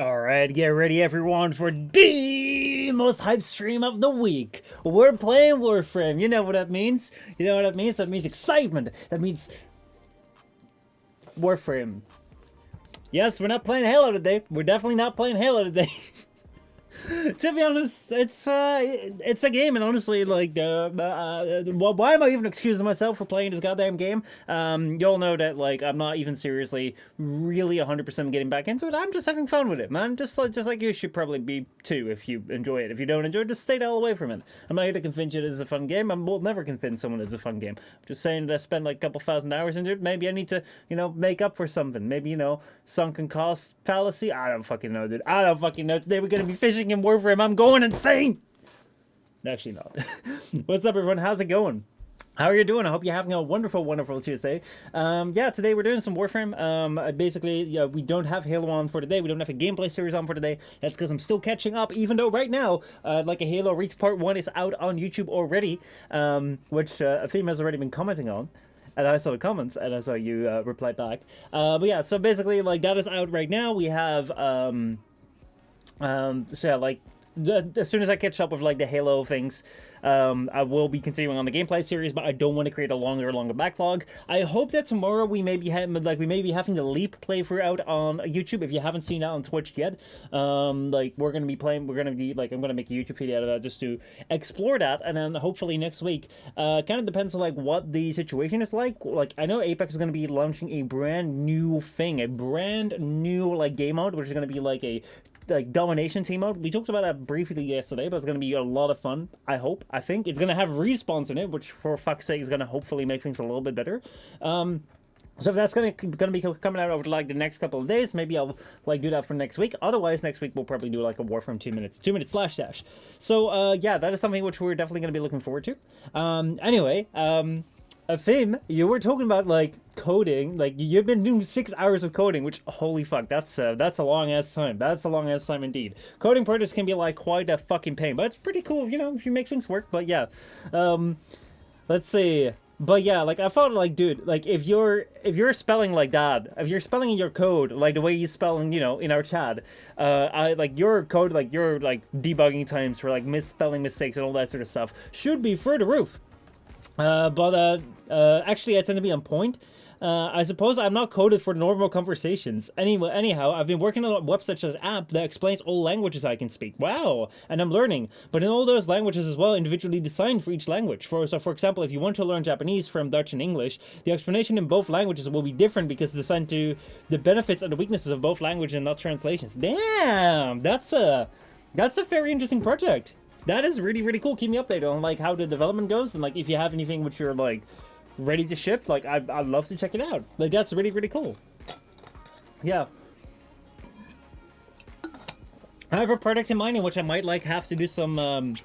Alright, get ready everyone for the most hype stream of the week. We're playing Warframe. You know what that means? You know what that means? That means excitement. That means Warframe. Yes, we're not playing Halo today. We're definitely not playing Halo today. To be honest, it's a game, and honestly, like, why am I even excusing myself for playing this goddamn game? You'll know that, like, I'm not even seriously, really 100% getting back into it. I'm just having fun with it, man. Just like you should probably be too, if you enjoy it. If you don't enjoy it, just stay the hell away from it. I'm not here to convince you this is a fun game. I will never convince someone it's a fun game. I'm just saying that I spent like a couple thousand hours into it. Maybe I need to, make up for something. Maybe, sunken cost fallacy. I don't fucking know, dude. I don't fucking know. Today we're gonna be fishing in Warframe. I'm going insane. Actually not. What's up, everyone? How's it going? How are you doing? I hope you're having a wonderful, wonderful Tuesday. Yeah, today we're doing some Warframe. Basically, yeah, we don't have Halo on for today. We don't have a gameplay series on for today. That's because I'm still catching up, even though right now, like a Halo Reach Part 1 is out on YouTube already, which a theme has already been commenting on. And I saw the comments, and I saw you reply back. But yeah, so basically, like, that is out right now. We have, so yeah, like, as soon as I catch up with, like, the Halo things, I will be continuing on the gameplay series, but I don't want to create a longer backlog. I hope that tomorrow we may be having the Leap playthrough out on YouTube. If you haven't seen that on Twitch yet, like, I'm gonna make a YouTube video out of that just to explore that, and then hopefully next week, kind of depends on like what the situation is like. Like, I know Apex is gonna be launching a brand new thing, a brand new like game mode, which is gonna be like a domination team mode. We talked about that briefly yesterday, but it's going to be a lot of fun. I think it's going to have respawns in it, which for fuck's sake is going to hopefully make things a little bit better. So if that's gonna be coming out over like the next couple of days, maybe I'll like do that for next week. Otherwise, next week we'll probably do like a Warframe 2 minute slash dash. So yeah, that is something which we're definitely gonna be looking forward to. Anyway, Fim, you were talking about like coding, like you've been doing 6 hours of coding, which holy fuck, that's a long ass time. That's a long ass time indeed. Coding projects can be like quite a fucking pain, but it's pretty cool, if you make things work. But yeah, let's see. But yeah, like I thought, like, dude, like if you're spelling like that, if you're spelling in your code like the way you spell in our chat, I like your code, like your like debugging times for like misspelling mistakes and all that sort of stuff should be through the roof. Actually, I tend to be on point. I suppose I'm not coded for normal conversations. Anyhow, I've been working on a web-such app that explains all languages I can speak. Wow, and I'm learning. But in all those languages as well, individually designed for each language. For example, if you want to learn Japanese from Dutch and English, the explanation in both languages will be different because it's designed to the benefits and the weaknesses of both languages and not translations. Damn, that's a very interesting project. That is really, really cool. Keep me updated on like how the development goes, and like if you have anything which you're like ready to ship, like I'd love to check it out. Like that's really, really cool. Yeah. I have a project in mind in which I might like have to do some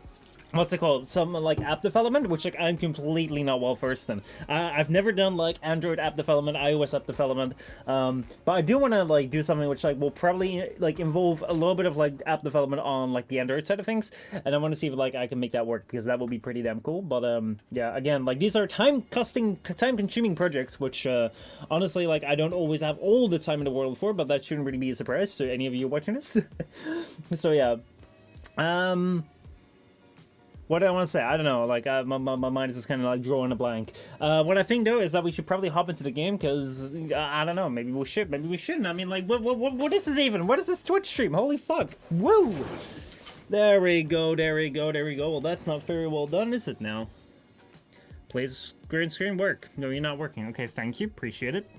what's it called? Some like app development, which like I'm completely not well versed in. I've never done like Android app development, iOS app development, but I do want to like do something which like will probably like involve a little bit of like app development on like the Android side of things, and I want to see if like I can make that work because that will be pretty damn cool. But yeah, again, like these are time consuming projects, which honestly like I don't always have all the time in the world for, but that shouldn't really be a surprise to any of you watching this. So yeah, what do I want to say? I don't know. Like, my mind is just kind of like drawing a blank. What I think though is that we should probably hop into the game because I don't know. Maybe we should. Maybe we shouldn't. I mean, like, what is this even? What is this Twitch stream? Holy fuck! Woo! There we go. There we go. There we go. Well, that's not very well done, is it? Now, please, green screen work. No, you're not working. Okay, thank you. Appreciate it.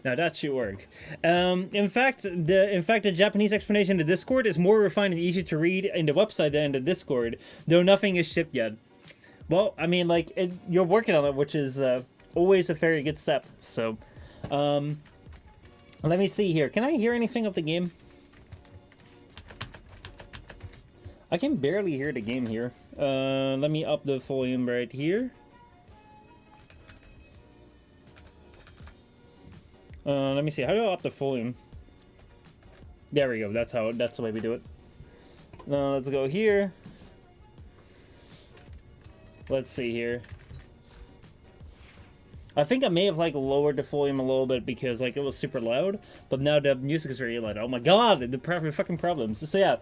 Now that should work. In fact, the Japanese explanation in the Discord is more refined and easier to read in the website than in the Discord, though nothing is shipped yet. Well, I mean, like, you're working on it, which is always a very good step. So, let me see here. Can I hear anything of the game? I can barely hear the game here. Let me up the volume right here. Let me see. How do I up the volume? There we go. That's the way we do it. Now let's go here. Let's see here. I think I may have like lowered the volume a little bit because like it was super loud, but now the music is very loud. Oh my god, the fucking problems. So yeah,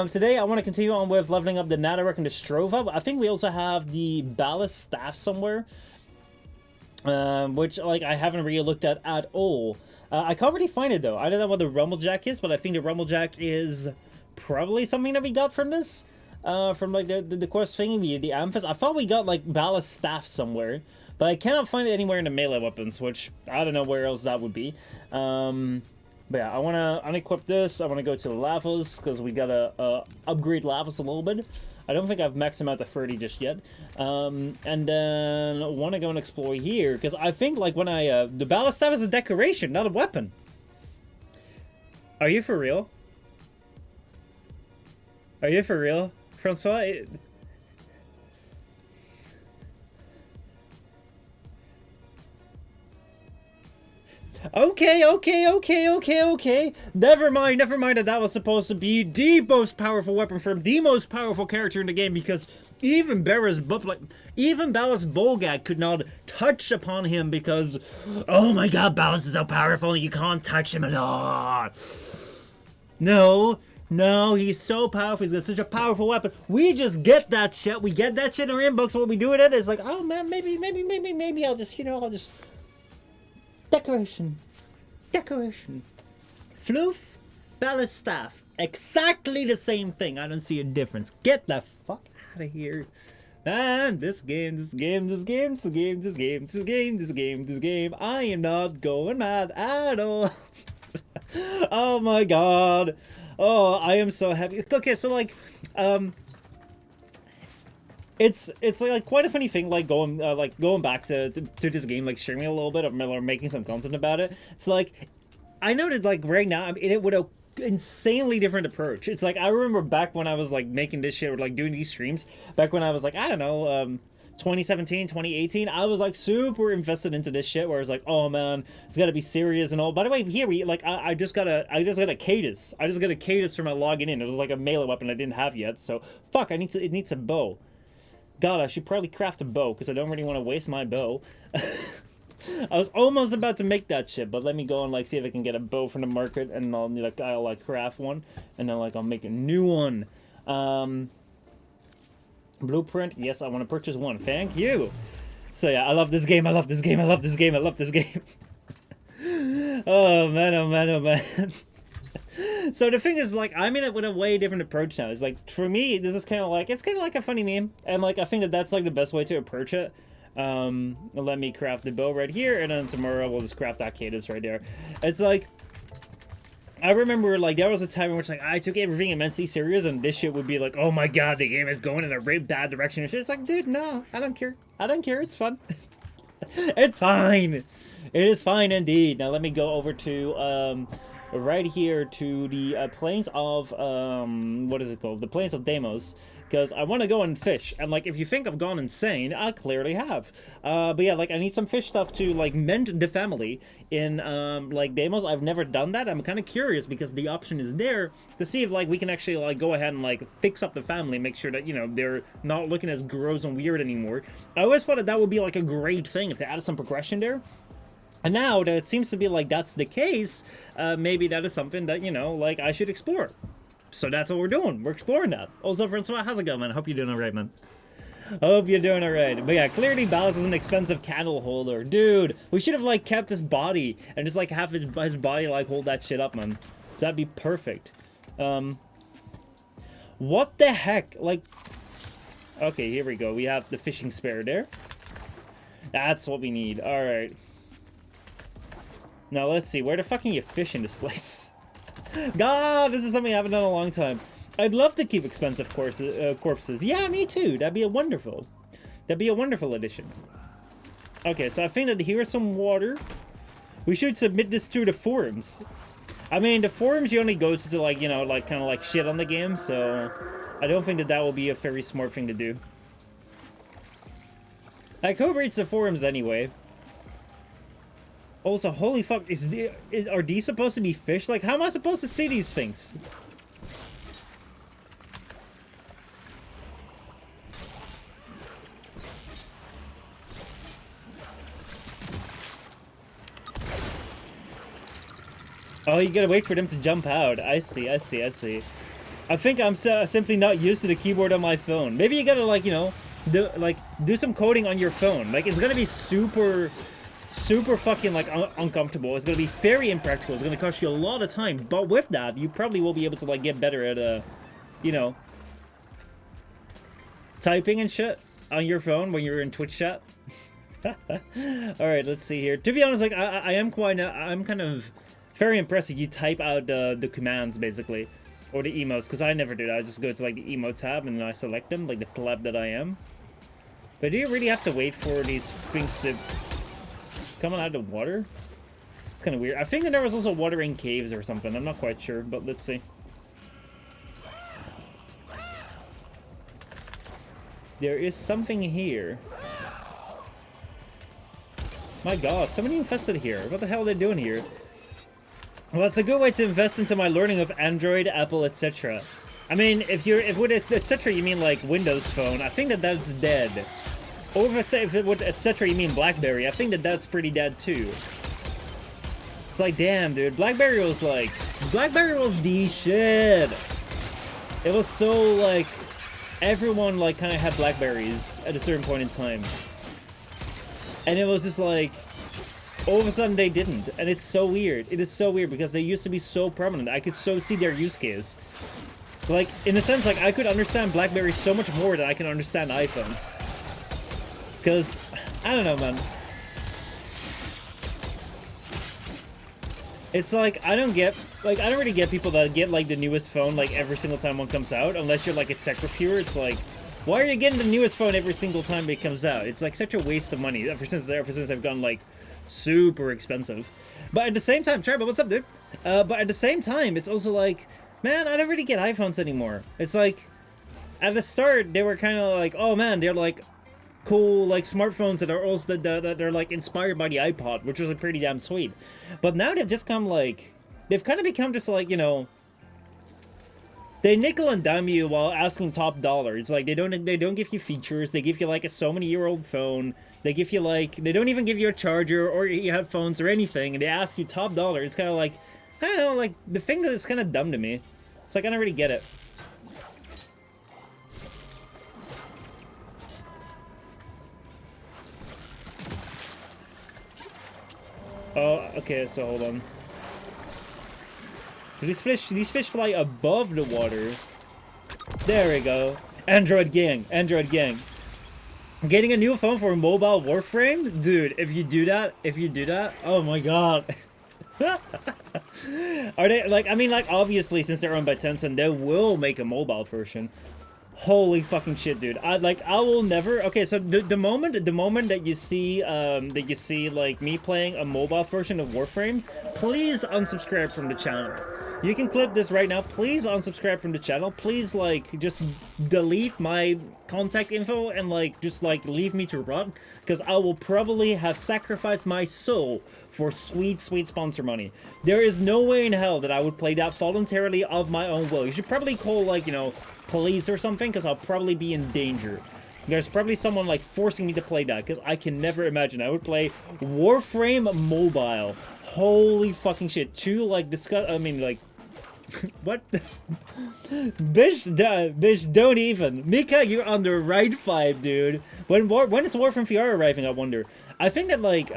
today I want to continue on with leveling up the Netherrack and the Strova. I think we also have the Ballast staff somewhere, which like I haven't really looked at all. I can't really find it though. I don't know what the Rumblejack is, but I think the Rumblejack is probably something that we got from this. From like the quest thingy, the Amethyst. I thought we got like Ballast staff somewhere, but I cannot find it anywhere in the melee weapons, which I don't know where else that would be. But yeah, I want to unequip this. I want to go to the Lavas, because we got to upgrade Lavas a little bit. I don't think I've maxed them out to 30 just yet. And then I want to go and explore here, because I think like when I... the Ballast staff is a decoration, not a weapon. Are you for real? Are you for real, Francois? Okay. Never mind that was supposed to be the most powerful weapon from the most powerful character in the game, because even Ballast Bolgak could not touch upon him because, oh my god, Ballast is so powerful you can't touch him at all. No, he's so powerful. He's got such a powerful weapon. We just get that shit. We get that shit in our inbox. What we do with it is like, oh man, maybe I'll just, I'll just... Decoration. Floof, Ballast staff. Exactly the same thing. I don't see a difference. Get the fuck out of here. And this game. I am not going mad at all. Oh my god. Oh, I am so happy. Okay, so like, it's like quite a funny thing, like going back to this game, like streaming a little bit or making some content about it. It's like, I know that like right now, I mean, it would have insanely different approach. It's like, I remember back when I was like making this shit or like doing these streams, back when I was like, I don't know, 2017, 2018, I was like super invested into this shit where I was like, oh man, it's gotta be serious and all. By the way, here we like I just got a Cadus. I just got a Cadus for my logging in. It was like a melee weapon I didn't have yet. So fuck, it needs a bow. God, I should probably craft a bow because I don't really want to waste my bow. I was almost about to make that shit, but let me go and like see if I can get a bow from the market, and I'll like craft one, and then like I'll make a new one. Blueprint, yes, I want to purchase one. Thank you. So yeah, I love this game. Oh man. So the thing is, like, I'm in it with a way different approach now. It's like, for me, this is kind of like, it's kind of like a funny meme, and like I think that that's like the best way to approach it. Let me craft the bow right here, and then tomorrow we'll just craft that cadence right there. It's like, I remember like there was a time in which like I took everything immensely serious, and this shit would be like, oh my god, the game is going in a really bad direction and shit. It's like, dude, no, I don't care. It's fun. It's fine. It is fine indeed. Now let me go over to right here to the plains of what is it called? The plains of Deimos, because I want to go and fish. And like, if you think I've gone insane, I clearly have. But yeah, like I need some fish stuff to like mend the family in like Deimos. I've never done that. I'm kind of curious because the option is there to see if like we can actually like go ahead and like fix up the family, make sure that, you know, they're not looking as gross and weird anymore. I always thought that that would be like a great thing if they added some progression there. And now that it seems to be like that's the case, maybe that is something that, you know, like I should explore. So that's what we're doing. We're exploring that. Also, Francois, how's it going, man? I hope you're doing alright, man. Hope you're doing alright. But yeah, clearly Ballast is an expensive candle holder. Dude, we should have like kept his body and just like have his body like hold that shit up, man. That'd be perfect. What the heck? Like, okay, here we go. We have the fishing spear there. That's what we need. Alright. Now, let's see. Where the fuck can you fish in this place? God, this is something I haven't done in a long time. I'd love to keep expensive corpses. Yeah, me too. That'd be a wonderful addition. Okay, so I think that here's some water. We should submit this to the forums. I mean, the forums you only go to like, you know, like kind of like shit on the game, so I don't think that that will be a very smart thing to do. Like, who reads the forums anyway? Also, holy fuck, are these supposed to be fish? Like, how am I supposed to see these things? Oh, you gotta wait for them to jump out. I see, I see, I see. I think I'm simply not used to the keyboard on my phone. Maybe you gotta, like, you know, do some coding on your phone. Like, it's gonna be super fucking, like, uncomfortable. It's gonna be very impractical. It's gonna cost you a lot of time. But with that, you probably will be able to, like, get better at, you know, typing and shit on your phone when you're in Twitch chat. Alright, let's see here. To be honest, like, I'm kind of very impressed that you type out the commands, basically. Or the emotes, because I never do that. I just go to, like, the emote tab and then I select them, like the pleb that I am. But do you really have to wait for these things to come out of the water? It's kind of weird. I think that there was also water in caves or something. I'm not quite sure, but let's see. There is something here. My god, so many infested here. What the hell are they doing here? Well, it's a good way to invest into my learning of Android, Apple, etc. I mean, if with etc. you mean like Windows Phone, I think that that's dead. Or if with etc. you mean BlackBerry, I think that that's pretty dead too. It's like, damn, dude, BlackBerry was the shit. It was so, like, everyone, like, kind of had BlackBerries at a certain point in time. And it was just like, all of a sudden they didn't, and it's so weird. It is so weird because they used to be so prominent. I could so see their use case. Like, in a sense, like, I could understand BlackBerry so much more than I can understand iPhones. Because, I don't know, man. It's like, I don't really get people that get, like, the newest phone, like, every single time one comes out, unless you're, like, a tech reviewer. It's like, why are you getting the newest phone every single time it comes out? It's, like, such a waste of money, ever since I've gone, like, super expensive. But at the same time, Trevor, what's up, dude? But at the same time, it's also like, man, I don't really get iPhones anymore. It's like, at the start, they were kind of like, oh man, they're like cool, like, smartphones that are also that they're like inspired by the iPod, which was like pretty damn sweet. But now they've just come like, they've kind of become just like, you know, they nickel and dime you while asking top dollar. It's like they don't give you features. They give you like a so many year old phone. They give you like, they don't even give you a charger or your headphones or anything, and they ask you top dollar. It's kind of like, I don't know, like, the thing that is kind of dumb to me. It's like, I don't really get it. Oh, okay, so hold on. So these fish fly above the water. There we go. Android gang, Android gang. Getting a new phone for a mobile Warframe? Dude, if you do that, oh my god. Are they, like, I mean, like, obviously, since they're owned by Tencent, they will make a mobile version. Holy fucking shit, dude. I will never, okay, so the moment that you see, like, me playing a mobile version of Warframe, please unsubscribe from the channel. You can clip this right now. Please unsubscribe from the channel. Please, like, just delete my contact info and, like, just, like, leave me to rot. Because I will probably have sacrificed my soul for sweet, sweet sponsor money. There is no way in hell that I would play that voluntarily of my own will. You should probably call, like, you know, police or something, because I'll probably be in danger. There's probably someone, like, forcing me to play that, because I can never imagine I would play Warframe Mobile. Holy fucking shit. I mean, like, what? Bitch, don't even. Mika, you're on the right vibe, dude. When is Warframe VR arriving, I wonder? I think that, like,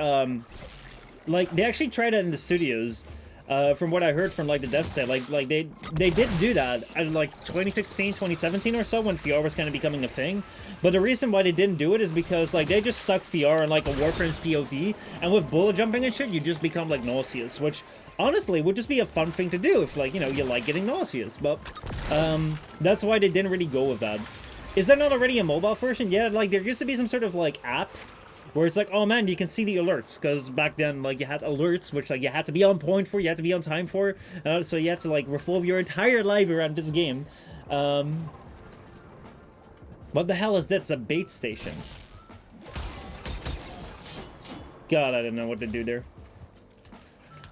they actually tried it in the studios. From what I heard from, like, the dev set, like they did do that at, like, 2016, 2017 or so, when VR was kind of becoming a thing. But the reason why they didn't do it is because, like, they just stuck VR in, like, a Warframe's POV, and with bullet jumping and shit, you just become, like, nauseous, which honestly would just be a fun thing to do if, like, you know, you like getting nauseous. But that's why they didn't really go with that. Is there not already a mobile version? Yeah, like, there used to be some sort of, like, app where it's like, oh man, you can see the alerts, because back then, like, you had alerts, which, like, you had to be on point for, you had to be on time for, so you had to, like, revolve your entire life around this game. What the hell is that? It's a bait station. God, I didn't know what to do there.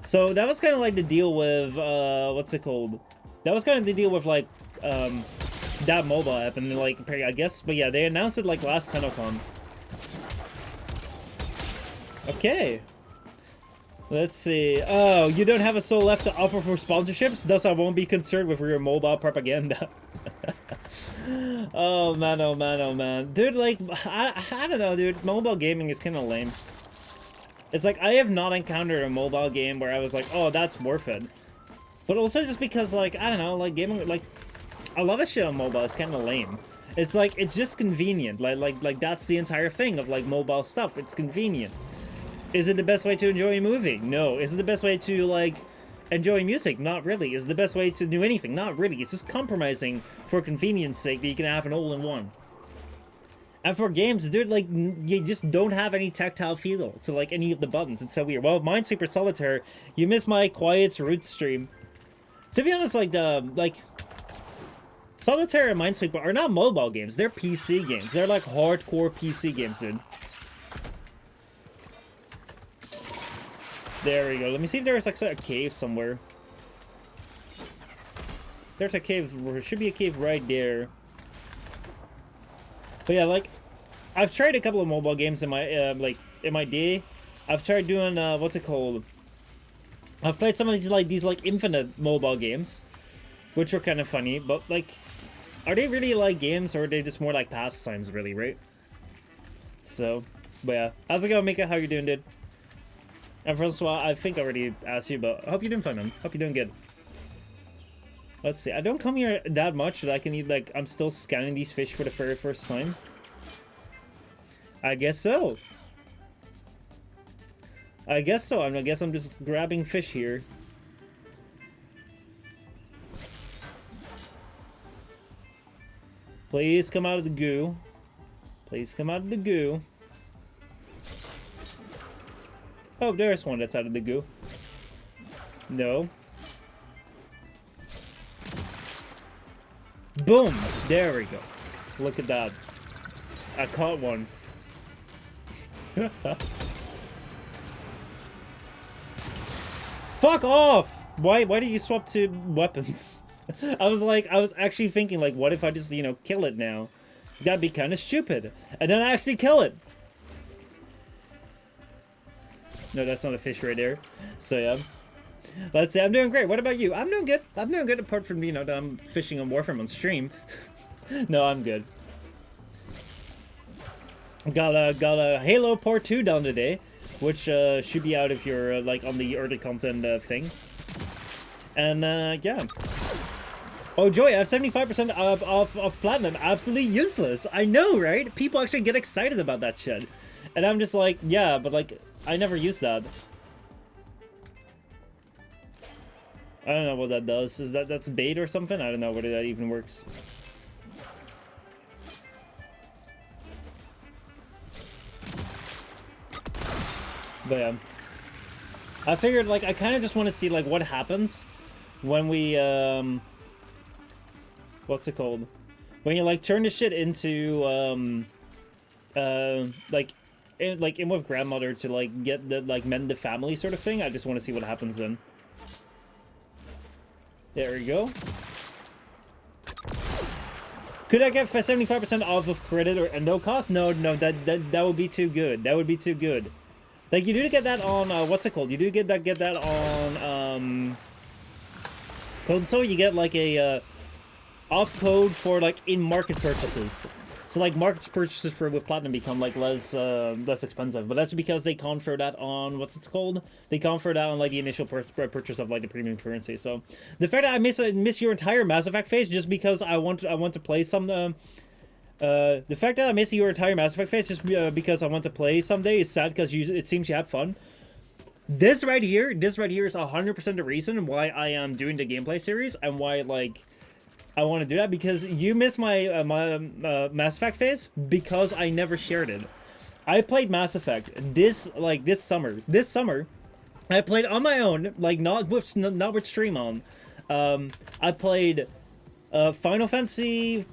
So that was kind of like the deal with, what's it called? That was kind of the deal with, like, that mobile app, and, like, I guess, but yeah, they announced it, like, last TennoCon. Okay. Let's see. Oh, you don't have a soul left to offer for sponsorships? Thus, I won't be concerned with your mobile propaganda. Oh man, oh man, oh man. Dude, like, I don't know, dude. Mobile gaming is kind of lame. It's like, I have not encountered a mobile game where I was like, oh, that's worth it. But also just because, like, I don't know, like, gaming, like, a lot of shit on mobile is kind of lame. It's like, it's just convenient. Like that's the entire thing of, like, mobile stuff. It's convenient. Is it the best way to enjoy a movie? No. Is it the best way to, like, enjoy music? Not really. Is it the best way to do anything? Not really. It's just compromising for convenience sake that you can have an all-in-one. And for games, dude, like, you just don't have any tactile feel to, like, any of the buttons. It's so weird. Well, Minesweeper Solitaire, you missed my Quiet's Root stream. To be honest, like, Solitaire and Minesweeper are not mobile games. They're PC games. They're, like, hardcore PC games, dude. There we go. Let me see if there's, like, a cave somewhere. There's a cave. There should be a cave right there. But yeah, like, I've tried a couple of mobile games in my, like, in my day. I've tried doing, what's it called? I've played some of these, like, infinite mobile games, which were kind of funny, but, like, are they really, like, games, or are they just more like pastimes, really, right? So, but yeah. How's it going, Mika? How you doing, dude? And Francois, I think I already asked you, but I hope you're doing fine, man. Hope you're doing good. Let's see. I don't come here that much that I can eat, like, I'm still scanning these fish for the very first time. I guess so. I guess so. I guess I'm just grabbing fish here. Please come out of the goo. Please come out of the goo. Oh, there's one that's out of the goo. No. Boom! There we go. Look at that. I caught one. Fuck off! Why did you swap to weapons? I was actually thinking, like, what if I just, you know, kill it now? That'd be kind of stupid. And then I actually kill it. No, that's not a fish right there. So, yeah. Let's say I'm doing great. What about you? I'm doing good. I'm doing good apart from, you know, that I'm fishing on Warframe on stream. No, I'm good. Got a Halo Part 2 done today, which should be out if you're, like, on the early content thing. And, yeah. Oh, Joy, I have 75% of Platinum. Absolutely useless. I know, right? People actually get excited about that shit. And I'm just like, yeah, but, like, I never use that. I don't know what that does. Is that's bait or something? I don't know whether that even works. But yeah. I figured, like, I kind of just want to see, like, what happens when we, what's it called? When you, like, turn the shit into, like, in with grandmother to, like, get the, like, mend the family sort of thing. I just want to see what happens then. There we go. Could I get 75% off of credit or endo cost? No, that would be too good. That would be too good. Like, you do get that on, what's it called? You do get that on, console. You get, like, a, off code for, like, in-market purchases. So, like, market purchases for with Platinum become, like, less expensive. But that's because they confer that on, what's it called? They confer that on, like, the initial purchase of, like, the premium currency. So, the fact that I miss your entire Mass Effect phase just because I want to play some, the fact that I miss your entire Mass Effect phase just because I want to play someday is sad because it seems you had fun. This right here is 100% the reason why I am doing the gameplay series and why, like, I want to do that, because you missed my Mass Effect phase because I never shared it. I played Mass Effect this summer. This summer, I played on my own, like not with stream on. I played Final Fantasy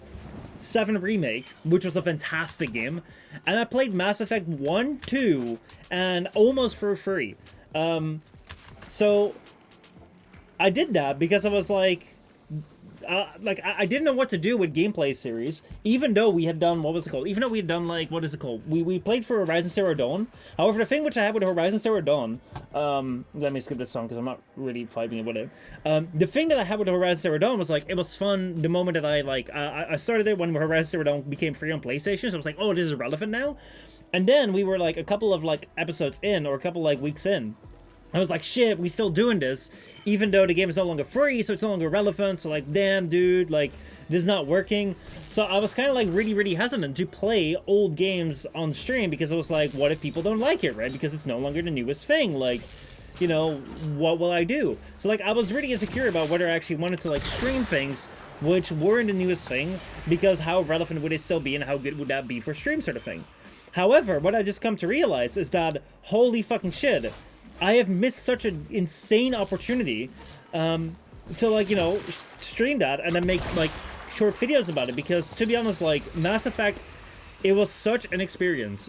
VII Remake, which was a fantastic game, and I played Mass Effect 1, 2, and almost for free. So I did that because I was like, I didn't know what to do with gameplay series, even though we had done, what was it called? Even though we had done, like, what is it called? We played for Horizon Zero Dawn. However, the thing which I had with Horizon Zero Dawn, let me skip this song because I'm not really vibing it with it. The thing that I had with Horizon Zero Dawn was, like, it was fun the moment that I started it when Horizon Zero Dawn became free on PlayStation, so I was like, oh, this is relevant now. And then we were, like, a couple of, like, episodes in, or a couple, like, weeks in. I was like, shit, we still doing this, even though the game is no longer free, so it's no longer relevant, so, like, damn, dude, like, this is not working. So I was kind of, like, really, really hesitant to play old games on stream, because I was like, what if people don't like it, right? Because it's no longer the newest thing, like, you know, what will I do? So, like, I was really insecure about whether I actually wanted to, like, stream things which weren't the newest thing, because how relevant would it still be, and how good would that be for stream sort of thing? However, what I just come to realize is that, holy fucking shit, I have missed such an insane opportunity to, like, you know, stream that and then make, like, short videos about it. Because, to be honest, like, Mass Effect, it was such an experience.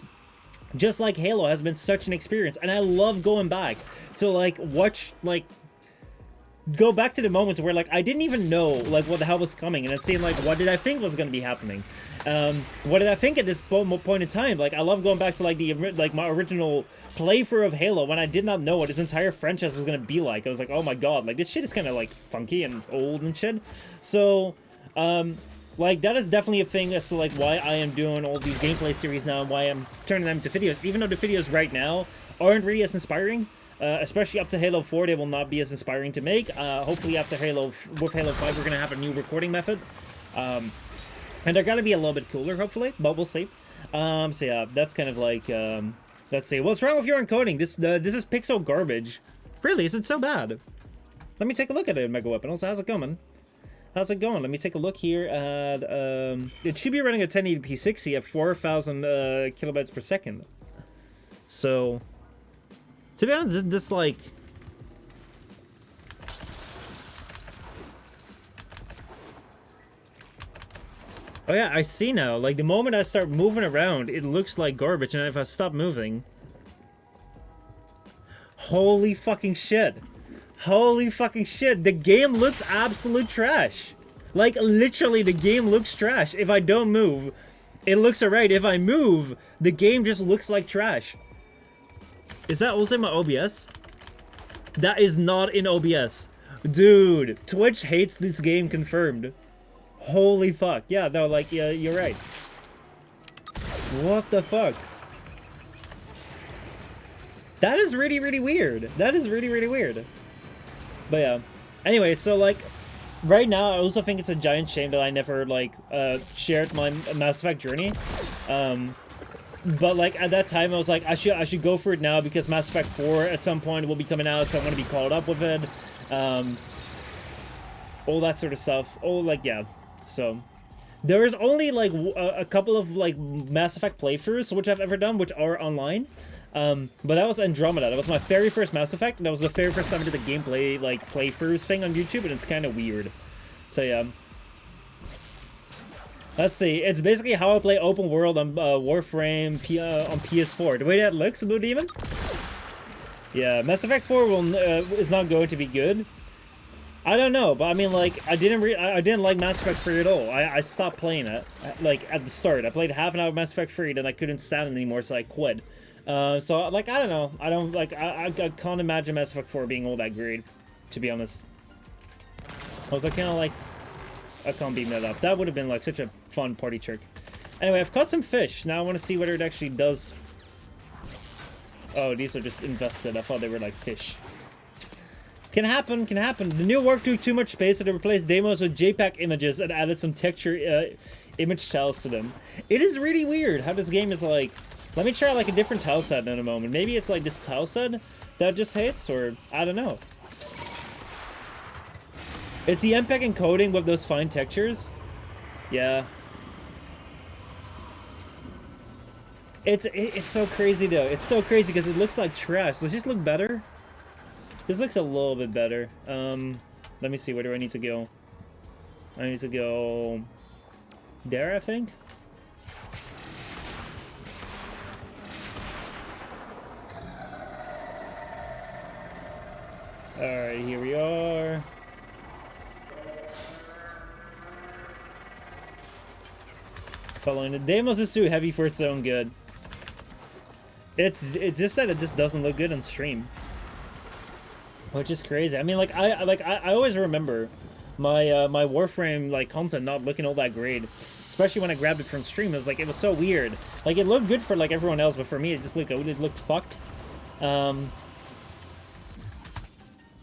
Just like Halo has been such an experience. And I love going back to, like, watch, like, go back to the moments where, like, I didn't even know, like, what the hell was coming. And it's seeing, like, what did I think was going to be happening? What did I think at this point in time? Like, I love going back to, like, my original playthrough of Halo when I did not know what this entire franchise was gonna be like. I was like, oh my god, like, this shit is kind of, like, funky and old and shit. So, like, that is definitely a thing as to, like, why I am doing all these gameplay series now and why I'm turning them into videos, even though the videos right now aren't really as inspiring. Especially up to Halo 4, they will not be as inspiring to make. Hopefully after with Halo 5, we're gonna have a new recording method. And they're gonna be a little bit cooler, hopefully, but we'll see. So yeah, that's kind of like, let's see. What's wrong with your encoding? This is pixel garbage. Really? Is it so bad? Let me take a look at it, Mega Weapon. Also, how's it going? How's it going? Let me take a look here at, it should be running at 1080p 60 at 4,000 kilobytes per second. So, to be honest, this like... Oh yeah, I see now. Like, the moment I start moving around, it looks like garbage, and if I stop moving... Holy fucking shit. Holy fucking shit. The game looks absolute trash. Like, literally, the game looks trash. If I don't move, it looks alright. If I move, the game just looks like trash. Is that also in my OBS? That is not in OBS. Dude, Twitch hates this game, confirmed. Holy fuck. Yeah, no, like, yeah, you're right. What the fuck? That is really, really weird. That is really, really weird. But yeah. Anyway, so, like, right now, I also think it's a giant shame that I never, like, shared my Mass Effect journey. But, like, at that time, I was like, I should go for it now because Mass Effect 4 at some point will be coming out, so I want to be caught up with it. All that sort of stuff. Oh, like, yeah. So, there is only, like, a couple of, like, Mass Effect playthroughs which I've ever done, which are online. But that was Andromeda. That was my very first Mass Effect, and that was the very first time I did the gameplay, like, playthroughs thing on YouTube, and it's kind of weird. So, yeah. Let's see. It's basically how I play open world on Warframe on PS4. The way that looks, Blue Demon? Yeah, Mass Effect 4 is not going to be good. I don't know, but I mean, like, I didn't like Mass Effect 3 at all. I stopped playing it, like, at the start. I played half an hour of Mass Effect 3, then I couldn't stand it anymore, so I quit. So, like, I don't know. I can't imagine Mass Effect 4 being all that great, to be honest. I was, like, kind of like, I can't beat that up. That would have been, like, such a fun party trick. Anyway, I've caught some fish. Now I want to see whether it actually does... Oh, these are just invested. I thought they were, like, fish. Can happen, can happen. The new work took too much space, so they replaced demos with JPEG images and added some texture image tiles to them. It is really weird how this game is, like... Let me try, like, a different tile set in a moment. Maybe it's, like, this tile set that just hits, or... I don't know. It's the MPEG encoding with those fine textures. Yeah. It's so crazy, though. It's so crazy because it looks like trash. Let's just look better. This looks a little bit better. Let me see. Where do I need to go? I need to go... there, I think? Alright, here we are. Following it. Deimos is too heavy for its own good. It's just that it just doesn't look good on stream. Which is crazy. I mean, like I always remember my my Warframe like content not looking all that great. Especially when I grabbed it from stream. It was so weird. Like it looked good for like everyone else, but for me it just looked fucked.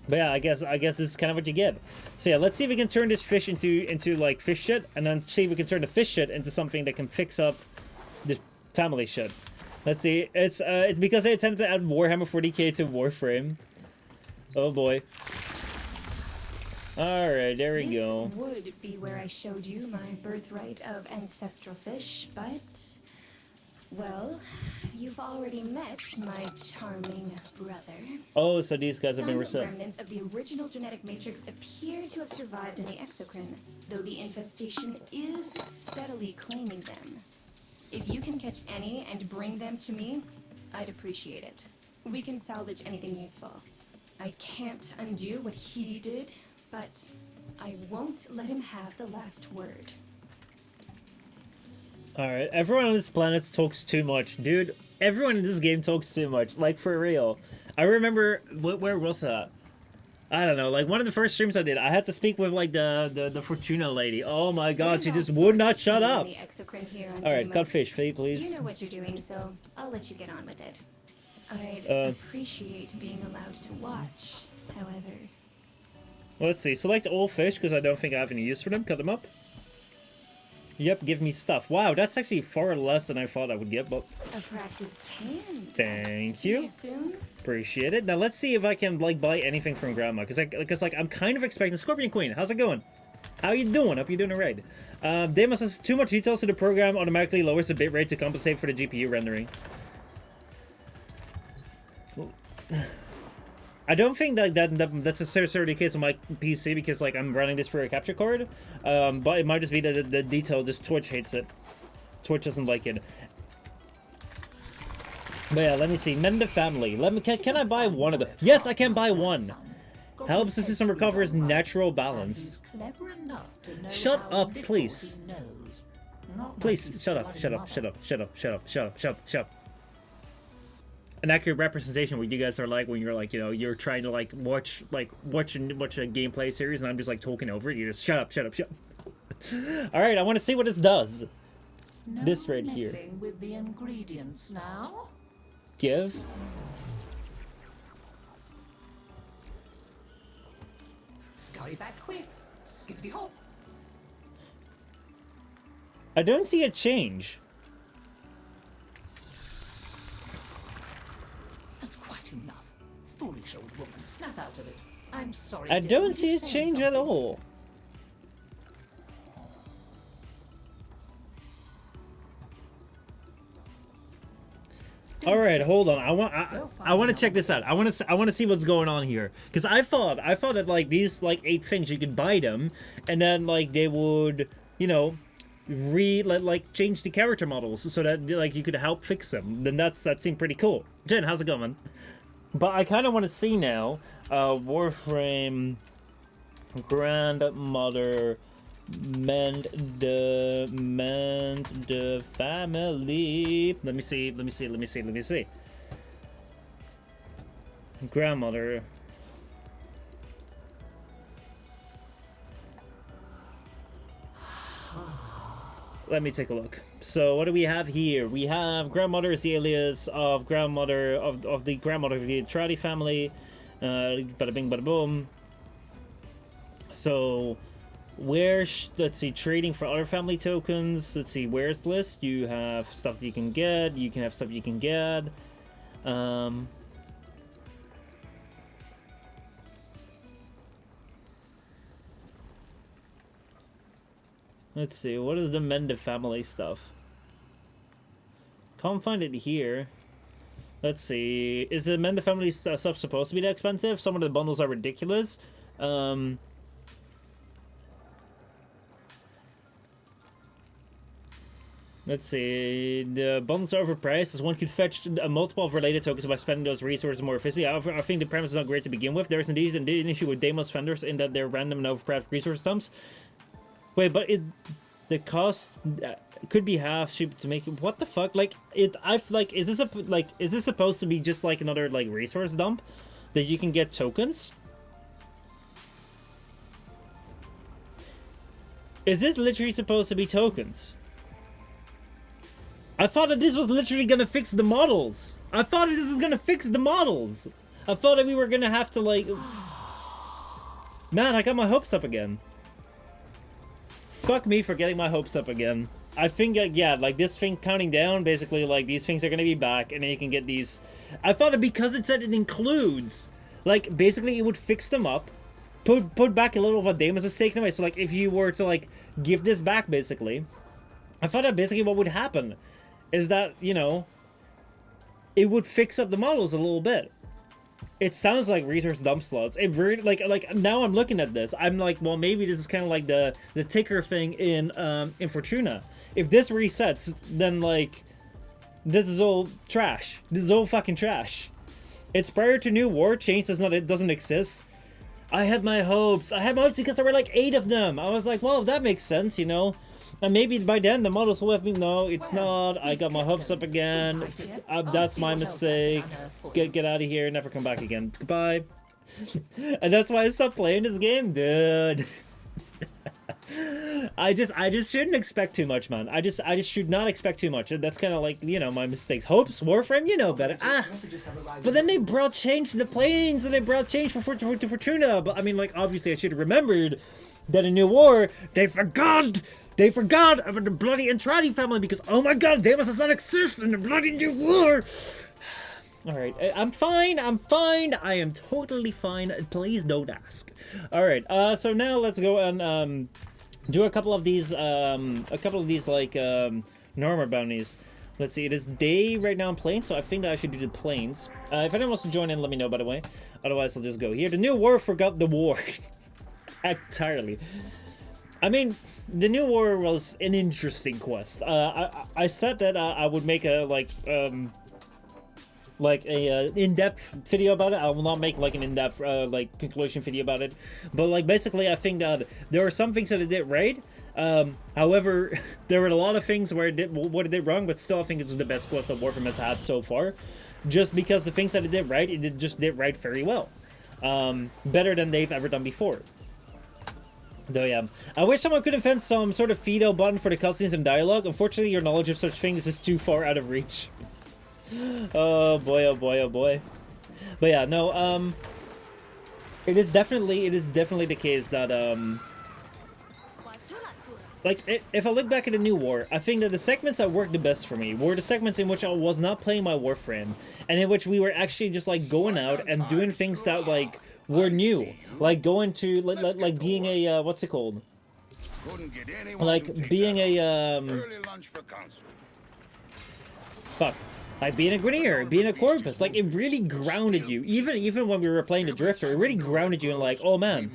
But yeah, I guess this is kind of what you get. So yeah, let's see if we can turn this fish into like fish shit, and then see if we can turn the fish shit into something that can fix up the family shit. Let's see. It's because they attempted to add Warhammer 40k to Warframe. Oh boy. All right, there we go. This would be where I showed you my birthright of ancestral fish, but well, you've already met my charming brother. Oh, so these guys have been reset. Some remnants of the original genetic matrix appear to have survived in the exocrine, though the infestation is steadily claiming them. If you can catch any and bring them to me, I'd appreciate it. We can salvage anything useful. I can't undo what he did, but I won't let him have the last word. Alright, everyone on this planet talks too much. Dude, everyone in this game talks too much. Like, for real. I remember, where was that? I don't know, like, one of the first streams I did, I had to speak with, like, the Fortuna lady. Oh my god, she just would not shut up! Alright, cut fish, please. You know what you're doing, so I'll let you get on with it. I'd appreciate being allowed to watch, however. Let's see, select all fish, because I don't think I have any use for them. Cut them up. Yep, give me stuff. Wow, that's actually far less than I thought I would get, but... A practiced hand. Thank See you. you soon. Appreciate it. Now let's see if I can, like, buy anything from Grandma, because like, I'm kind of expecting... Scorpion Queen, how's it going? How you doing? Hope you're doing alright. Deimos has too much details, so the program automatically lowers the bitrate to compensate for the GPU rendering. I don't think that's necessarily the case on my PC because like I'm running this for a capture card, but it might just be that the detail, just Twitch hates it. Twitch doesn't like it. But yeah, let me see. Mend the family. Can I buy one of them? Yes, I can buy one. Helps the system recover its natural balance. Shut up, please. Please, shut up, shut up, shut up, shut up, shut up, shut up, shut up, shut up. An accurate representation what you guys are like when you're like, you know, you're trying to like watch a gameplay series and I'm just like talking over it. You just shut up, shut up, shut up. All right, I want to see what this does. No this right here. With the ingredients now. Give. Scurry back quick. Skippity hop. I don't see a change. Enough. Foolish old woman, snap out of it. I'm sorry. I don't see a change at all. All right, hold on. I want to check this out. I want to see what's going on here because I thought that like these like 8 things you could buy them and then like they would, you know, change the character models so that like you could help fix them. Then that seemed pretty cool. Jen, how's it going? But I kind of want to see now, Warframe Grandmother mend the family. Let me see. Grandmother. Let me take a look. So what do we have here? We have Grandmother is the alias of grandmother of the grandmother of the Tradi family. Bada bing, bada boom. So let's see, trading for other family tokens. Let's see, where's the list? You have stuff that you can get. You can have stuff you can get. Let's see, what is the Mend the Family stuff? Can't find it here. Let's see, is the Mend the Family stuff supposed to be that expensive? Some of the bundles are ridiculous. Let's see, the bundles are overpriced as one could fetch a multiple of related tokens by spending those resources more efficiently. I think the premise is not great to begin with. There's indeed an issue with Deimos vendors in that they're random and overpriced resource dumps. Wait, but The cost could be half cheap to make it. What the fuck? Like is this supposed to be just like another like resource dump that you can get tokens? Is this literally supposed to be tokens? I thought that this was literally gonna fix the models. I thought that this was gonna fix the models. I thought that we were gonna have to like... Man, I got my hopes up again. Fuck me for getting my hopes up again. I think, yeah, like this thing counting down, basically, like these things are gonna be back, and then you can get these... I thought that because it said it includes, like, basically it would fix them up, put back a little of what Damus is taken away. So, like, if you were to, like, give this back, basically, I thought that basically what would happen is that, you know, it would fix up the models a little bit. It sounds like resource dump slots. It really, like now I'm looking at this, I'm like, well, maybe this is kind of like the ticker thing in Fortuna. If this resets, then like this is all trash. This is all fucking trash. It's prior to new war. Change doesn't exist. I had my hopes. I had my hopes because there were like 8 of them. I was like, well, that makes sense, you know. And maybe by then the models will have been. No, it's not. I got my hopes up again. That's my mistake. Get out of here. Never come back again. Goodbye. And that's why I stopped playing this game, dude. I just shouldn't expect too much, man. I just should not expect too much. That's kind of like, you know, my mistakes. Hopes, Warframe, you know better. But then they brought change to the planes, and they brought change to Fortuna. But I mean, like, obviously I should have remembered that in New War they forgot about the bloody Entrati family because, oh my god, Damus does not exist in the bloody New War. Alright, I'm fine, I am totally fine, please don't ask. Alright, so now let's go and, do a couple of these, like, Norma bounties. Let's see, it is day right now in planes, so I think that I should do the planes. If anyone wants to join in, let me know, by the way. Otherwise, I'll just go here. The New War forgot the war. Entirely. I mean, the New War was an interesting quest. I said that I would make a in-depth video about it. I will not make like an in-depth like conclusion video about it. But like basically, I think that there are some things that it did right. However, there were a lot of things where it did wrong. But still, I think it's the best quest that Warframe has had so far. Just because the things that it did right, it just did right very well. Better than they've ever done before. Though, yeah. I wish someone could invent some sort of Fido button for the cutscenes and dialogue. Unfortunately, your knowledge of such things is too far out of reach. Oh boy, oh boy, oh boy. But yeah, no, it is definitely the case that, like, if I look back at the New War, I think that the segments that worked the best for me were the segments in which I was not playing my Warframe, and in which we were actually just, like, going out and doing things that, like, were new. Like, going to, like being a, what's it called? Like, being a, fuck. Like, being a Grenier, being a Corpus, like, it really grounded you. Even when we were playing the Drifter, it really grounded you in, like, oh man,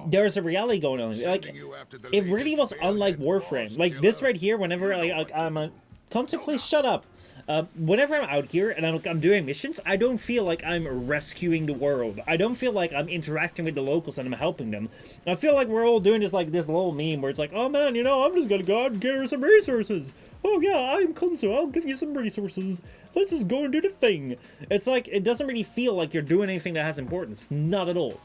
there's a reality going on. Like, it really was unlike Warframe. Like, this right here, whenever, like I'm constantly shut up. Whenever I'm out here and I'm doing missions, I don't feel like I'm rescuing the world. I don't feel like I'm interacting with the locals and I'm helping them. I feel like we're all doing this, like, this little meme where it's like, oh man, you know, I'm just gonna go out and get her some resources. Oh yeah, I'm Kunzo, I'll give you some resources. Let's just go and do the thing. It's like, it doesn't really feel like you're doing anything that has importance. Not at all.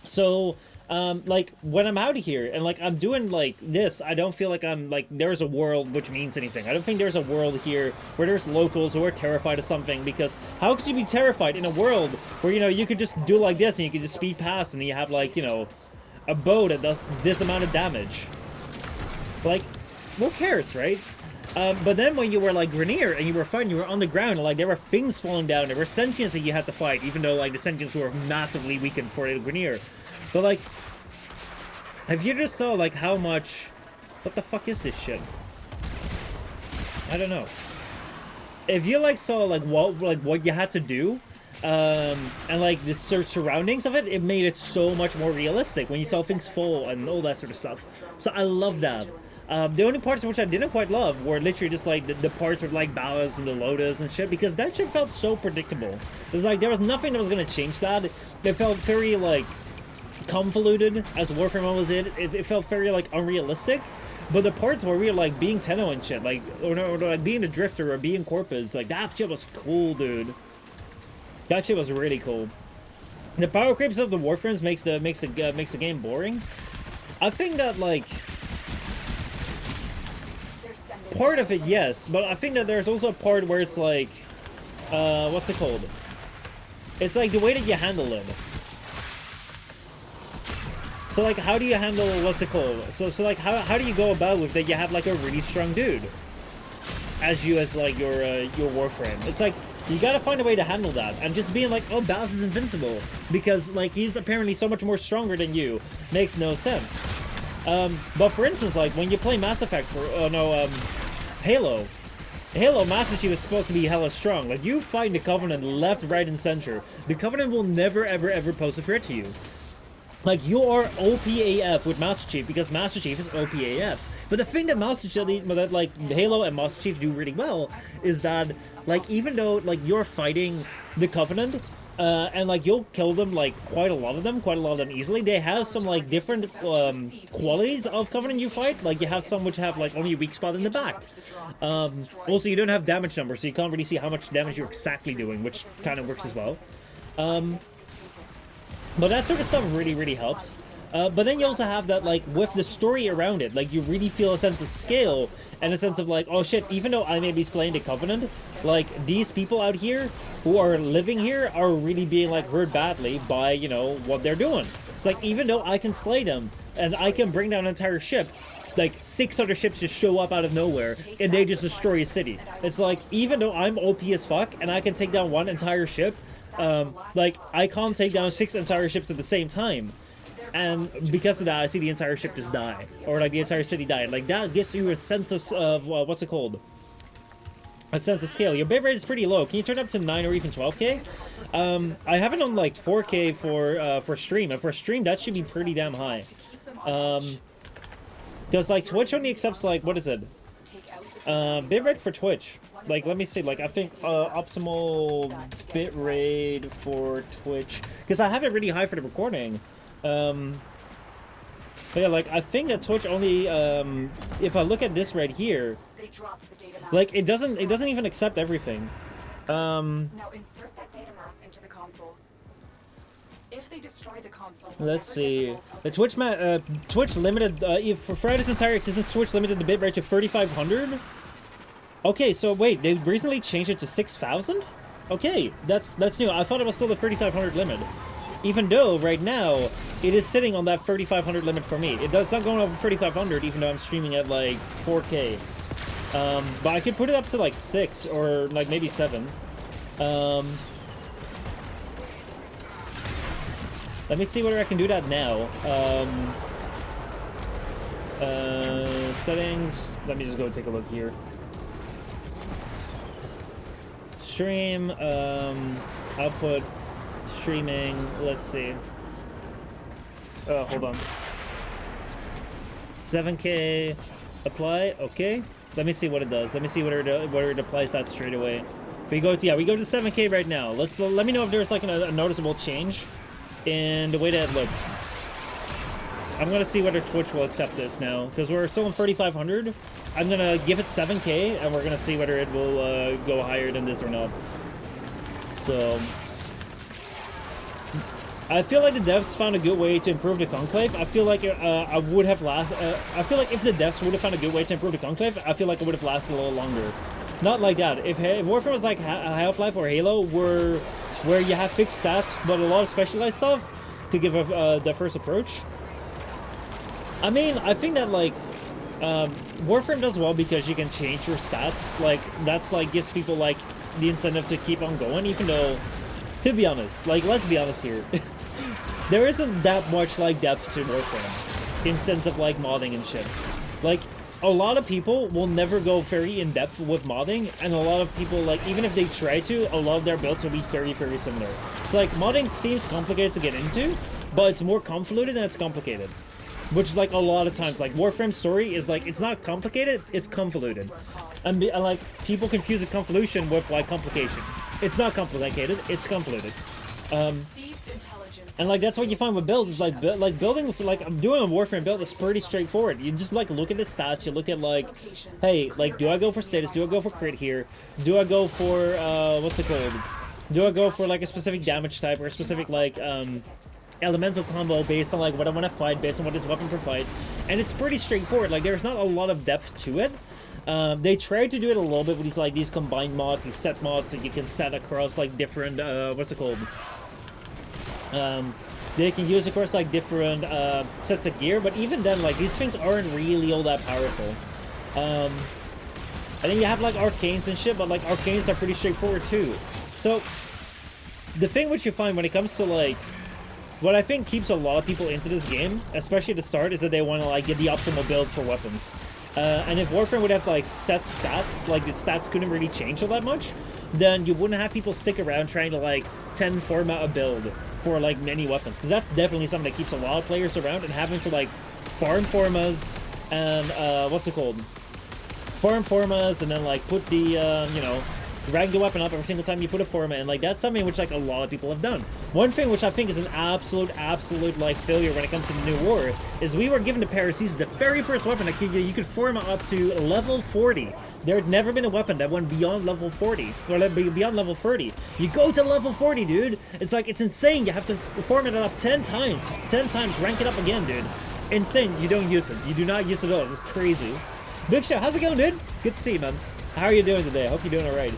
So, like, when I'm out of here and, like, I'm doing, like, this, I don't feel like I'm, like, there's a world which means anything. I don't think there's a world here where there's locals who are terrified of something, because how could you be terrified in a world where, you know, you could just do like this and you could just speed past and you have, like, you know, a bow that does this amount of damage? Like, who cares, right? But then when you were, like, Grenier and you were fighting, you were on the ground, and, like, there were things falling down, there were sentients that you had to fight, even though, like, the sentients were massively weakened for the Grenier. But, like, have you just saw, like, how much... What the fuck is this shit? I don't know. If you, like, saw, like, what you had to do, and, like, the surroundings of it, it made it so much more realistic when you saw things fall and all that sort of stuff. So I love that. The only parts which I didn't quite love were literally just, like, the parts with, like, Ballast and the Lotus and shit, because that shit felt so predictable. It was like, there was nothing that was gonna change that. It felt very, like, convoluted as Warframe was in. It felt very, like, unrealistic. But the parts where we were like being Tenno and shit, like or like being a Drifter or being Corpus, like that shit was cool, dude. That shit was really cool. The power creeps of the Warframes makes the game boring. I think that like part of it, yes, but I think that there's also a part where it's like, what's it called? It's like the way that you handle it. So like, how do you handle, what's it called? So like, how do you go about with that? You have like a really strong dude as like your Warframe. It's like, you gotta find a way to handle that. And just being like, oh, Ballast is invincible because like he's apparently so much more stronger than you makes no sense. But for instance, like when you play Mass Effect for, Halo Master Chief is supposed to be hella strong. Like you fight the Covenant left, right, and center. The Covenant will never, ever, ever pose a threat to you. Like, you are OPAF with Master Chief, because Master Chief is OPAF. But the thing that like, Halo and Master Chief do really well, is that, like, even though, like, you're fighting the Covenant, and, like, you'll kill them, like, quite a lot of them easily, they have some, like, different, qualities of Covenant you fight. Like, you have some which have, like, only a weak spot in the back. Also, you don't have damage numbers, so you can't really see how much damage you're exactly doing, which kind of works as well. But that sort of stuff really, really helps. But then you also have that, like, with the story around it, like, you really feel a sense of scale and a sense of, like, oh shit, even though I may be slaying the Covenant, like, these people out here who are living here are really being, like, hurt badly by, you know, what they're doing. It's like, even though I can slay them and I can bring down an entire ship, like, 6 other ships just show up out of nowhere and they just destroy a city. It's like, even though I'm OP as fuck and I can take down one entire ship, like, I can't take down 6 entire ships at the same time. And because of that, I see the entire ship just die. Or, like, the entire city die. Like, that gives you a sense of what's it called? A sense of scale. Your bitrate is pretty low. Can you turn it up to 9 or even 12K? I have it on, like, 4K for stream. And for stream, that should be pretty damn high. Because, like, Twitch only accepts, like, what is it? Bitrate for Twitch. Like, let me see, like, I think optimal bitrate for Twitch, because I have it really high for the recording. But yeah, like, I think that Twitch only, if I look at this right here, like, it doesn't even accept everything. Now insert that data mass into the console. If they destroy the console, let's see. The Twitch limited, for Friday's entire existence, Twitch limited the bitrate to 3,500. Okay, so wait, they recently changed it to 6,000? Okay, that's new. I thought it was still the 3,500 limit. Even though, right now, it is sitting on that 3,500 limit for me. It's not going over 3,500, even though I'm streaming at, like, 4K. But I could put it up to, like, 6, or, like, maybe 7. Let me see whether I can do that now. Settings. Let me just go take a look here. Stream, output, streaming, let's see. Hold on. 7K, apply, okay. Let me see what it does. Let me see whether it applies that straight away. We go to 7K right now. Let me know if there's like a noticeable change in the way that it looks. I'm gonna see whether Twitch will accept this now, because we're still in 3,500. I'm gonna give it 7K, and we're gonna see whether it will go higher than this or not. So, I feel like the devs found a good way to improve the Conclave. I feel like I feel like if the devs would have found a good way to improve the Conclave, I feel like it would have lasted a little longer. Not like that. If Warframe was like Half-Life or Halo, where you have fixed stats but a lot of specialized stuff to give the first approach. I mean, I think that like Warframe does well because you can change your stats. Like that's like gives people like the incentive to keep on going, even though, to be honest, like let's be honest here, there isn't that much like depth to Warframe in sense of like modding and shit. Like a lot of people will never go very in depth with modding, and a lot of people, like, even if they try to, a lot of their builds will be very, very similar. It's like modding seems complicated to get into, but it's more convoluted than it's complicated. Which is like a lot of times, like Warframe's story is like, it's not complicated, it's convoluted. And like, people confuse a convolution with like complication. It's not complicated, it's convoluted. Seized intelligence And like that's what you find with builds is like building for like I'm doing a Warframe build is pretty straightforward. You just like look at the stats, you look at like, hey, like do I go for status, do I go for crit here, do I go for what's it called, do I go for like a specific damage type or a specific like elemental combo based on like what I want to fight, based on what is weapon for fights, and it's pretty straightforward. Like there's not a lot of depth to it. They tried to do it a little bit with these combined mods, these set mods that you can set across like different what's it called. They can use, of course, like different sets of gear, but even then, like these things aren't really all that powerful. And then you have like arcanes and shit, but like arcanes are pretty straightforward too. So the thing which you find when it comes to like what I think keeps a lot of people into this game, especially at the start, is that they want to like get the optimal build for weapons. And if Warframe would have like set stats, like the stats couldn't really change all that much, then you wouldn't have people stick around trying to like 10 format a build for like many weapons, because that's definitely something that keeps a lot of players around, and having to like farm formas and what's it called? Farm formas and then like put the you know, rank the weapon up every single time you put a forma in, like that's something which like a lot of people have done. One thing which I think is an absolute like failure when it comes to the new war is we were given the Parasites the very first weapon that you could forma up to level 40. There had never been a weapon that went beyond level 40 or beyond level 30. You go to level 40, dude. It's like, it's insane. You have to format it up 10 times, rank it up again, dude. Insane. You don't use it. You do not use it at all. It's crazy. Big Show, how's it going, dude? Good to see you, man. How are you doing today? I hope you're doing all right.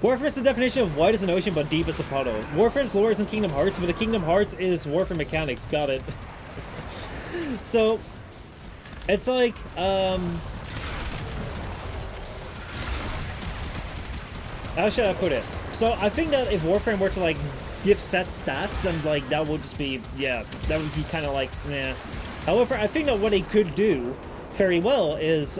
Warframe is the definition of wide as an ocean but deep as a puddle. Warframe's lore is in Kingdom Hearts, but the Kingdom Hearts is Warframe mechanics. Got it. So, it's like, how should I put it? So I think that if Warframe were to like give set stats, then like that would just be, yeah, that would be kind of like, nah. However, I think that what they could do very well is,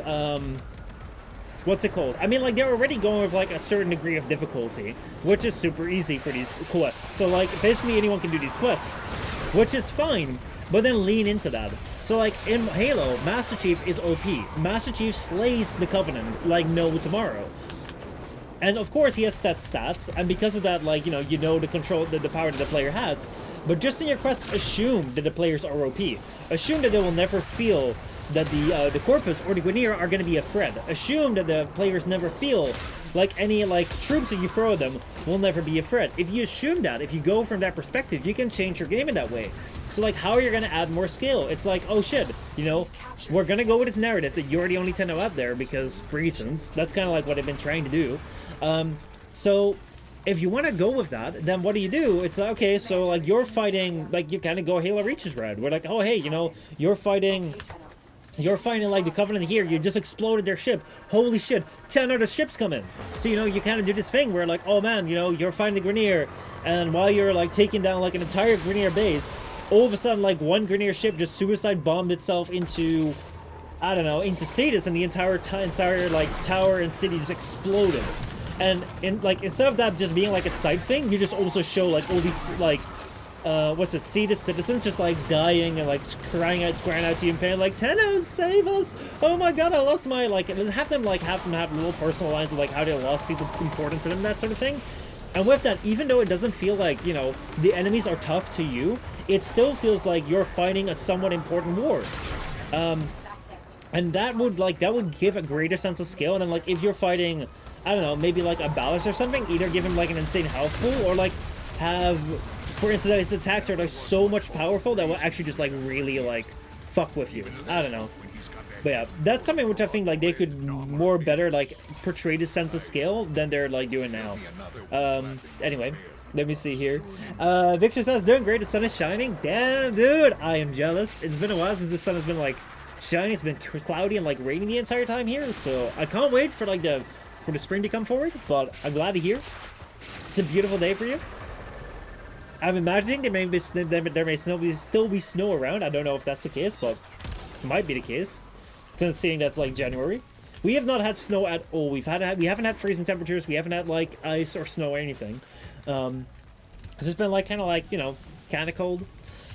what's it called? I mean, like, they're already going with, like, a certain degree of difficulty, which is super easy for these quests. So, like, basically anyone can do these quests, which is fine, but then lean into that. So, like, in Halo, Master Chief is OP. Master Chief slays the Covenant like no tomorrow. And, of course, he has set stats, and because of that, like, you know the control, the power that the player has. But just in your quests, assume that the players are OP. Assume that they will never feel that the Corpus or the Grineer are going to be a threat. Assume that the players never feel like any like troops that you throw at them will never be a threat. If you assume that, if you go from that perspective, you can change your game in that way. So like, how are you going to add more skill? It's like, oh shit, you know, we're going to go with this narrative that you're the only Tenno out there because reasons. That's kind of like what I've been trying to do. So if you want to go with that, then what do? It's like, okay, so like you're fighting, like you kind of go Halo Reach's route. We're like, oh hey, you know, you're fighting like the Covenant here, you just exploded their ship. Holy shit, 10 other ships come in. So, you know, you kind of do this thing where like, oh man, you know, you're fighting the Grineer, and while you're like taking down like an entire Grineer base, all of a sudden like one Grineer ship just suicide bombed itself into, I don't know, into Cetus, and the entire like tower and city just exploded. And in like, instead of that just being like a side thing, you just also show like all these like Cetus citizens just like dying and like crying out to you in pain, like, Tenno, save us! Oh my god, I lost my, like, have them have little personal lines of like how they lost people important to them, that sort of thing. And with that, even though it doesn't feel like, you know, the enemies are tough to you, it still feels like you're fighting a somewhat important war. And that would give a greater sense of scale. And then like if you're fighting, I don't know, maybe like a Ballast or something, either give him like an insane health pool or like have, for instance, that his attacks are like so much powerful that will actually just like really like fuck with you. I don't know. But yeah, that's something which I think like they could more better like portray the sense of scale than they're like doing now. Anyway, let me see here. Victor says, doing great, the sun is shining. Damn, dude, I am jealous. It's been a while since the sun has been like shining. It's been cloudy and like raining the entire time here, so I can't wait for like the spring to come forward, but I'm glad to hear. It's a beautiful day for you. I'm imagining there may still be snow around. I don't know if that's the case, but it might be the case, since seeing that's like January. We have not had snow at all. We haven't had freezing temperatures. We haven't had like ice or snow or anything. It's just been like kind of like, you know, kind of cold.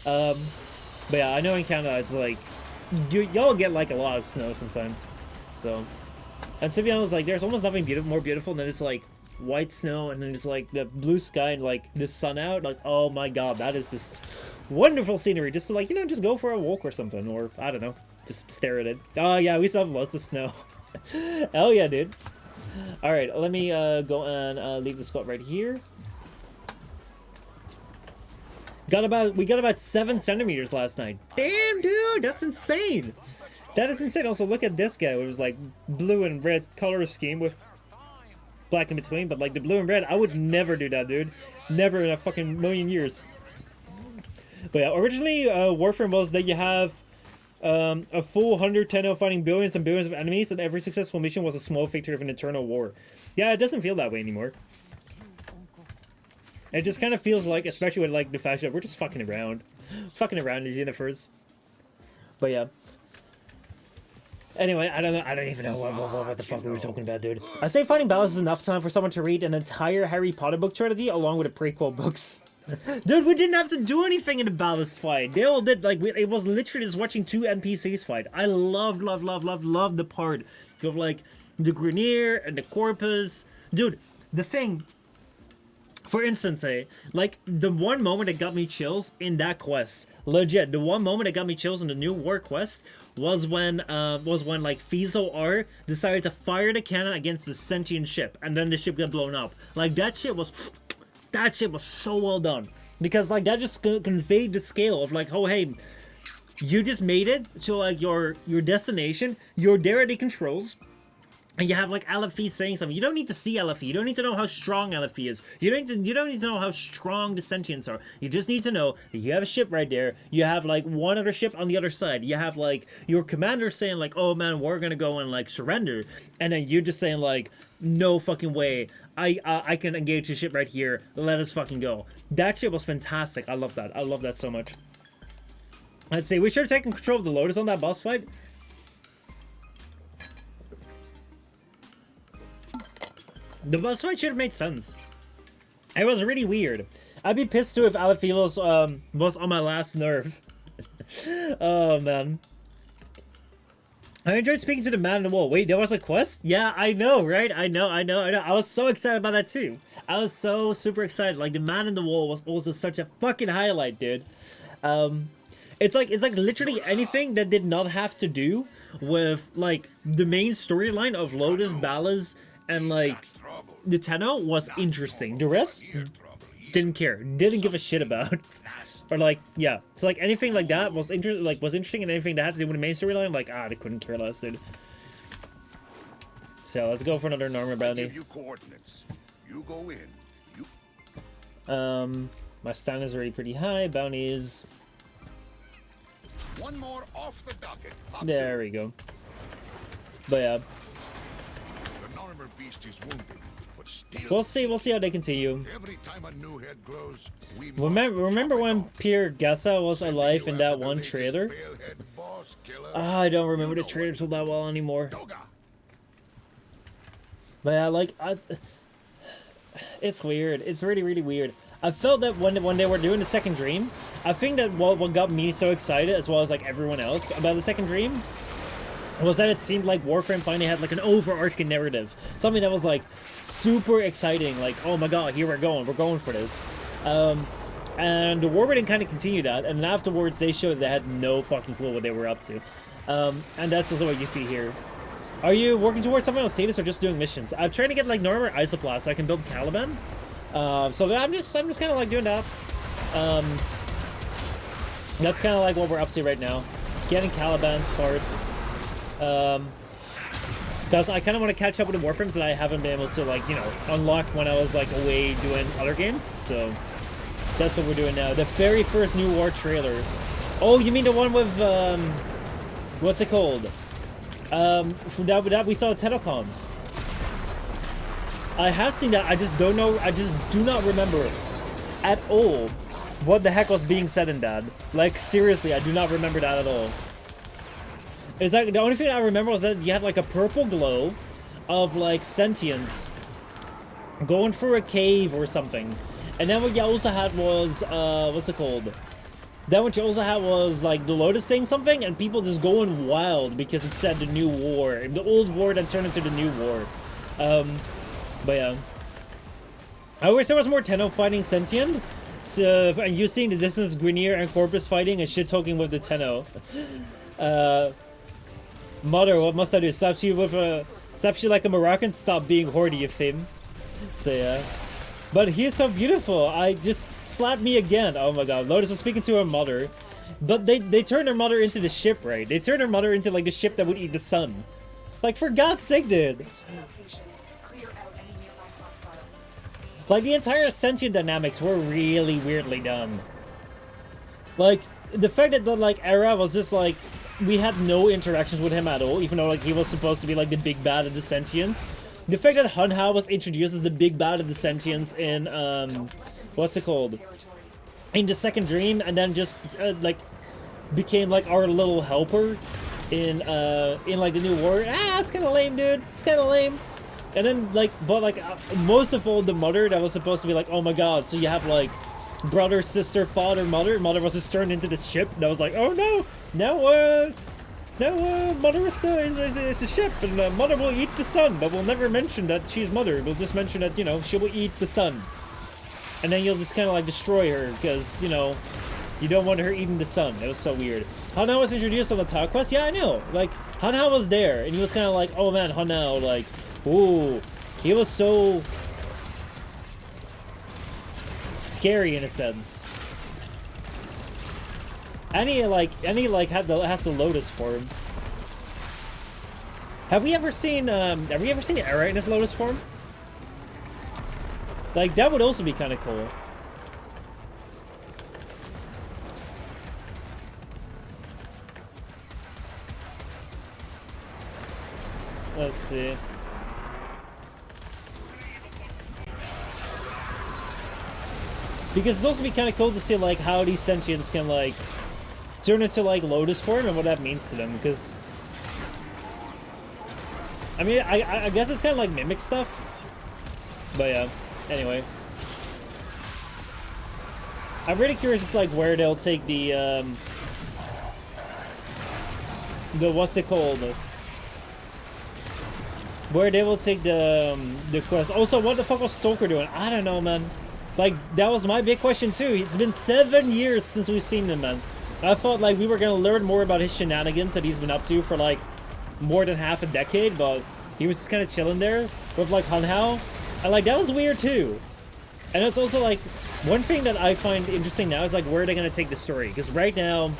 But yeah, I know in Canada it's like y'all get like a lot of snow sometimes. So, and to be honest, like there's almost nothing more beautiful than it's like white snow, and then just like the blue sky and like the sun out. Like, oh my god, that is just wonderful scenery. Just to like, you know, just go for a walk or something, or I don't know, just stare at it. Oh yeah, we still have lots of snow. Hell yeah, dude. All right, let me go and leave the spot right here. We got about 7 centimeters last night. Damn, dude, that's insane. That is insane. Also, look at this guy. It was like blue and red color scheme with black in between. But like the blue and red, I would never do that, dude. Never in a fucking million years. But yeah, originally Warframe was that you have a full 110 fighting billions and billions of enemies, and every successful mission was a small victory of an eternal war. Yeah, it doesn't feel that way anymore. It just kind of feels like, especially with like the fact that we're just fucking around in the universe. But yeah. Anyway, I don't even know what the fuck we were talking about, dude. I say fighting Ballast is enough time for someone to read an entire Harry Potter book trilogy along with the prequel books. Dude, we didn't have to do anything in the Ballast fight. They all did, like, it was literally just watching 2 NPCs fight. I loved the part of, like, the Grenier and the Corpus. Dude, the thing, for instance, like, the one moment that got me chills in that quest, legit, the one moment that got me chills in the new war quest was when like Fizo R decided to fire the cannon against the sentient ship, and then the ship got blown up. Like, that shit was so well done, because like that just conveyed the scale of like, oh hey, you just made it to like your destination, you're there at the controls, and you have like LFE saying something. You don't need to see LFE. You don't need to know how strong LFE is. You don't need to know how strong the sentients are. You just need to know that you have a ship right there. You have like one other ship on the other side. You have like your commander saying like, oh man, we're gonna go and like surrender, and then you're just saying like, no fucking way. I can engage the ship right here. Let us fucking go. That shit was fantastic. I love that. I love that so much. I'd say we should have taken control of the Lotus on that boss fight. The boss fight should have made sense. It was really weird. I'd be pissed too if Aliphilos was on my last nerve. Oh man. I enjoyed speaking to the man in the wall. Wait, there was a quest? Yeah, I know, right? I know. I was so excited about that too. I was so super excited. Like, the man in the wall was also such a fucking highlight, dude. It's like literally anything that did not have to do with like the main storyline of Lotus, Ballast, and like the Tenno was interesting. The rest didn't care. Didn't give a shit about. Or like, yeah. So like anything like that was interesting, and anything that had to do with the main storyline, like, they couldn't care less, dude. So let's go for another Norman bounty. Give you coordinates. You go in. My stand is already pretty high. Bounty is. One more off the docket. There we go. But yeah. The Norman beast is wounded. We'll see how they continue. Every time a new head grows, remember when Pierre Gassa was alive in that one trailer? I don't remember the trailers all that well anymore. But yeah, like, it's weird. It's really, really weird. I felt that when they were doing the second dream, I think that what got me so excited, as well as like everyone else, about the second dream, was that it seemed like Warframe finally had like an overarching narrative. Something that was like super exciting, like, oh my god, here we're going for this. And the War didn't kind of continue that, and then afterwards they showed they had no fucking clue what they were up to. And that's also what you see here. Are you working towards something on status or just doing missions? I'm trying to get like Normal Isoplast so I can build Caliban. So I'm just kind of like doing that. That's kind of like what we're up to right now. Getting Caliban's parts. Because I kind of want to catch up with the Warframes that I haven't been able to, like, you know, unlock when I was like away doing other games. So that's what we're doing now. The very first new war trailer. Oh, you mean the one with what's it called? That we saw at TennoCon. I have seen that. I just don't know. I just do not remember at all what the heck was being said in that. Like, seriously, I do not remember that at all. It's like, the only thing I remember was that you had like a purple glow of like sentience going through a cave or something. And then what you also had was, what's it called? Then what you also had was like the Lotus saying something and people just going wild because it said the new war. The old war that turned into the new war. But yeah. I wish there was more Tenno fighting sentient. So, and you seeing the distance Grenier and Corpus fighting and shit talking with the Tenno. Mother, what must I do? Stop you like a Moroccan? Stop being horny, you thing. So yeah. But he is so beautiful. I just slapped me again. Oh my god. Lotus was speaking to her mother. But they turned her mother into the ship, right? They turned her mother into like the ship that would eat the sun. Like, for God's sake, dude. Clear out any nearby hostiles. Like, the entire sentient dynamics were really weirdly done. Like, the fact that the, like, era was just, like, we had no interactions with him at all, even though, like, he was supposed to be, like, the big bad of the sentients. The fact that Hun Hao was introduced as the big bad of the sentients in, what's it called? In the second dream, and then just, like, became, like, our little helper in like, the new war. Ah, it's kind of lame, dude. It's kind of lame. And then, like, but, like, most of all, the mother that was supposed to be like, oh my god, so you have, like, brother, sister, father, mother. Mother was just turned into this ship that was like, oh no, mother is a ship, and mother will eat the sun, but we'll never mention that she's mother. We'll just mention that, you know, she will eat the sun. And then you'll just kind of, like, destroy her, because, you know, you don't want her eating the sun. That was so weird. Han Hao was introduced on the Talk Quest? Yeah, I know. Like, Han Hao was there, and he was kind of like, oh man, Han Hao, like, ooh. He was so scary in a sense. And he has the Lotus form. Have we ever seen Era in his Lotus form? Like, that would also be kind of cool. Let's see. Because it's also be kind of cool to see, like, how these sentients can, like, turn into, like, Lotus form and what that means to them, because... I mean, I guess it's kind of like mimic stuff. But yeah, anyway. I'm really curious just, like, where they'll take the what's it called? Where they will take the quest. Also, what the fuck was Stoker doing? I don't know, man. Like, that was my big question too. It's been 7 years since we've seen him, man. I thought, like, we were gonna learn more about his shenanigans that he's been up to for, like, more than half a decade, but he was just kind of chilling there with, like, Han Hao. And, like, that was weird too. And it's also, like, one thing that I find interesting now is, like, where are they gonna take the story? Because right now,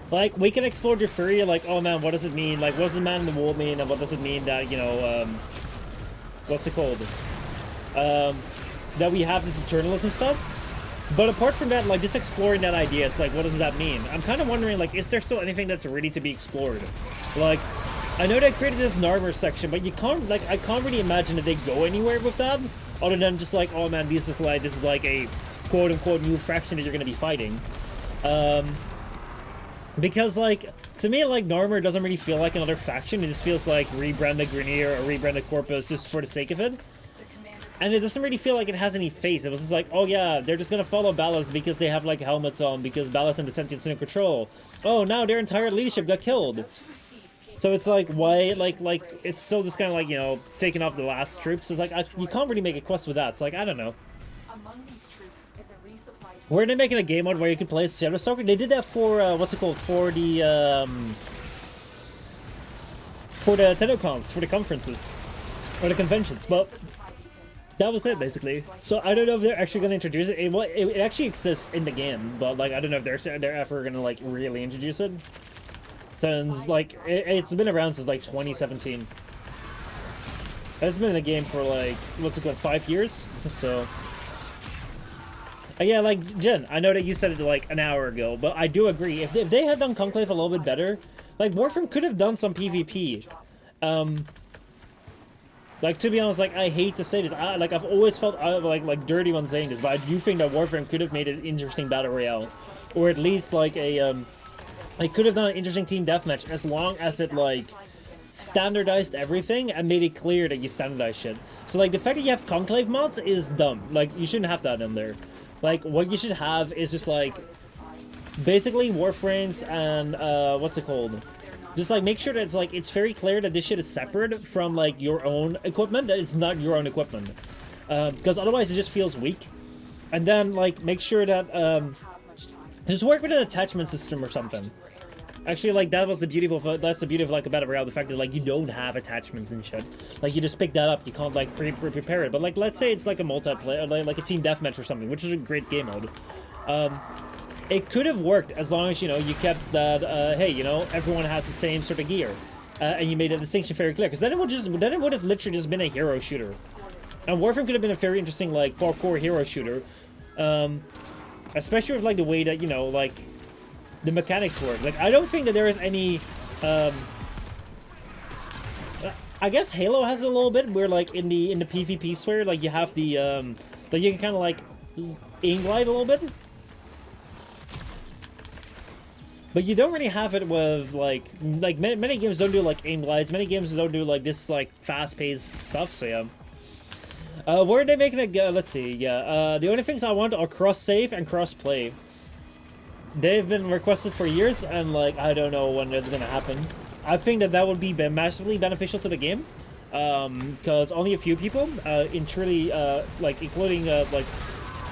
like, we can explore the theory, like, oh man, what does it mean? Like, what does the man in the wall mean? And what does it mean that, you know, what's it called? That we have this journalism stuff. But apart from that, like, just exploring that idea, it's like, what does that mean? I'm kind of wondering, like, is there still anything that's ready to be explored? Like, I know they created this Narmer section, but you can't, like, I can't really imagine that they go anywhere with that, other than just like, oh man, this is like a quote-unquote new faction that you're gonna be fighting. Because, like, to me, like, Narmer doesn't really feel like another faction. It just feels like rebranded Grenier or rebranded Corpus just for the sake of it. And it doesn't really feel like it has any face. It was just like, oh yeah, they're just gonna follow Ballast because they have, like, helmets on, because Ballast and the Sentients are in control. Oh, now their entire leadership got killed. So it's like, why, like, it's still just kind of like, you know, taking off the last troops. It's like, you can't really make a quest with that. It's like, I don't know. Among these troops is a resupply. Were they making a game mode where you can play as Shadowstalker? They did that for, what's it called, for the TennoCons, for the conferences, or the conventions, but that was it, basically. So I don't know if they're actually going to introduce it. It actually exists in the game, but, like, I don't know if they're ever going to, like, really introduce it. Since, like, it's been around since, like, 2017. It's been in the game for, like, what's it called, 5 years? So... yeah, like, Jen, I know that you said it, like, an hour ago, but I do agree. If they had done Conclave a little bit better, like, Warframe could have done some PvP. Like, to be honest, like, I hate to say this. I've always felt, like, dirty when saying this, but I do think that Warframe could have made an interesting Battle Royale. Or at least, like, it could have done an interesting team deathmatch as long as it, like, standardized everything and made it clear that you standardize shit. So, like, the fact that you have Conclave mods is dumb. Like, you shouldn't have that in there. Like, what you should have is just, like, basically Warframes and, what's it called? Just, like, make sure that it's, like, it's very clear that this shit is separate from, like, your own equipment, that it's not your own equipment. because otherwise it just feels weak. And then like make sure that just work with an attachment system or something. Actually, like that's the beauty of like a battle royale, the fact that like you don't have attachments and shit. Like you just pick that up, you can't like prepare it. But like let's say it's like a multiplayer, like a team deathmatch or something, which is a great game mode. It could have worked as long as, you know, you kept that, hey, you know, everyone has the same sort of gear. And you made a distinction very clear, because then it would have literally just been a hero shooter. And Warframe could have been a very interesting, like, parkour hero shooter. Especially with, like, the way that, you know, like, the mechanics work. Like, I don't think that there is any, I guess Halo has it a little bit, where, like, in the PvP sphere, like, you have the, like, you can kind of, like, aim glide a little bit. But you don't really have it with, like many games don't do, like, aim glides. Many games don't do, like, this, like, fast-paced stuff, so yeah. Where are they making it go? Let's see, yeah. The only things I want are cross-save and cross-play. They've been requested for years, and, like, I don't know when it's gonna happen. I think that that would be massively beneficial to the game. Because only a few people, like, including, like,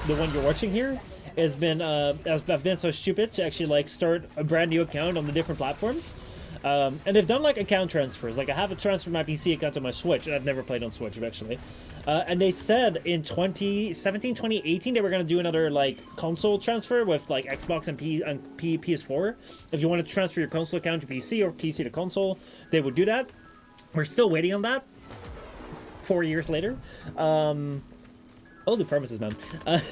the one you're watching here, has been I've been so stupid to actually like start a brand new account on the different platforms, and they've done like account transfers. Like I have a transfer my PC account to my Switch, and I've never played on Switch actually. And they said in 2017, 2018 they were gonna do another like console transfer with like Xbox and PS4. If you want to transfer your console account to PC or PC to console, they would do that. We're still waiting on that. 4 years later. Oh, the promises, man. But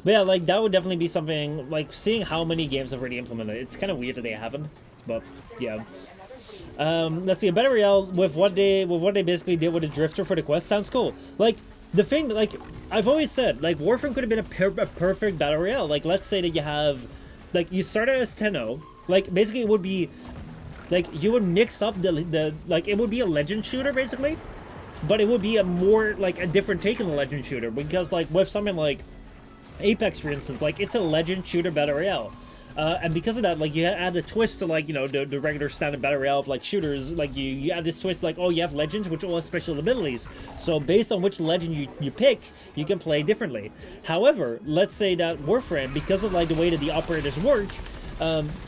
yeah, like, that would definitely be something, like, seeing how many games have already implemented it. It's kind of weird that they haven't, but, yeah. Let's see, a Battle Royale with what they basically did with the Drifter for the quest sounds cool. Like, the thing, like, I've always said, like, Warframe could have been a perfect Battle Royale. Like, let's say that you have, like, you start out as Tenno. Like, basically it would be, like, you would mix up like, it would be a legend shooter, basically. But it would be a more, like, a different take on the legend shooter, because, like, with something like Apex, for instance, like, it's a legend shooter Battle Royale. And because of that, like, you add a twist to, like, you know, the regular standard Battle Royale of, like, shooters. Like, you add this twist, like, oh, you have legends, which all have special abilities. So, based on which legend you pick, you can play differently. However, let's say that Warframe, because of, like, the way that the operators work,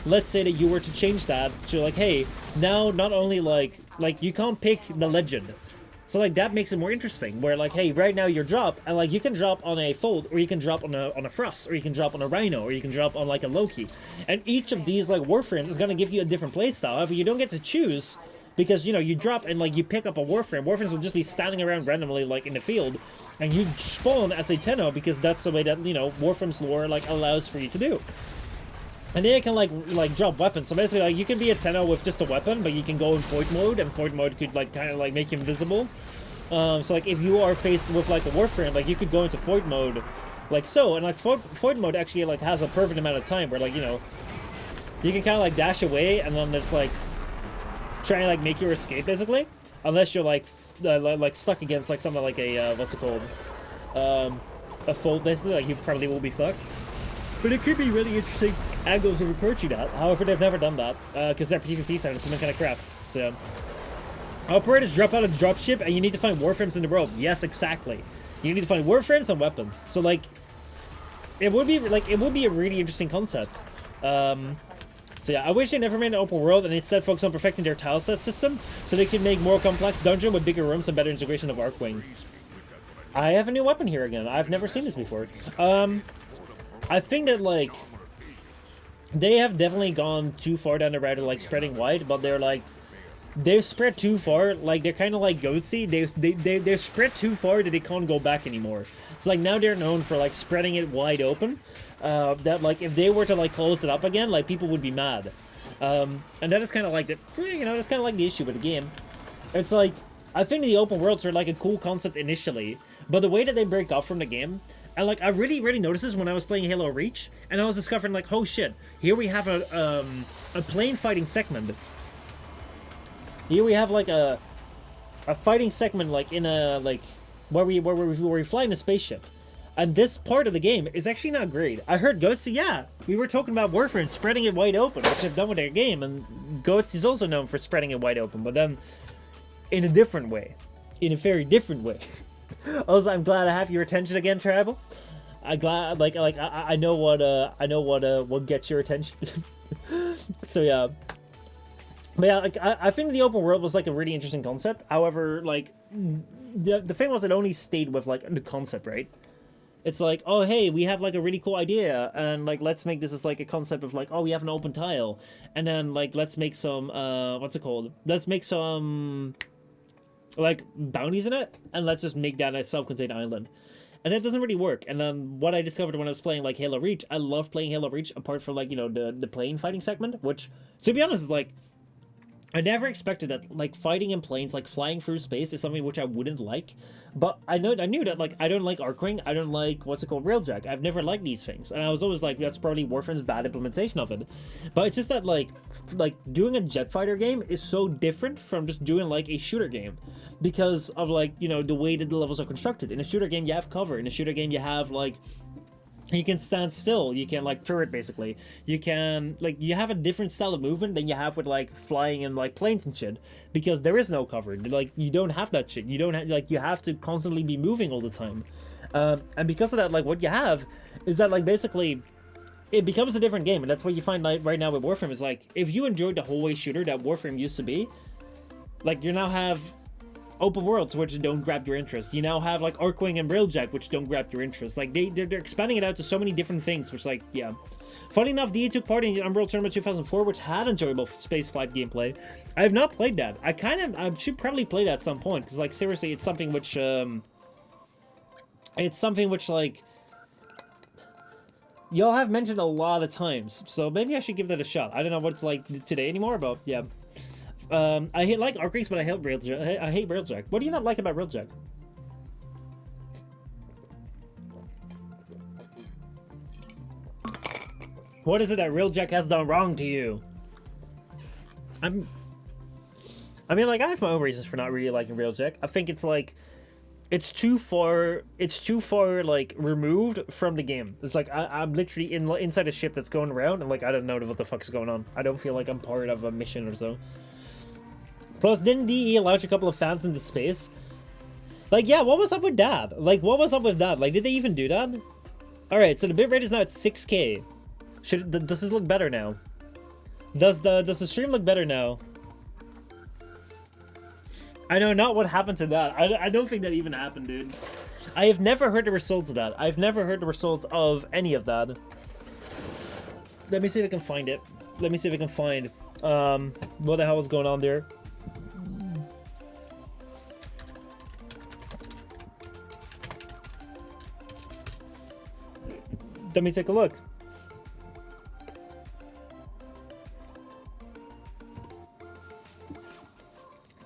let's say that you were to change that to, like, hey, now not only, like, you can't pick the legend. So, like, that makes it more interesting, where, like, hey, right now you're drop, and, like, you can drop on a Fold, or you can drop on a Frost, or you can drop on a Rhino, or you can drop on, like, a Loki. And each of these, like, Warframes is gonna give you a different playstyle. However, you don't get to choose, because, you know, you drop and, like, you pick up a Warframe. Warframes will just be standing around randomly, like, in the field, and you spawn as a Tenno, because that's the way that, you know, Warframe's lore, like, allows for you to do. And then you can, like drop weapons. So basically, like, you can be a Tenno with just a weapon, but you can go in Void mode, and Void mode could, like, kind of, like, make you invisible. So, like, if you are faced with, like, a Warframe, like, you could go into Void mode, like so. And, like, Void mode actually, like, has a perfect amount of time where, like, you know, you can kind of, like, dash away, and then it's, like, trying to, like, make your escape, basically. Unless you're, like, stuck against, like, something like a, what's it called? A Fold, basically. Like, you probably will be fucked. But it could be really interesting angles of approaching that. However, they've never done that, because their PvP side is some kind of crap. So, operators drop out of the dropship, and you need to find Warframes in the world. Yes, exactly. You need to find Warframes and weapons. So, like, it would be a really interesting concept. So yeah, I wish they never made an open world and instead focused on perfecting their tile set system, so they could make more complex dungeon with bigger rooms and better integration of Arcwing. I have a new weapon here again. I've never seen this before. I think that, like, they have definitely gone too far down the route of, like, spreading wide, but they're, like, they've spread too far. Like, they're kind of like Goatsy. They've spread too far that they can't go back anymore. It's like, now they're known for, like, spreading it wide open. That, like, if they were to, like, close it up again, like, people would be mad. And that is kind of like, you know, that's kind of like the issue with the game. It's like, I think the open worlds are, like, a cool concept initially, but the way that they break off from the game, and, like, I really noticed this when I was playing Halo Reach, and I was discovering, like, oh shit, here we have a plane fighting segment. Here we have, like, a fighting segment, like, in a, like, where we fly in a spaceship. And this part of the game is actually not great. I heard Goatsy, yeah, we were talking about Warframe spreading it wide open, which I've done with their game, and Goatsy is also known for spreading it wide open, but then in a different way. In a very different way. Also, I'm glad I have your attention again, Travel. I glad I know what gets your attention. So yeah. But yeah, like, I think the open world was like a really interesting concept. However, like the thing was, it only stayed with like the concept, right? It's like, oh hey, we have like a really cool idea, and like let's make this as like a concept of like, oh, we have an open tile, and then like let's make some what's it called? Let's make some like bounties in it, and let's just make that a self-contained island. And that doesn't really work. And then what I discovered when I was playing like Halo Reach, I love playing Halo Reach apart from like, you know, the plane fighting segment, which to be honest is like, I never expected that, like, fighting in planes, like, flying through space is something which I wouldn't like. But I knew that, like, I don't like arcing, I don't like, what's it called, railjack. I've never liked these things. And I was always like, that's probably Warframe's bad implementation of it. But it's just that, like, doing a jet fighter game is so different from just doing, like, a shooter game. Because of, like, you know, the way that the levels are constructed. In a shooter game, you have cover. In a shooter game, you have, like... You can stand still, you can, like, turret, basically. You can, like, you have a different style of movement than you have with, like, flying in, like, planes and shit. Because there is no cover. Like, you don't have that shit. You don't have, like, you have to constantly be moving all the time. And because of that, like, what you have is that, like, basically, it becomes a different game. And that's what you find, like, right now with Warframe is, like, if you enjoyed the hallway shooter that Warframe used to be, like, you now have open worlds which don't grab your interest. You now have like Arcwing and Railjack which don't grab your interest. Like they're expanding it out to so many different things, which like, yeah. Funny enough, DE took part in the Unreal Tournament 2004, which had enjoyable spaceflight gameplay. I have not played that. I should probably play that at some point, because like seriously, it's something which like y'all have mentioned a lot of times, so maybe I should give that a shot. I don't know what it's like today anymore, but yeah. I like Arcings, but I hate Railjack. I hate Railjack. What do you not like about Railjack? What is it that Railjack has done wrong to you? I mean, like, I have my own reasons for not really liking Railjack. I think it's like, it's too far, like, removed from the game. It's like, I'm literally inside a ship that's going around, and like, I don't know what the fuck is going on. I don't feel like I'm part of a mission or so. Plus, didn't DE launch a couple of fans into space? Like, yeah, what was up with that? Like, what was up with that? Like, did they even do that? Alright, so the bitrate is now at 6K. Does this look better now? Does the stream look better now? I know not what happened to that. I don't think that even happened, dude. I have never heard the results of that. I've never heard the results of any of that. Let me see if I can find it. Let me see if I can find what the hell was going on there. Let me take a look.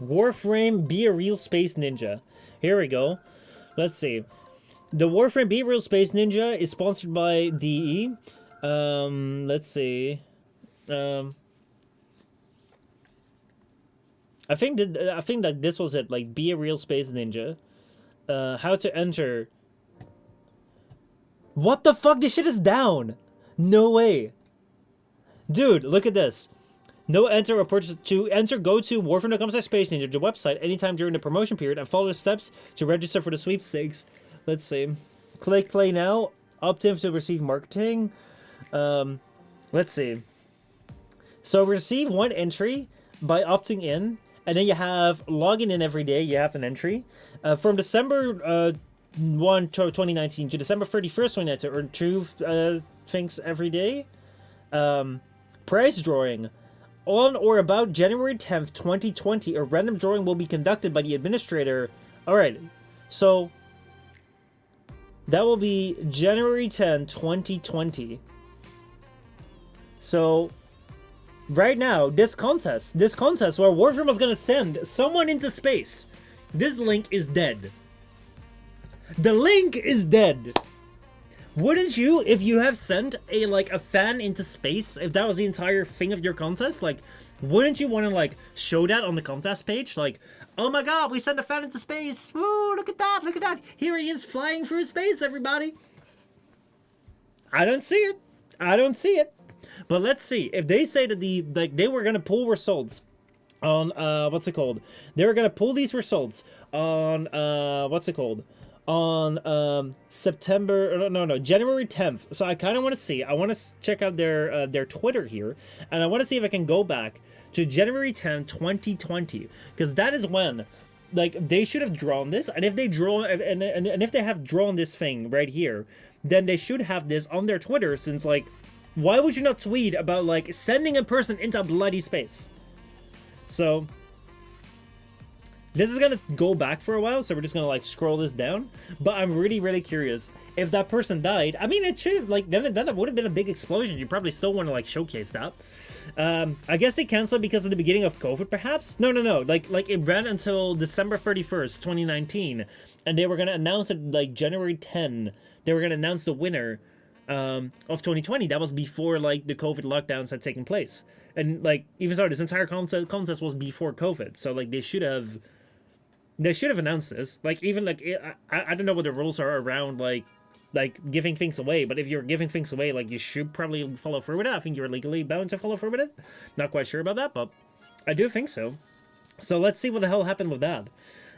Warframe, be a real space ninja. Here we go. Let's see. The Warframe, be a real space ninja is sponsored by DE. Let's see. I think that this was it. Like, be a real space ninja. How to enter. What the fuck? This shit is down. No way. Dude, look at this. No enter or purchase to enter. Go to Warframe.com/Space Ninja, the website, anytime during the promotion period, and follow the steps to register for the sweepstakes. Let's see. Click play now. Opt in to receive marketing. Let's see. So receive one entry by opting in, and then you have logging in every day. You have an entry from December 1, 2019 to December 31st, 2019. Earn 2 things every day. Prize drawing. On or about January 10th, 2020, a random drawing will be conducted by the administrator. Alright, so that will be January 10, 2020. So, right now, this contest where Warframe was gonna send someone into space, this link is dead. The link is dead. Wouldn't you, if you have sent a fan into space, if that was the entire thing of your contest, like, wouldn't you want to, like, show that on the contest page? Like, oh my god, we sent a fan into space! Woo, look at that, look at that! Here he is flying through space, everybody! I don't see it. I don't see it. But let's see. If they say that they were going to pull results on, what's it called? They were going to pull these results on, what's it called? on January 10th. So I kind of want to see. I want to check out their Twitter here, and I want to see if I can go back to January 10th, 2020, because that is when, like, they should have drawn this, and if they draw and if they have drawn this thing right here, then they should have this on their Twitter, since, like, why would you not tweet about, like, sending a person into bloody space? So this is gonna go back for a while, so we're just gonna, like, scroll this down. But I'm really, really curious if that person died. I mean, it should have, like, then it would have been a big explosion. You probably still want to, like, showcase that. I guess they canceled because of the beginning of COVID, perhaps? No. Like it ran until December 31st, 2019, and they were gonna announce it, like, January 10. They were gonna announce the winner of 2020. That was before, like, the COVID lockdowns had taken place. And, like, even so, this entire contest was before COVID. So, like, they should have announced this. Like, even, like, I don't know what the rules are around, like giving things away, but if you're giving things away, like, you should probably follow through with it. I think you're legally bound to follow through with it. Not quite sure about that, but I do think so. So let's see what the hell happened with that.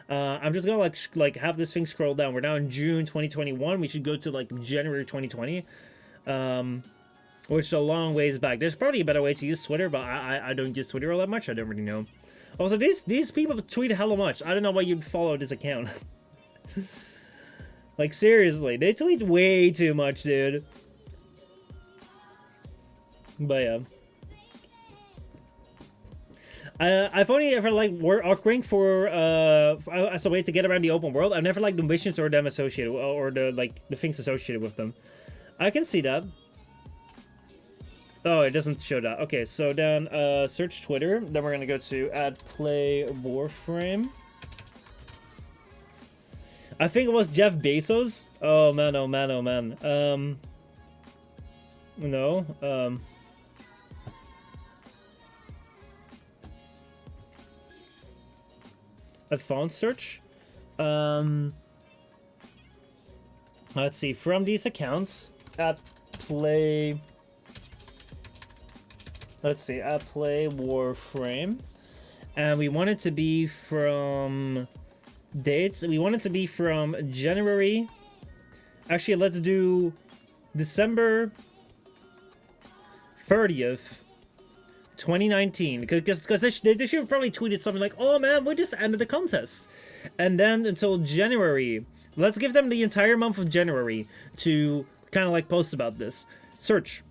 I'm just gonna, like have this thing scroll down. We're now in June 2021. We should go to, like, January 2020, which is a long ways back. There's probably a better way to use Twitter, but I don't use Twitter all that much. I don't really know. Also, these people tweet hella much. I don't know why you'd follow this account. Like, seriously, they tweet way too much, dude. But yeah. I've only ever, like, working for as a way to get around the open world. I've never liked the missions or them associated, or the, like, the things associated with them. I can see that. Oh, it doesn't show that. Okay, so then search Twitter. Then we're gonna go to @play Warframe. I think it was Jeff Bezos. Oh man, oh man, oh man. No. Advanced search. Let's see. From these accounts, @play. Let's see. @play Warframe, and we want it to be from dates. We want it to be from January. Actually, let's do December 30th, 2019, because they should have probably tweeted something like, "Oh man, we just ended the contest," and then until January. Let's give them the entire month of January to kind of, like, post about this. Search.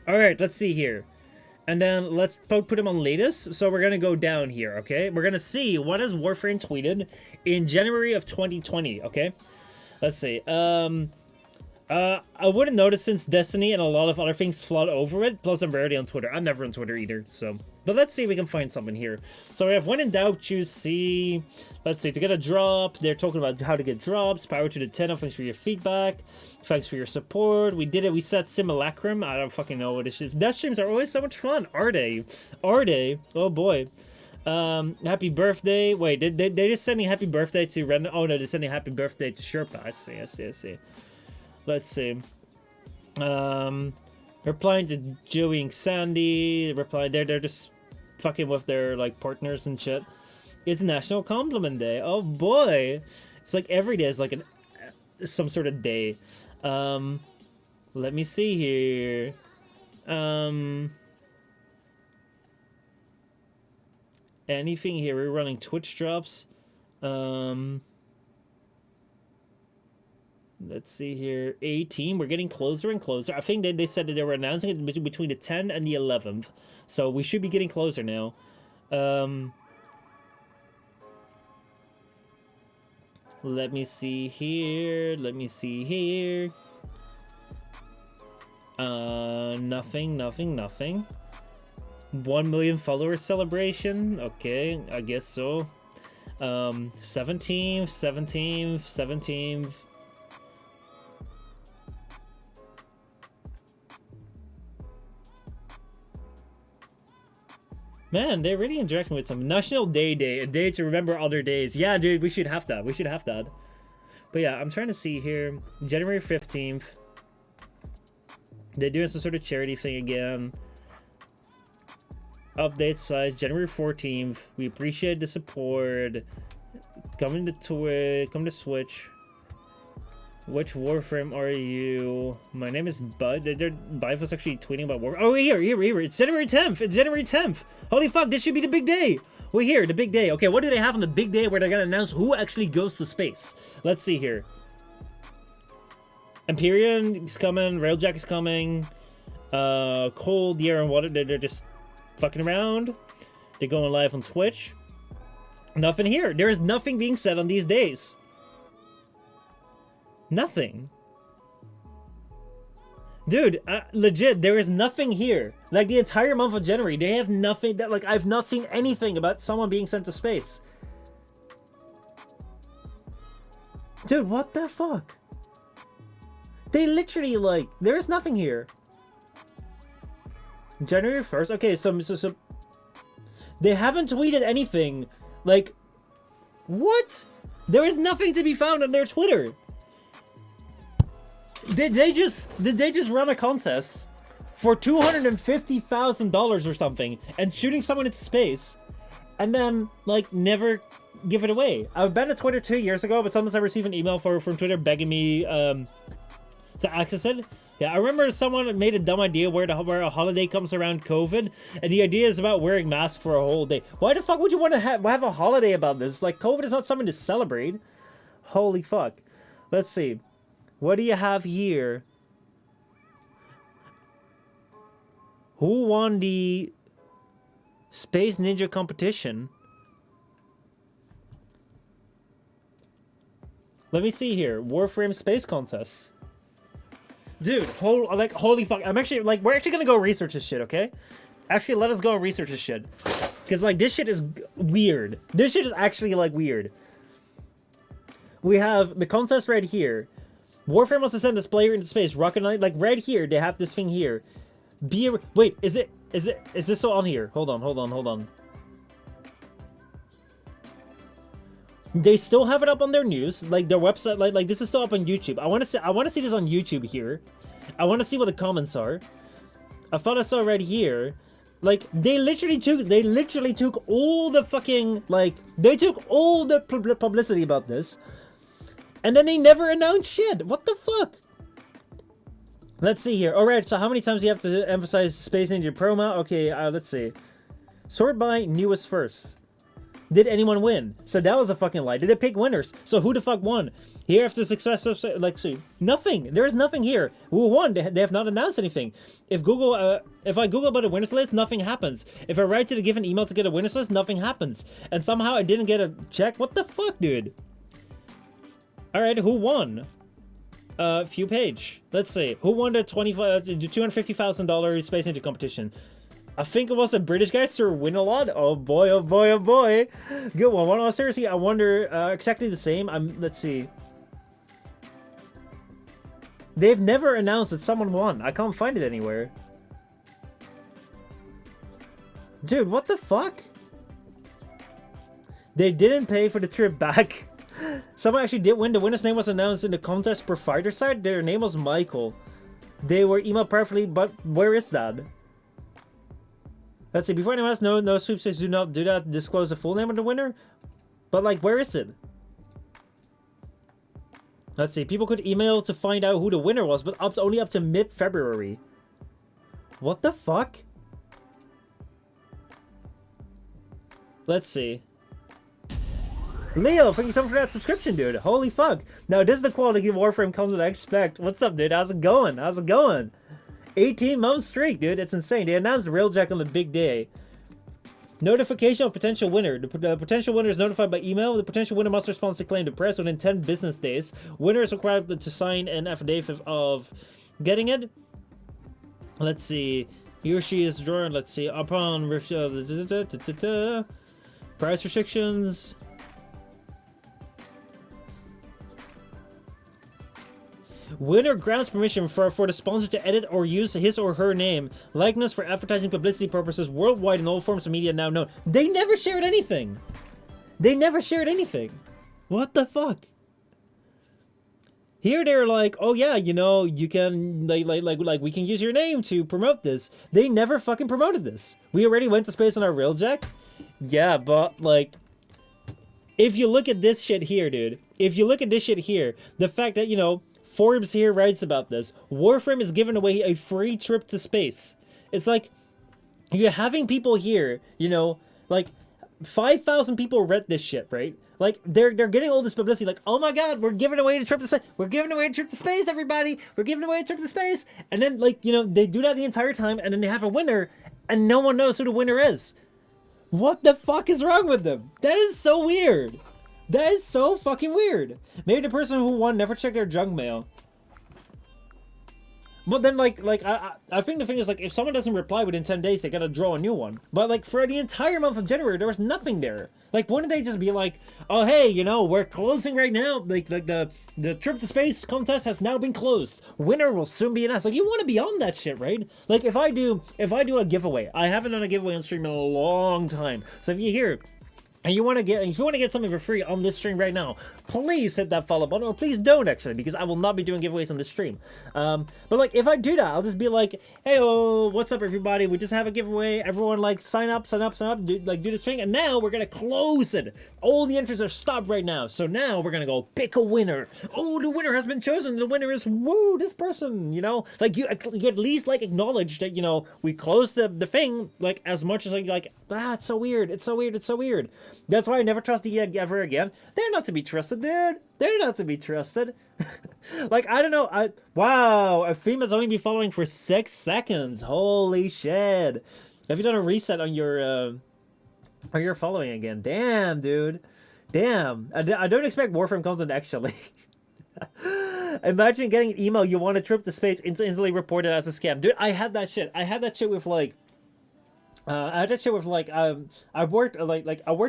All right, let's see here. And then let's put them on latest. So we're going to go down here, okay? We're going to see what has Warframe tweeted in January of 2020, okay? Let's see. I wouldn't notice since Destiny and a lot of other things flood over it. Plus, I'm rarely on Twitter. I'm never on Twitter either, so... But let's see if we can find something here. So we have when in doubt, choose C. Let's see, to get a drop. They're talking about how to get drops. Power to the 10. Thanks for your feedback. Thanks for your support. We did it. We set Simulacrum. I don't fucking know what it is. Death streams are always so much fun. Are they? Are they? Oh boy. Happy birthday. Wait, they just send me happy birthday to random... Oh no, they're sending happy birthday to Sherpa. I see. Let's see. Replying to Joey and Sandy. Replying, they're just fucking with their, like, partners and shit. It's National Compliment Day. Oh boy. It's like every day is like some sort of day. Let me see here. Anything here? We're running Twitch drops. Let's see here. 18. We're getting closer and closer. I think they said that they were announcing it between the 10th and the 11th. So we should be getting closer now. Let me see here. Nothing. 1 million followers celebration. Okay, I guess so. 17th. Man, they're really interacting with some National Day, a day to remember other days. Yeah, dude, we should have that. But yeah, I'm trying to see here. January 15th. They're doing some sort of charity thing again. Update size, January 14th. We appreciate the support. Coming to Switch. Which Warframe are you? My name is Bud. Bud was actually tweeting about Warframe. Oh, here. It's January 10th. It's January 10th. Holy fuck, this should be the big day. We're here, the big day. Okay, what do they have on the big day where they're gonna announce who actually goes to space? Let's see here. Empyrean is coming. Railjack is coming. Cold, Year, and Water. They're just fucking around. They're going live on Twitch. Nothing here. There is nothing being said on these days. Nothing. Dude, legit, there is nothing here. Like, the entire month of January, they have nothing that, like, I've not seen anything about someone being sent to space. Dude, what the fuck? They literally, like, there is nothing here. January 1st? Okay, so they haven't tweeted anything. Like, what? There is nothing to be found on their Twitter. Did they just run a contest for $250,000 or something and shooting someone into space and then, like, never give it away? I've been on Twitter 2 years ago, but sometimes I received an email from Twitter begging me to access it. Yeah, I remember someone made a dumb idea where a holiday comes around COVID, and the idea is about wearing masks for a whole day. Why the fuck would you want to have a holiday about this? Like, COVID is not something to celebrate. Holy fuck. Let's see. What do you have here? Who won the Space Ninja competition? Let me see here. Warframe Space Contest. Dude, holy fuck. I'm actually, like, we're actually gonna go research this shit, okay? Actually, let us go and research this shit. Because, like, this shit is weird. This shit is actually, like, weird. We have the contest right here. Warframe wants to send this player into space. Rocket Knight, like, right here, they have this thing here. Wait, is this so on here? Hold on. They still have it up on their news, like their website, like this is still up on YouTube. I want to see this on YouTube here. I want to see what the comments are. I thought I saw right here. Like, they literally took all the fucking, like, they took all the publicity about this. And then they never announced shit. What the fuck? Let's see here. Alright, so how many times do you have to emphasize Space Ninja promo? Okay, let's see. Sort by newest first. Did anyone win? So that was a fucking lie. Did they pick winners? So who the fuck won? Here after the success of, like, see, nothing. There is nothing here. Who won? They have not announced anything. If I Google about a winners list, nothing happens. If I write to the given email to get a winners list, nothing happens. And somehow I didn't get a check. What the fuck, dude? Alright, who won? Few page. Let's see. Who won the $250,000 Space Ninja competition? I think it was a British guy, Sir Win-A-Lot. Oh boy, oh boy, oh boy. Good one. Well, seriously, I wonder, exactly the same. Let's see. They've never announced that someone won. I can't find it anywhere. Dude, what the fuck? They didn't pay for the trip back. Someone actually did win. The winner's name was announced in the contest provider site. Their name was Michael. They were emailed perfectly, but where is that? Let's see. Before anyone else, no sweepstakes do not do that. Disclose the full name of the winner. But, like, where is it? Let's see. People could email to find out who the winner was, but only up to mid-February. What the fuck? Let's see. Leo, thank you so much for that subscription, dude. Holy fuck. Now, this is the quality of Warframe content I expect. What's up, dude? How's it going? 18 months straight, dude. It's insane. They announced Railjack on the big day. Notification of potential winner. The potential winner is notified by email. The potential winner must respond to claim to press within 10 business days. Winner is required to sign an affidavit of getting it. Let's see. He or she is drawn. Let's see. Upon price restrictions. Winner grants permission for the sponsor to edit or use his or her name, likeness for advertising publicity purposes worldwide in all forms of media now known. They never shared anything. What the fuck? Here they're like, oh yeah, you know, you can like we can use your name to promote this. They never fucking promoted this. We already went to space on our Railjack. Yeah, but like if you look at this shit here, dude, if you look at this shit here, the fact that, you know, Forbes here writes about this, Warframe is giving away a free trip to space. It's like, you're having people here, you know, like, 5,000 people read this shit, right? Like, they're getting all this publicity, like, oh my god, we're giving away a trip to space. We're giving away a trip to space, everybody. We're giving away a trip to space. And then, like, you know, they do that the entire time, and then they have a winner, and no one knows who the winner is. What the fuck is wrong with them? That is so weird. That is so fucking weird. Maybe the person who won never checked their junk mail. But then, like I think the thing is, like, if someone doesn't reply within 10 days, they gotta draw a new one. But, like, for the entire month of January, there was nothing there. Like, wouldn't they just be like, oh, hey, you know, we're closing right now. Like the trip to space contest has now been closed. Winner will soon be announced. Like, you want to be on that shit, right? Like, if I do a giveaway, I haven't done a giveaway on stream in a long time. So if you hear... And if you want to get something for free on this stream right now, please hit that follow button, or please don't, actually, because I will not be doing giveaways on this stream. But, like, if I do that, I'll just be like, hey, what's up, everybody? We just have a giveaway. Everyone, like, sign up, do this thing. And now we're going to close it. All the entries are stopped right now. So now we're going to go pick a winner. Oh, the winner has been chosen. The winner is, woo, this person, you know? Like, you at least, like, acknowledge that, you know, we closed the thing, like, as much as, like, it's so weird. It's so weird. It's so weird. That's why I never trust EA ever again. They're not to be trusted, dude. They're not to be trusted. Like, I don't know. Wow, a theme has only been following for 6 seconds. Holy shit. Have you done a reset on your following again? Damn, dude. Damn. I don't expect Warframe content, actually. Imagine getting an email, you want a trip to space, instantly reported as a scam. Dude, I had that shit. I had that shit with, like... I had that shit with, like, I worked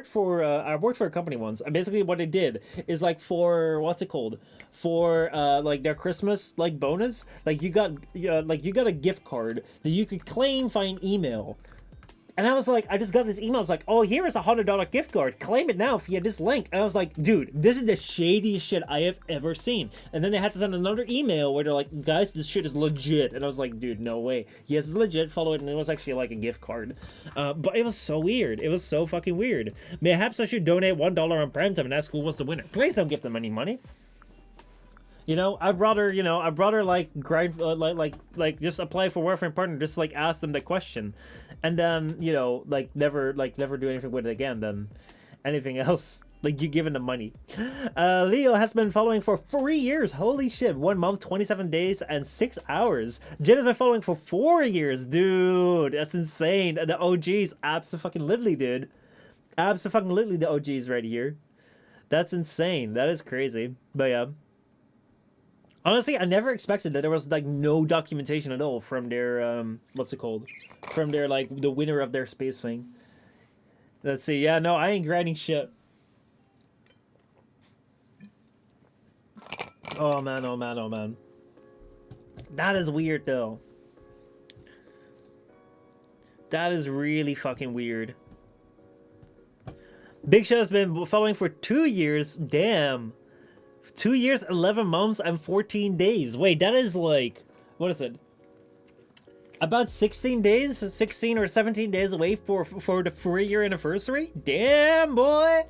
for a company once, and basically what they did is, like, for, what's it called, for, like, their Christmas, like, bonus, like, you got a gift card that you could claim via an email. And I was like, I just got this email. I was like, oh, here is a $100 gift card. Claim it now via this link. And I was like, dude, this is the shadiest shit I have ever seen. And then they had to send another email where they're like, guys, this shit is legit. And I was like, dude, no way. Yes, it's legit. Follow it. And it was actually like a gift card. But it was so weird. It was so fucking weird. Perhaps I should donate $1 on Prime Time and ask who was the winner. Please don't give them any money. You know, I'd rather like grind, like just apply for Warframe Partner, just like ask them the question, and then, you know, like never do anything with it again than anything else. Like, you giving them money. Leo has been following for 3 years. Holy shit. 1 month, 27 days, and 6 hours. Jen has been following for 4 years. Dude, that's insane. And the OGs, abso-fucking-literally, dude. Abso-fucking-literally the OGs right here. That's insane. That is crazy. But yeah. Honestly, I never expected that there was, like, no documentation at all from their, what's it called? From their, like, the winner of their space thing. Let's see. Yeah, no, I ain't grinding shit. Oh, man, oh, man, oh, man. That is weird, though. That is really fucking weird. Big Show has been following for 2 years. Damn. 2 years, 11 months, and 14 days. Wait, that is like... What is it? About 16 days? 16 or 17 days away for the 3-year anniversary? Damn, boy!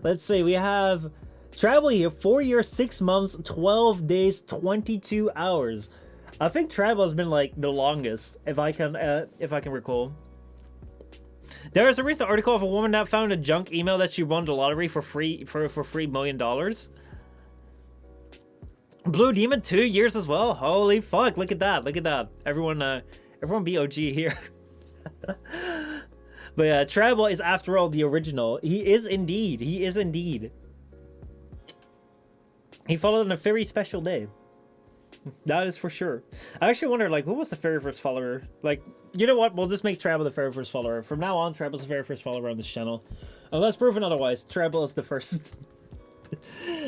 Let's see, we have... Travel here, 4 years, 6 months, 12 days, 22 hours. I think travel has been, like, the longest, if I can recall. There was a recent article of a woman that found a junk email that she won the lottery for $3 million. Blue Demon, 2 years as well. Holy fuck! Look at that! Look at that! Everyone be OG here. But yeah, Travel is after all the original. He is indeed. He is indeed. He followed on a very special day. That is for sure. I actually wonder, like, who was the very first follower? Like, you know what? We'll just make Travel the very first follower. From now on, Travel's the very first follower on this channel. Unless proven otherwise, Travel is the first.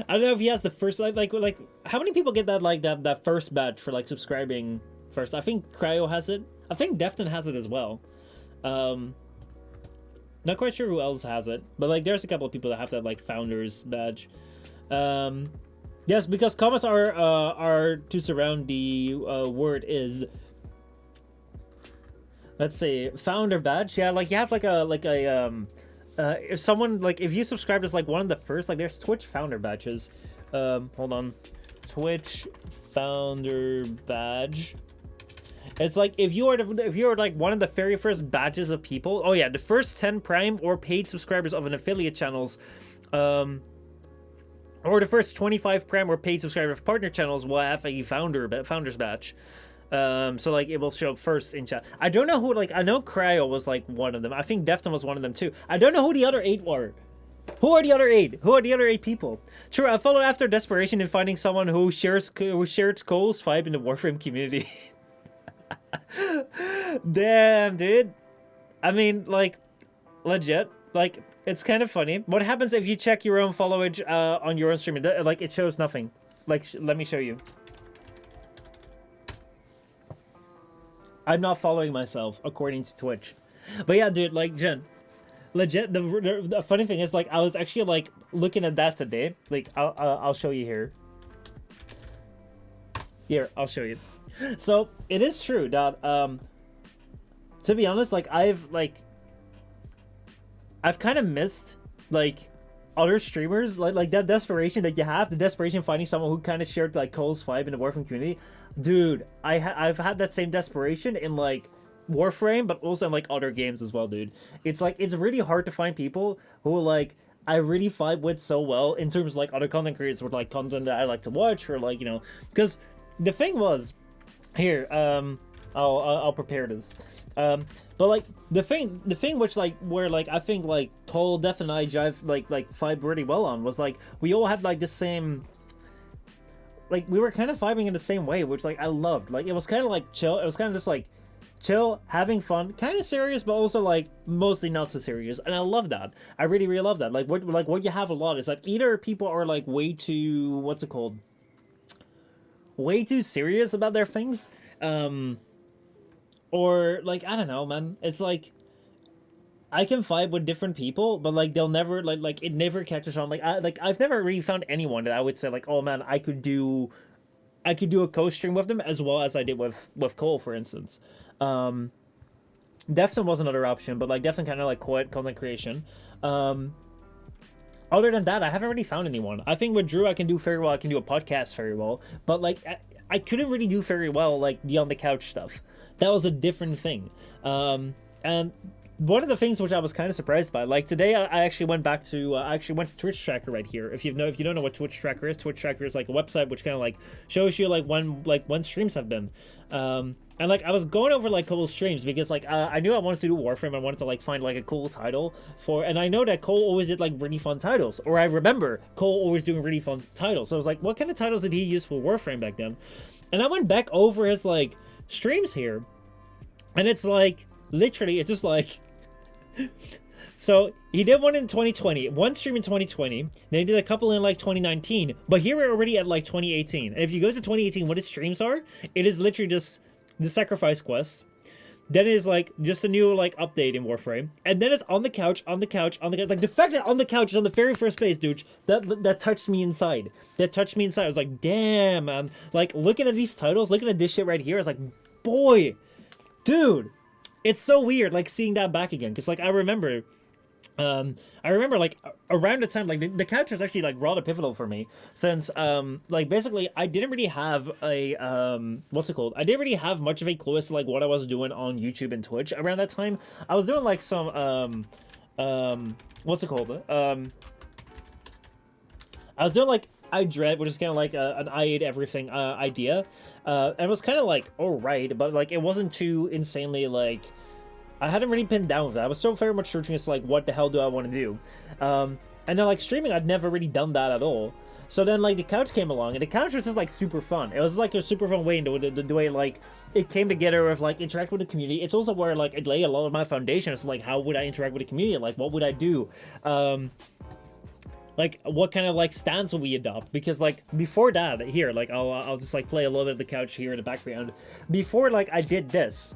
I don't know if he has the first, like how many people get that, like, that first badge for, like, subscribing first? I think Cryo has it. I think Defton has it as well. Not quite sure who else has it, but, like, there's a couple of people that have that, like, founder's badge. Yes, because comments are to surround the word is. Let's see, founder badge. Yeah, like, you have like a if someone like if you subscribed as like one of the first, like there's Twitch founder badges. Hold on, Twitch founder badge. It's like if you are like one of the very first batches of people. Oh yeah, the first 10 Prime or paid subscribers of an affiliate channels, or the first 25 Prime or paid subscriber of partner channels will have a founders badge. So like it will show up first in chat. I don't know who, like I know Cryo was like one of them. I think Defton was one of them too. I don't know who the other 8 were. Who are the other 8? Who are the other 8 people? True, I followed after desperation in finding someone who shares Cole's vibe in the Warframe community. Damn, dude. I mean, like, legit. Like, it's kind of funny. What happens if you check your own followage on your own stream? Like, it shows nothing. Like, let me show you. I'm not following myself, according to Twitch. But yeah, dude, like, Jen. Legit, the funny thing is, like, I was actually, like, looking at that today. Like, I'll show you here. Here, I'll show you. So, it is true that, to be honest, like, I've kind of missed, like, other streamers, like that desperation that you have, the desperation finding someone who kind of shared, like, Cole's vibe in the Warframe community. Dude, I've had that same desperation in, like, Warframe, but also in, like, other games as well, dude. It's, like, it's really hard to find people who, like, I really vibe with so well in terms of, like, other content creators with, like, content that I like to watch, or, like, you know, because the thing was, here, I'll prepare this. But like the thing which like where like I think like Cole, Def, and I jive like vibe really well on was like we all had like the same, like we were kind of vibing in the same way, which like I loved. Like it was kind of like chill. It was kind of just like chill, having fun, kind of serious, but also like mostly not so serious. And I love that. I really love that. Like what you have a lot is like either people are like way too, what's it called? Way too serious about their things. Or like I don't know, man. It's like I can vibe with different people, but like they'll never like it never catches on. Like I've never really found anyone that I would say like, oh man, I could do a co-stream with them as well as I did with Cole, for instance. Defton was another option, but like Defton kind of like quit content creation. Other than that, I haven't really found anyone. I think with Drew I can do very well. I can do a podcast very well, but like I couldn't really do very well like the on the couch stuff. That was a different thing. And one of the things which I was kind of surprised by, like today I actually went back to I actually went to Twitch Tracker right here. If you don't know what Twitch Tracker is like a website which kind of like shows you like when streams have been. And like I was going over like Cole's streams because like I knew I wanted to do Warframe. I wanted to like find like a cool title for, and I know that Cole always did like really fun titles, or I remember Cole always doing really fun titles. So I was like, what kind of titles did he use for Warframe back then? And I went back over his like streams here, and it's like literally it's just like so he did one in 2020, one stream in 2020, then he did a couple in like 2019, but here we're already at like 2018. And if you go to 2018, what his streams are, it is literally just the sacrifice quests, then it is like just a new like update in Warframe, and then it's on the couch. Like the fact that on the couch is on the very first page, dude, that touched me inside. I was like, damn, man. Like looking at these titles, looking at this shit right here, I was like, boy, dude, it's so weird like seeing that back again, because like I remember like around the time like the couch was actually like rather pivotal for me, since like basically I didn't really have a what's it called, I didn't really have much of a clue as to like what I was doing on YouTube and Twitch around that time. I was doing like some what's it called, I was doing like I Dread, which is kind of like an I ate everything idea, and it was kind of like alright, but like it wasn't too insanely like, I hadn't really pinned down with that. I was still very much searching as to like what the hell do I want to do, and then like streaming, I'd never really done that at all. So then like the couch came along, and the couch was just like super fun. It was like a super fun way into the way like it came together with like interact with the community. It's also where like it lay a lot of my foundation. It's like, how would I interact with the community? Like what would I do? Like what kind of like stance will we adopt? Because like before that, here like I'll just like play a little bit of the couch here in the background. Before like I did this,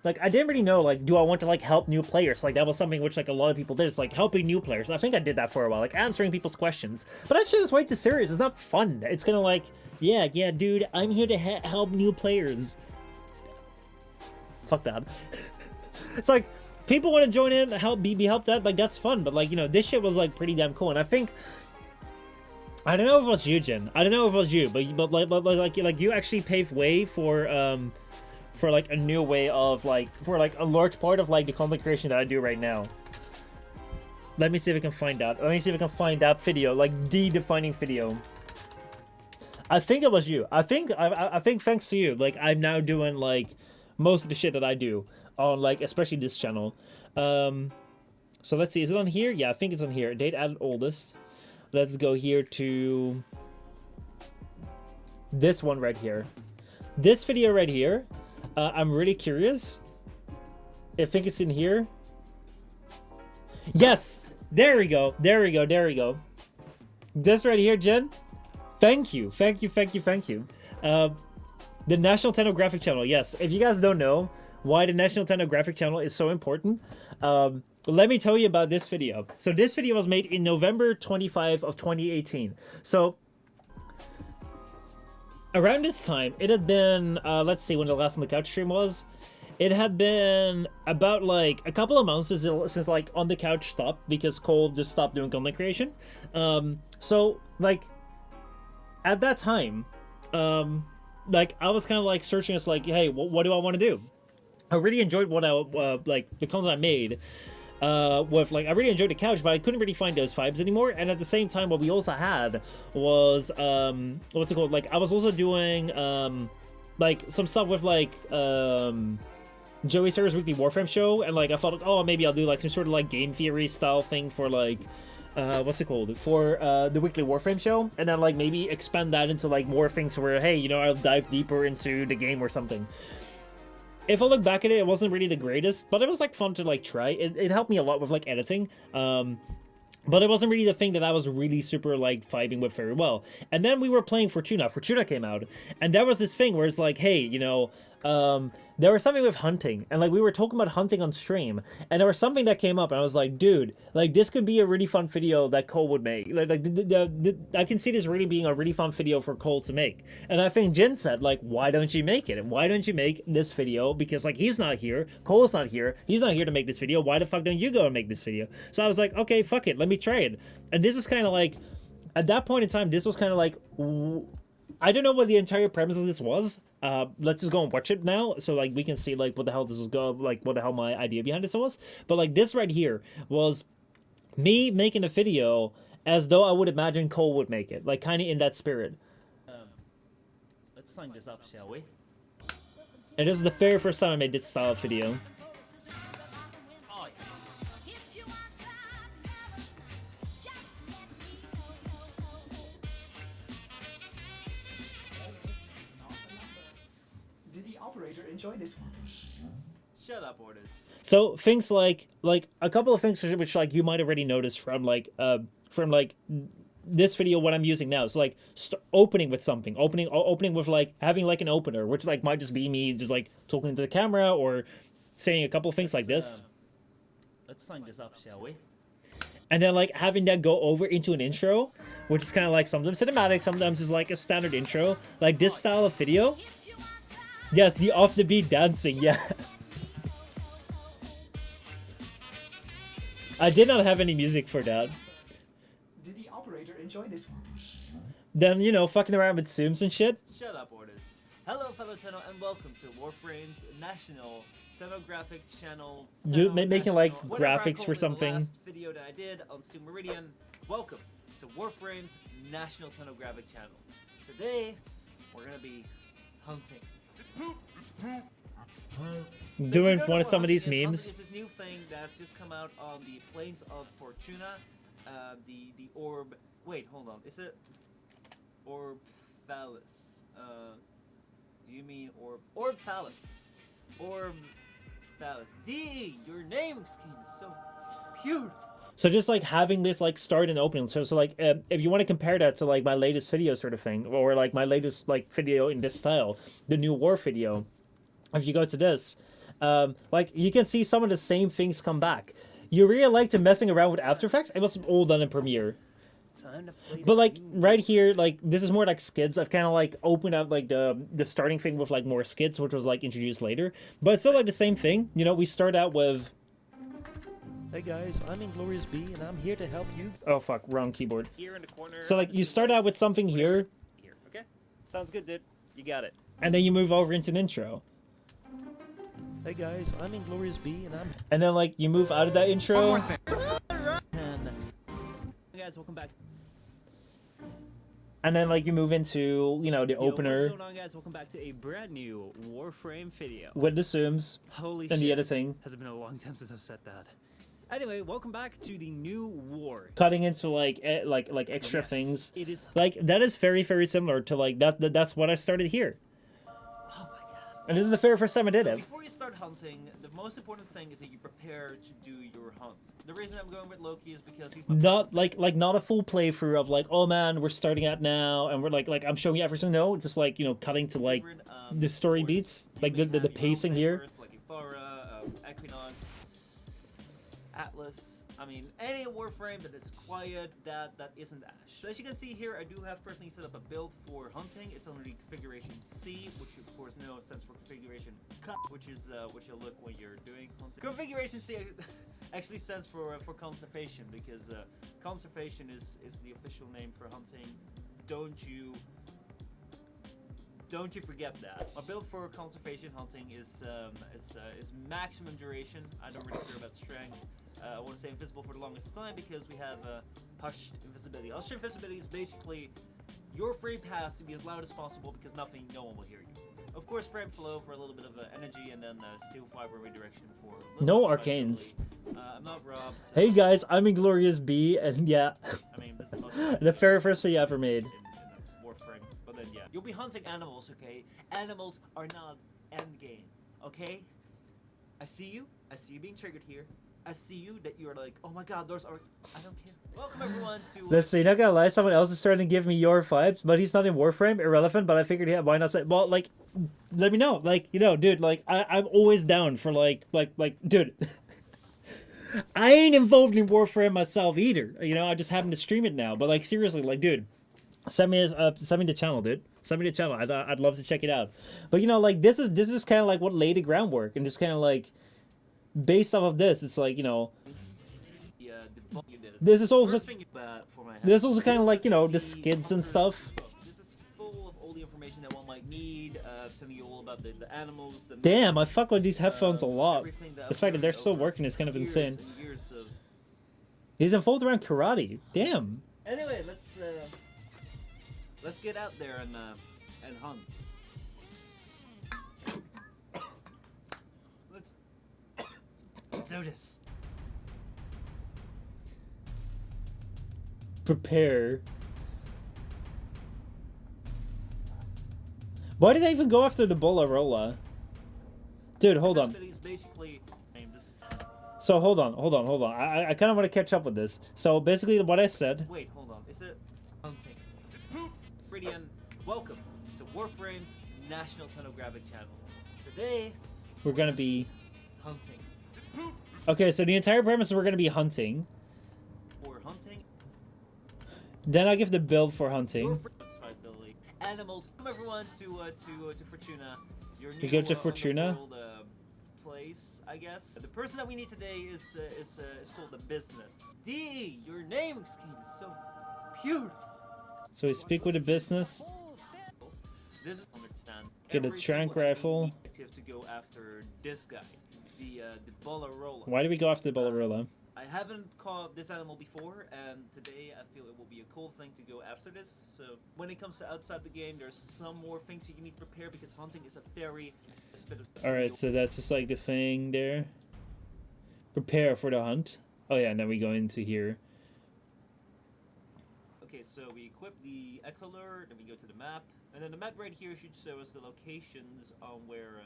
like I didn't really know like, do I want to like help new players? Like that was something which like a lot of people did. It's like helping new players. I think I did that for a while, like answering people's questions. But that shit is way too serious. It's not fun. It's gonna like, yeah, dude, I'm here to help new players. Fuck that. It's like people want to join in, be helped out, like that's fun. But like, you know, this shit was like pretty damn cool, and I think. I don't know if it was you, Jen. I don't know if it was you, but like you actually paved way for like a new way of like for like a large part of like the content creation that I do right now. Let me see if I can find that. Let me see if I can find that video, like the defining video. I think it was you. I think thanks to you, like I'm now doing like most of the shit that I do on like especially this channel. So let's see, is it on here? Yeah, I think it's on here. Date added oldest. Let's go here to this one right here. This video right here. I'm really curious. I think it's in here. Yes! There we go. There we go. There we go. This right here, Jen. Thank you. Thank you. Thank you. Thank you. The National Tenographic Channel. Yes. If you guys don't know why the National Tenographic Channel is so important, let me tell you about this video. So this video was made in November 25 of 2018. So around this time, it had been, let's see when the last on the couch stream was. It had been about like a couple of months since like on the couch stopped because Cole just stopped doing content creation. So like at that time, like I was kind of like searching. It's like, hey, what do I want to do? I really enjoyed what I like the content I made. With like I really enjoyed the couch, but I couldn't really find those vibes anymore. And at the same time, what we also had was what's it called? Like I was also doing like some stuff with like Joey Sarah's weekly Warframe show, and like I thought, like, oh, maybe I'll do like some sort of like game theory style thing for like what's it called, for the weekly Warframe show, and then like maybe expand that into like more things where, hey, you know, I'll dive deeper into the game or something. If I look back at it, it wasn't really the greatest, but it was like fun to like try. It helped me a lot with like editing, but it wasn't really the thing that I was really super like vibing with very well. And then we were playing Fortuna. Fortuna came out, and there was this thing where it's like, hey, you know, there was something with hunting, and like we were talking about hunting on stream, and there was something that came up, and I was like, dude, like this could be a really fun video that Cole would make. I can see this really being a really fun video for Cole to make. And I think Jen said, like, why don't you make it? And why don't you make this video? Because like he's not here, Cole's not here, he's not here to make this video. Why the fuck don't you go and make this video? So I was like, okay, fuck it, let me try it. And this is kind of like, at that point in time, this was kind of like, I don't know what the entire premise of this was. Let's just go and watch it now, so like we can see like what the hell this was like what the hell my idea behind this was. But like this right here was me making a video as though I would imagine Cole would make it, like kind of in that spirit. Let's sign this up, shall we? And this is the very first time I made this style of video. Enjoy this one. Shut up, Orders. So things like a couple of things which like you might already noticed from this video, what I'm using now. It's like opening with something, opening with like having like an opener, which like might just be me just like talking to the camera or saying a couple of things like this. Let's sign this up, shall we? And then like having that go over into an intro, which is kind of like sometimes cinematic, sometimes is like a standard intro, like this style of video. Yes, the off the beat dancing, yeah. I did not have any music for that. Did the operator enjoy this one? Then, you know, fucking around with zooms and shit. Shut up, Orders. Hello, fellow Tenno, and welcome to Warframes National Tenographic Channel. Making like graphics for something. The last video that I did on Steam Meridian. Welcome to Warframes National Tenographic Channel. Today, we're gonna be hunting. Doing one of some of these memes. It's this new thing that's just come out on the plains of Fortuna. The orb. Wait, hold on. Is it orb phallus? You mean orb phallus? Orb phallus. D. Your name scheme is so beautiful. So just like having this like start and opening. So like if you want to compare that to like my latest video sort of thing, or like my latest like video in this style, the new war video. If you go to this, like you can see some of the same things come back. You really like to messing around with After Effects? It was all done in Premiere. But like right here, like this is more like skits. I've kind of like opened up like the starting thing with like more skits, which was like introduced later. But it's still like the same thing. You know, we start out with Hey guys, I'm Inglorious B, and I'm here to help you. Oh fuck, wrong keyboard. Here in the corner. So like you start out with something here, Here. Okay. Sounds good, dude. You got it. and then you move over into an intro, Hey guys, I'm Inglorious B, and I'm and then like you move out of that intro, and Hey guys, welcome back. and then like you move into the Yo, opener what's going on, guys? Welcome back to a brand new Warframe video. with the zooms Holy and shit. the editing, Has it been a long time since I've said that? Anyway, welcome back to the new war. cutting into like extra Yes, things. It is. Like that is very similar to like that's what I started here, Oh my god. and this is the very first time I did So it. before you start hunting, the most important thing is that you prepare to do your hunt. The reason I'm going with Loki is because he's my Not not a full playthrough of like, oh man, we're starting out now and we're like I'm showing you everything. No, just like cutting to like favorite, the story horse. beats, You like may the have your own pacing here. favorites, like Ephara, Equinox, Atlas. I mean, any Warframe that is quiet, that isn't Ash. So as you can see here, I do have personally set up a build for hunting. It's under the configuration C, which of course stands for configuration cut, which is what you'll look when you're doing hunting. Configuration C actually stands for conservation, because conservation is the official name for hunting. Don't you forget that. My build for conservation hunting is maximum duration. I don't really care about strength. I want to stay invisible for the longest time because we have hushed invisibility. Hushed invisibility is basically your free pass to be as loud as possible because no one will hear you. Of course, spray and flow for a little bit of energy, and then steel fiber redirection for a little No bit of arcanes. survivability. I'm not Rob. So, Hey guys, I'm Inglorious B, and yeah, I mean, this is the most the very first video I ever made. in Warframe. But then yeah, you'll be hunting animals, okay? Animals are not end game, okay? I see you being triggered here. I see you that you're like, oh my god, those are. I don't care. Welcome everyone to. Let's see, not gonna lie, someone else is trying to give me your vibes, but he's not in Warframe, irrelevant, but I figured, yeah, why not say, well, like, let me know, like, dude, like, I'm always down for, like, dude, I ain't involved in Warframe myself either, I just happen to stream it now, but, like, seriously, like, dude, send me the channel, dude, send me the channel, I'd love to check it out, but, like, this is kind of, like, what laid the groundwork, and just kind of, like, based off of this, it's like, this is also this is also kind of like the skids and stuff. This is full of all the information that one might need, telling you all about the animals. Damn, I fuck with these headphones a lot. everything that The I've fact that they're learned still over working is kind of years insane. and years of. He's involved around karate. Damn. Anyway, let's get out there and hunt. Let's do this. Prepare. Why did I even go after the Bolarola? Dude, hold on. Invisibility is basically aimed as- So hold on. I kind of want to catch up with this. So basically, what I said. Wait, hold on. Is it hunting? Meridian, welcome to Warframe's National Tonographic channel. Today, We're gonna be. hunting. Okay, so the entire premise is we're gonna be hunting. For hunting, Then I give the build for hunting. Warframe's survivability. Animals. Welcome everyone to Fortuna. Your new go to Fortuna? underworld, place, I guess. The person that we need today is called the Business. D. Your name scheme is so beautiful. So we speak with the business. This is understand. Get a Every trank single enemy rifle. you have to go after this guy, the Bolarola. Why do we go after the Bolarola? I haven't caught this animal before, and today I feel it will be a cool thing to go after this. So when it comes to outside the game, there's some more things you need to prepare because hunting is a very. Alright, so that's just like the thing there. Prepare for the hunt. Oh yeah, and then we go into here. Okay, so we equip the Echolure, then we go to the map, and then the map right here should show us the locations on where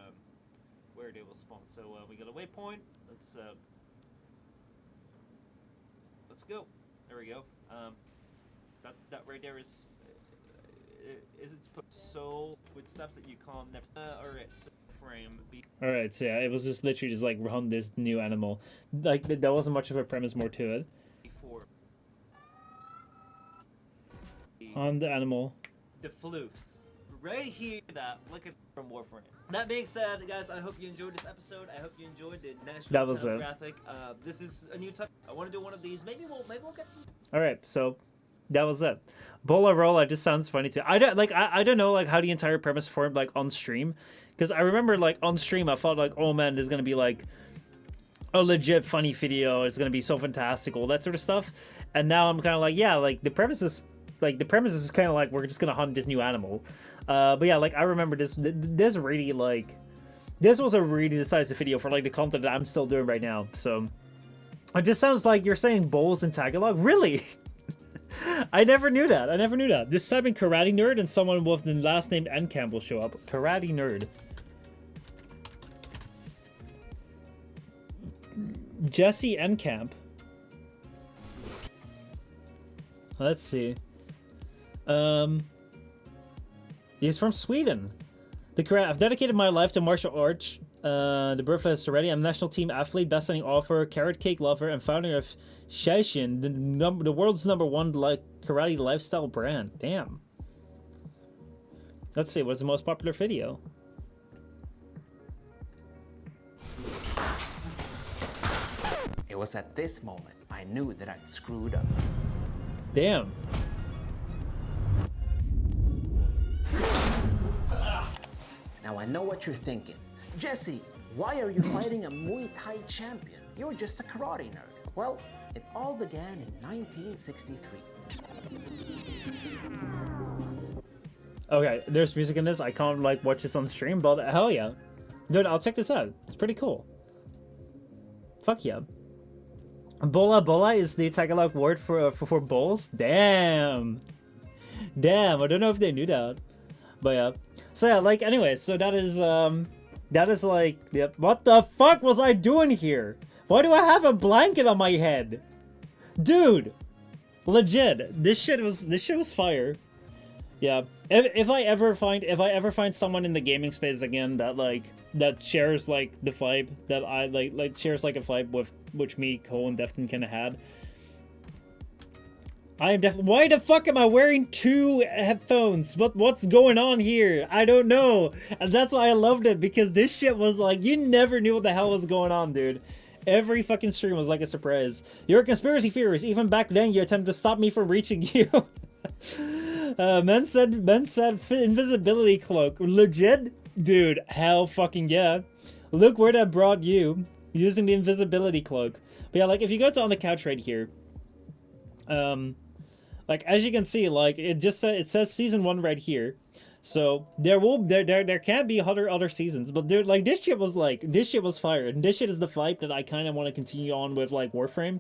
they will spawn. So we got a waypoint. Let's go. There we go. That right there is it put so with steps that you can't never. Alright, so frame B. Alright, so yeah, it was just literally just like hunt this new animal. Like there wasn't much of a premise more to it. Before On the animal. the floofs. right here. That look at from Warframe. That being said, guys, I hope you enjoyed this episode. I hope you enjoyed the National That was it. Geographic. This is a new type. I want to do one of these. Maybe we'll get some. All right, so that was it. Bola Rola just sounds funny too. I don't know like how the entire premise formed like on stream, because I remember like on stream I thought like, oh man, there's gonna be like a legit funny video. It's gonna be so fantastic, all that sort of stuff. And now I'm kind of like, yeah, like the premise is kind of like we're just gonna hunt this new animal. But yeah, like I remember this really like this was a really decisive video for like the content that I'm still doing right now. So it just sounds like you're saying bowls in Tagalog, really. I never knew that. Just type in karate nerd and someone with the last name Encamp will show up. Karate nerd. Jesse Encamp. Let's see. He's from Sweden. I've dedicated my life to martial arts. The birthplace already. I'm a national team athlete, best-selling author, carrot cake lover, and founder of Shaishin, the world's #1 karate lifestyle brand. Damn. Let's see, what's the most popular video? It was at this moment I knew that I'd screwed up. Damn. Now I know what you're thinking. Jesse, why are you fighting a Muay Thai champion? You're just a karate nerd. Well, it all began in 1963. Okay, there's music in this. I can't like watch this on stream, but hell yeah. Dude, I'll check this out. It's pretty cool. Fuck yeah. Bola bola is the Tagalog word for bowls? Damn. Damn, I don't know if they knew that. But yeah. So yeah, like anyways, so that is like, yep. What the fuck was I doing here? Why do I have a blanket on my head? Dude. Legit. This shit was fire. Yeah. If I ever find someone in the gaming space again that shares like the vibe that I like shares like a vibe with which me, Cole, and Defton kinda had. I am definitely. Why the fuck am I wearing 2 headphones? What's going on here? I don't know. And that's why I loved it, because this shit was like, you never knew what the hell was going on, dude. Every fucking stream was like a surprise. You're a conspiracy theorist. Even back then, you attempted to stop me from reaching you. Men said invisibility cloak. Legit? Dude, hell fucking yeah. Look where that brought you. Using the invisibility cloak. But yeah, like, if you go to on the couch right here, like, as you can see, like, it says season 1 right here. So there can be other seasons, but dude, like, this shit was fire, and this shit is the vibe that I kind of want to continue on with, like, Warframe.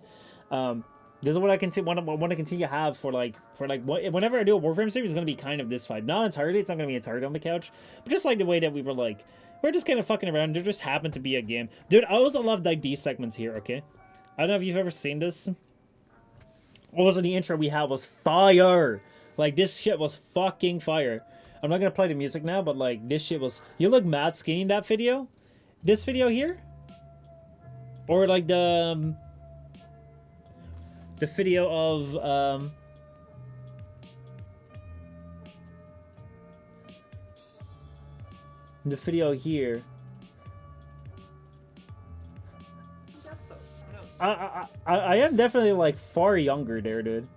This is what I want to continue to have for whenever I do a Warframe series, it's gonna be kind of this vibe. Not entirely, it's not gonna be entirely on the couch, but just like the way that we were like, we're just kind of fucking around. There just happened to be a game, dude. I also love like these segments here. Okay, I don't know if you've ever seen this. Also, the intro we had was fire. Like, this shit was fucking fire. I'm not gonna play the music now, but like, this shit was. You look mad skinny in that video. This video here, or like the video of the video here. I am definitely like far younger there, dude.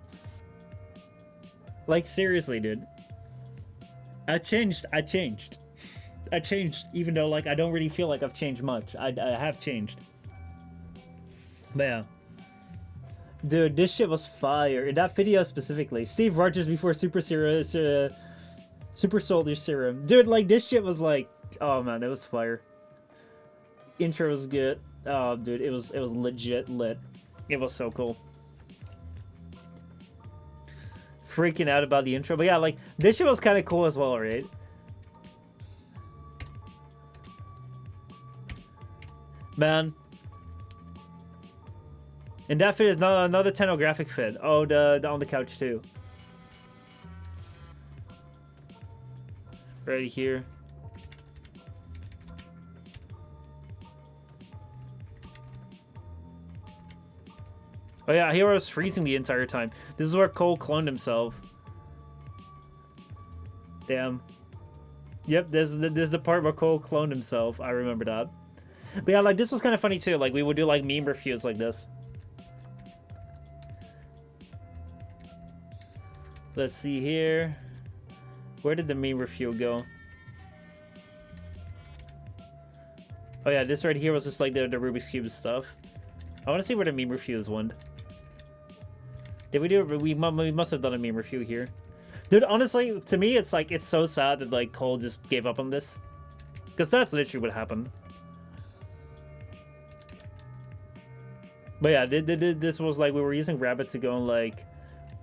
Like, seriously, dude. I changed, even though like I don't really feel like I've changed much. I have changed. But yeah. Dude, this shit was fire. In that video specifically. Steve Rogers before Super Soldier Serum. Dude, like, this shit was like, oh man, it was fire. Intro was good. Oh, dude, it was legit lit. It was so cool. Freaking out about the intro. But yeah, like, this shit was kind of cool as well, right? Man. And that fit is not another tenographic fit. Oh, the on the couch too. Right here. Oh yeah, Hero was freezing the entire time. This is where Cole cloned himself. Damn. Yep, this is the part where Cole cloned himself. I remember that. But yeah, like, this was kind of funny too. Like, we would do, like, meme reviews like this. Let's see here. Where did the meme review go? Oh yeah, this right here was just like the Rubik's Cube stuff. I want to see where the meme reviews went. Did we do it? We must have done a meme review here. Dude, honestly, to me, it's like, it's so sad that, like, Cole just gave up on this. Because that's literally what happened. But yeah, this was like, we were using Rabbit to go and, like,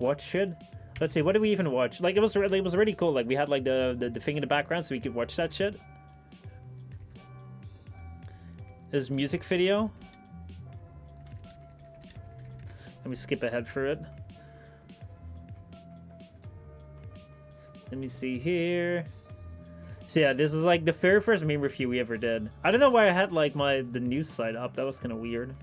watch shit. Let's see, what did we even watch? Like, it was really cool. Like, we had, like, the thing in the background so we could watch that shit. There's music video. Let me skip ahead for it. Let me see here. So yeah, this is like the very first meme review we ever did. I don't know why I had like the news side up. That was kind of weird.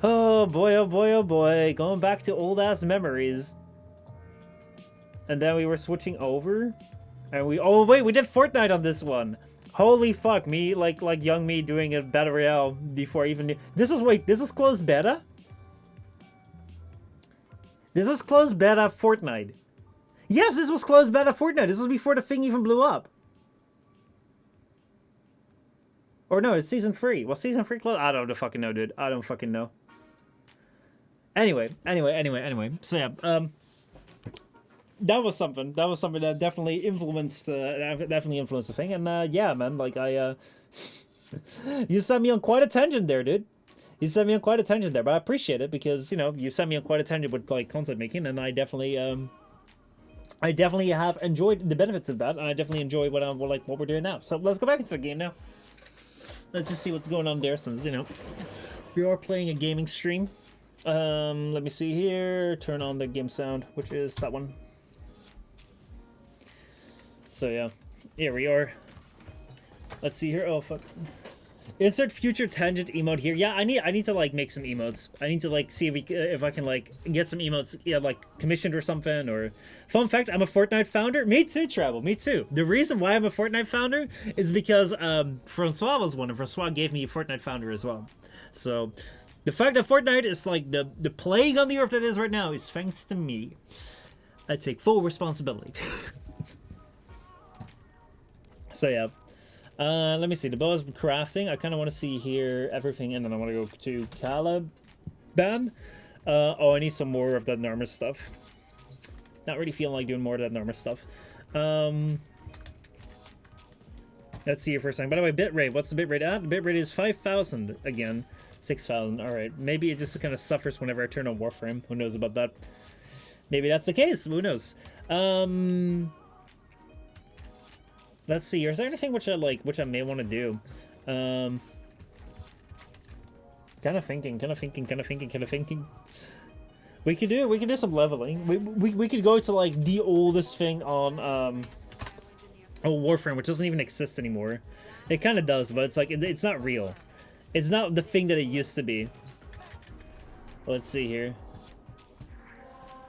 Oh boy, oh boy, oh boy. Going back to old ass memories. And then we were switching over. And oh wait, we did Fortnite on this one. Holy fuck, me, like young me doing a Battle Royale before I even knew. This was closed beta? This was closed beta Fortnite. Yes, this was closed beta Fortnite. This was before the thing even blew up. Or no, it's season 3. Was season 3 closed? I don't fucking know, dude. I don't fucking know. Anyway. So yeah, that was something. That was something that definitely influenced the thing. And yeah, man, like you sent me on quite a tangent there, dude. You sent me on quite a tangent there, but I appreciate it because, you know, you sent me on quite a tangent with like content making, and I definitely have enjoyed the benefits of that, and I definitely enjoy what we're doing now. So let's go back into the game now. Let's just see what's going on there, since, you know, we are playing a gaming stream. Let me see here. Turn on the game sound, which is that one. So yeah, here we are. Let's see here. Oh fuck. Insert future tangent emote here. Yeah, I need to like make some emotes. I need to like see if I can like get some emotes, yeah, like commissioned or something. Or fun fact, I'm a Fortnite founder. Me too, Travel. Me too. The reason why I'm a Fortnite founder is because Francois was one, and Francois gave me a Fortnite founder as well. So the fact that Fortnite is like the plague on the earth that it is right now is thanks to me. I take full responsibility. So yeah. Let me see. The bow is crafting. I kind of want to see here everything, and then I want to go to Caliban. Oh, I need some more of that Narmer stuff. Not really feeling like doing more of that Narmer stuff. Let's see here for a second. By the way, bitrate. What's the bitrate at? The bitrate is 5,000 again. 6,000. All right. Maybe it just kind of suffers whenever I turn on Warframe. Who knows about that? Maybe that's the case. Who knows? Let's see. Is there anything which I may want to do? Kind of thinking. We could do some leveling. We could go to like the oldest thing on Warframe, which doesn't even exist anymore. It kind of does, but it's like it's not real. It's not the thing that it used to be. Let's see here.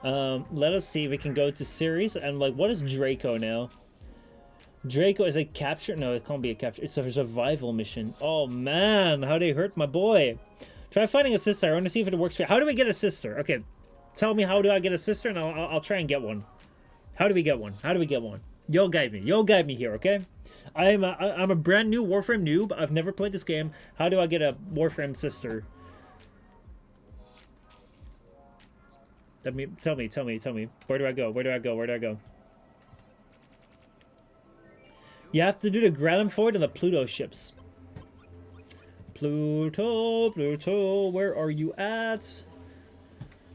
Let us see if we can go to series and like, what is Draco now? Draco is a capture. No, it can't be a capture. It's a survival mission. Oh man, how they hurt my boy. Try finding a sister. I want to see if it works for you. How do we get a sister? Okay, tell me, how do I get a sister, and I'll try and get one. How do we get one? How do we get one? You'll guide me. You'll guide me here, okay? I'm a brand new Warframe noob. I've never played this game. How do I get a Warframe sister? Tell me. Where do I go? You have to do the Granum Fort and the Pluto ships. Pluto, where are you at?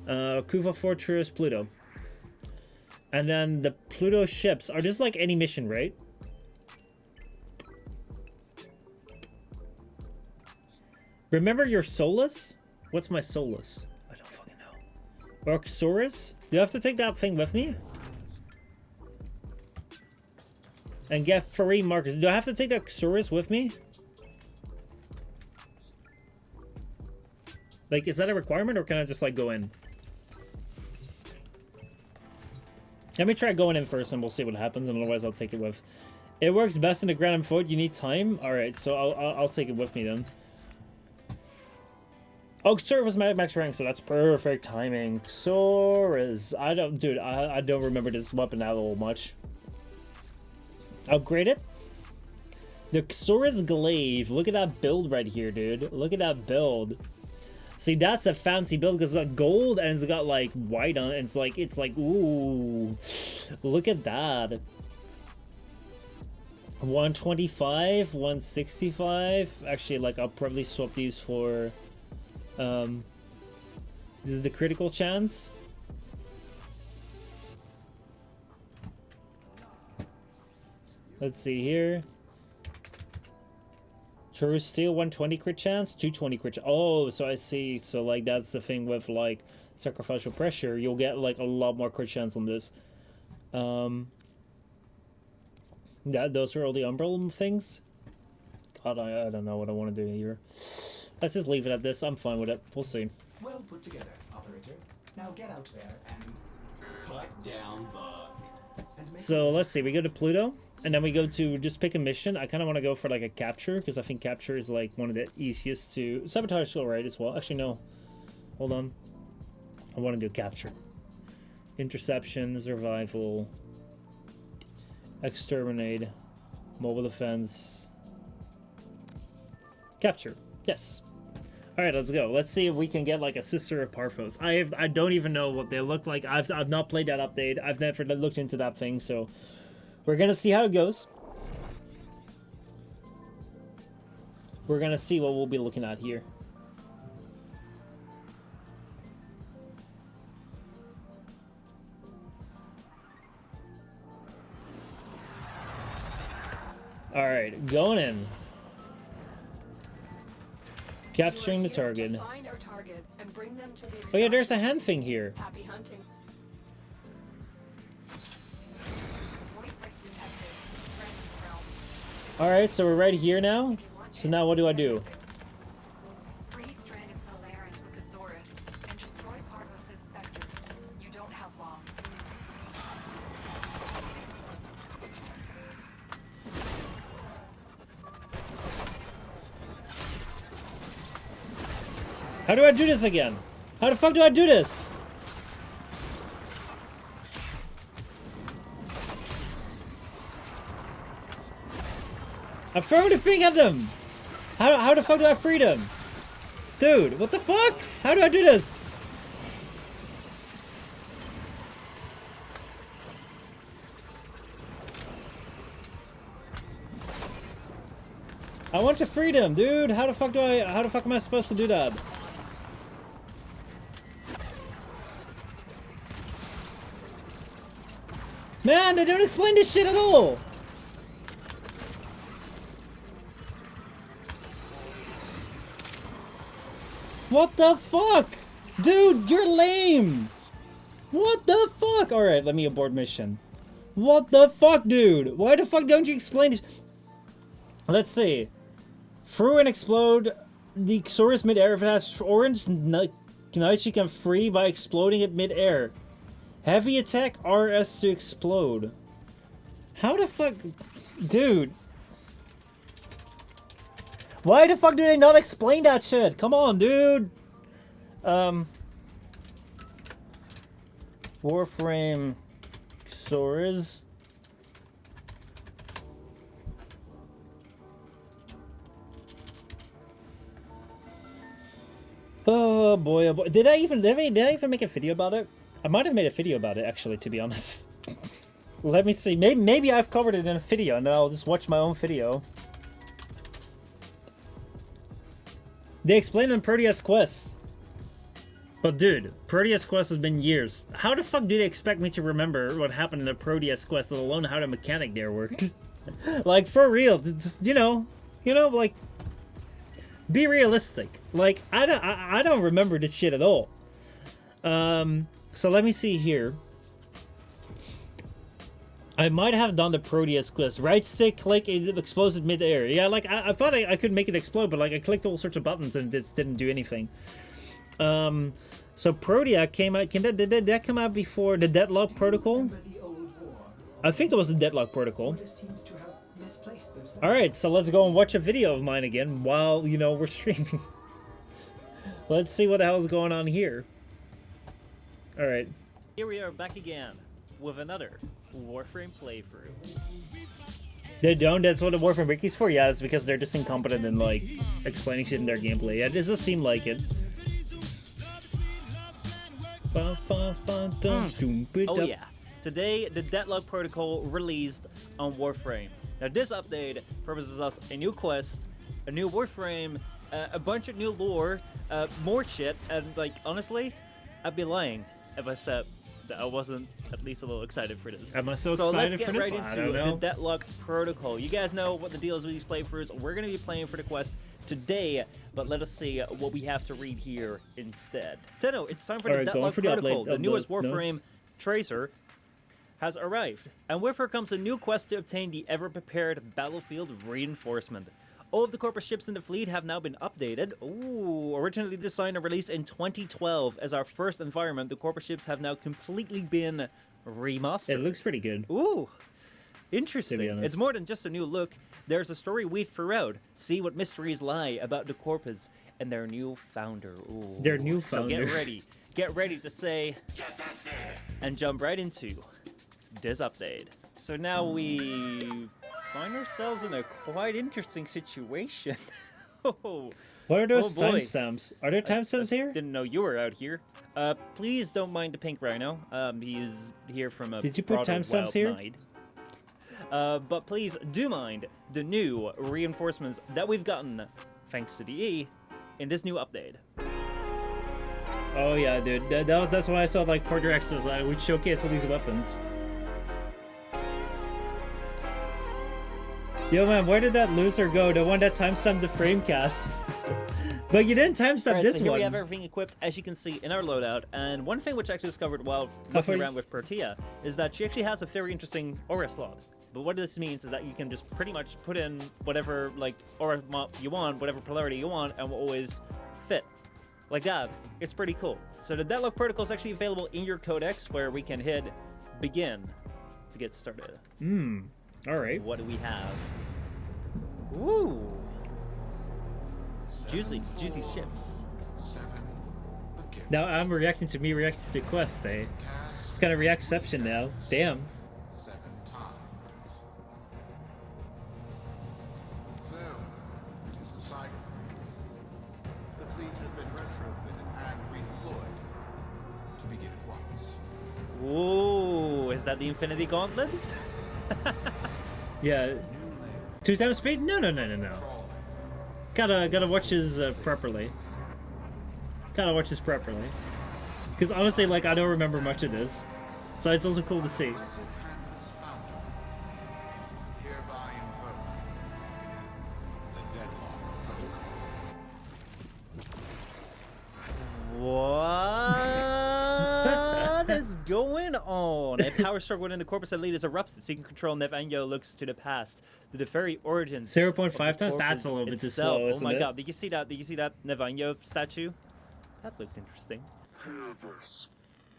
Kuva Fortress, Pluto. And then the Pluto ships are just like any mission, right? Remember your Solus? What's my Solus? I don't fucking know. Orxorus? Do you have to take that thing with me? And get free markers. Do I have to take the Xorus with me? Like, is that a requirement, or can I just, like, go in? Let me try going in first and we'll see what happens, and otherwise I'll take it with. It works best in the ground and foot. You need time? Alright, so I'll take it with me then. Oh, Xor's max rank, so that's perfect timing. Xor's. I don't remember this weapon that little much. Upgrade it? The Xor's Glaive. Look at that build right here, dude. Look at that build. See, that's a fancy build because it's like gold and it's got like white on it. And it's like, ooh, look at that. 125, 165. Actually, like I'll probably swap these for. This is the critical chance. Let's see here. True Steel 120 crit chance, 220 crit chance. Oh, so I see. So like that's the thing with like sacrificial pressure. You'll get like a lot more crit chance on this. Those are all the umbrella things. God, I don't know what I want to do here. Let's just leave it at this. I'm fine with it. We'll see. Well put together, operator. Now get out there and cut down the... So let's see. We go to Pluto. And then we go to just pick a mission. I kind of want to go for like a capture because I think capture is like one of the easiest to... Sabotage still right as well. Actually, no. Hold on. I want to do capture. Interception, survival, exterminate, mobile defense, capture. Yes. All right, let's go. Let's see if we can get like a Sister of Parthos. I don't even know what they look like. I've not played that update. I've never looked into that thing, so... We're gonna see how it goes. We're gonna see what we'll be looking at here. Alright, going in. Capturing the target. Find our target and bring them to the Oh yeah, there's a hand thing here. Happy hunting. Alright, so we're right here now. So now what do I do? Free stranded Solaris with Azorus and destroy Parvos' specters. You don't have long. How do I do this again? How the fuck do I do this? I'm throwing the thing at them! How the fuck do I free them? Dude, what the fuck? How do I do this? I want to free them, dude. How the fuck am I supposed to do that? Man, they don't explain this shit at all! What the fuck? Dude, you're lame! What the fuck? Alright, let me abort mission. What the fuck, dude? Why the fuck don't you explain this? Let's see. Through and explode the Xorus mid-air. If it has orange knights, you can free by exploding it mid-air. Heavy attack RS to explode. How the fuck... Dude. Why the fuck do they not explain that shit? Come on, dude. Warframe Xor's. Oh boy, oh boy. Did I even make a video about it? I might have made a video about it, actually, to be honest. Let me see. Maybe I've covered it in a video, and then I'll just watch my own video. They explained in Proteus Quest. But dude, Proteus Quest has been years. How the fuck do they expect me to remember what happened in the Proteus Quest, let alone how the mechanic there worked? Like, for real, just, you know, like, be realistic. Like, I don't remember this shit at all. So let me see here. I might have done the Proteus Quest. Right stick, click, it explodes mid-air. Yeah, like, I thought I could make it explode, but, like, I clicked all sorts of buttons and it didn't do anything. So Protea came out, did that come out before the Deadlock Protocol? I think it was the Deadlock Protocol. Order seems to have misplaced those. Alright, so let's go and watch a video of mine again while, you know, we're streaming. Let's see what the hell is going on here. Alright. Here we are back again with another Warframe playthrough. They don't? That's what the Warframe Wiki's for? Yeah, it's because they're just incompetent in, like, explaining shit in their gameplay. Yeah, it does seem like it. Oh yeah. Today, the Deadlock Protocol released on Warframe. Now this update promises us a new quest, a new Warframe, a bunch of new lore, more shit, and like, honestly, I'd be lying if I said that I wasn't at least a little excited for this. Am I so let's excited get for this? right I don't into know. the Deadlock Protocol. You guys know what the deal is with these playthroughs. We're going to be playing for the quest today, but let us see what we have to read here instead. So no, it's time for the Alright, going Deadlock for the Protocol. update The of newest the Warframe notes. tracer has arrived, and with her comes a new quest to obtain the ever-prepared battlefield reinforcement. All of the corporate ships in the fleet have now been updated. Ooh, originally designed and released in 2012 as our first environment, the corporate ships have now completely been remastered. It looks pretty good. Ooh, interesting. honest. It's more than just a new look. There's a story weaved throughout. See what mysteries lie about the corpus and their new founder. Ooh. Their new So founder. get ready. Get ready to say and jump right into this update. So now we find ourselves in a quite interesting situation. Oh, What are those boy. timestamps? Are there timestamps here? Didn't know you were out here. Please don't mind the pink rhino. He is here from a Did you put broader timestamps wild here? night. But please do mind the new reinforcements that we've gotten, thanks to the E, in this new update. Oh yeah, dude. That's when I saw like Porter X's would showcase all these weapons. Yo man, where did that loser go? The one that timestamped the frame casts. But you didn't timestamp Alright, this so here one. we have everything equipped, as you can see, in our loadout. And one thing which I actually discovered while How looking far- around with Protea is that she actually has a very interesting aura slot. But what this means is that you can just pretty much put in whatever like aura mop you want, whatever polarity you want, and will always fit. Like that. It's pretty cool. So the Deadlock Protocol is actually available in your codex, where we can hit begin to get started. Alright. What do we have? Ooh. Juicy ships. Now I'm reacting to me reacting to the quest, eh? It's got a reactception now. Damn. 7 times. So, it is decided. The fleet has been retrofitted and redeployed to begin at once. Ooh, is that the Infinity Gauntlet? Yeah. 2 times speed? No. Gotta watch his properly. Gotta watch this properly. Because honestly, like, I don't remember much of this. So it's also cool to see. Blessed Handless Founder, hereby invoke the Deadlock Protocol. What is going on? A power struggle within the corpus elite is erupted. Seeking control, Nevanyo looks to the past, to the very origins. 0.5 of the times? That's corpus a little bit too itself. slow, Oh isn't my it? god, did you see that? Did you see that Nevanyo statue? That looked interesting. Hear this.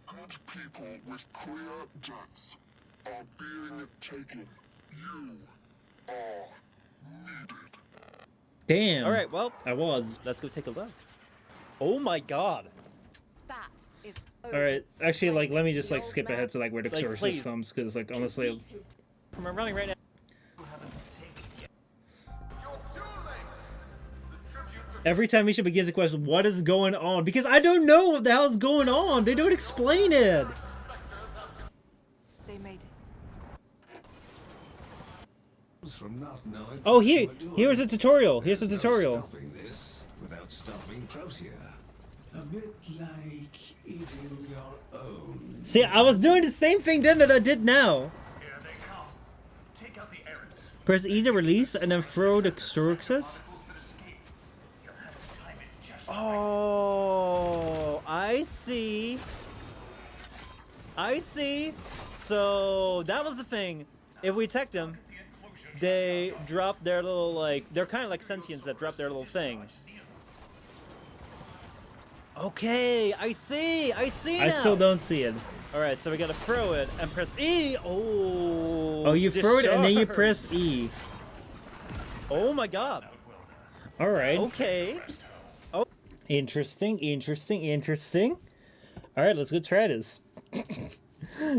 Good people with clear debts are being taken. You are needed. Damn. Alright, well, I was. let's go take a look. Oh my god. That is Alright, actually, like, let me just, like, skip ahead to, like, where the Like, sources please. comes, because, like, honestly... From running right now. Every time Misha begins a question, what is going on? Because I don't know what the hell's going on. They don't explain it. They made it. From not knowing Oh, what you here, were doing. here's a tutorial. Here's a There's tutorial. No stopping this without stopping Protea. A bit like eating your own. See, I was doing the same thing then that I did now. Here they come. Take out the errands. Press E to release and then throw the sources. Oh, I see. I see. So that was the thing. If we attack them, they drop their little, like, they're kind of like sentients that drop their little thing. Okay, I see. I see now. I still don't see it. Alright, so we gotta throw it and press E! Oh! Oh, you throw it and then you discharge. press E. Oh my god. Alright. Okay. Interesting, interesting, interesting. Alright, let's go try this.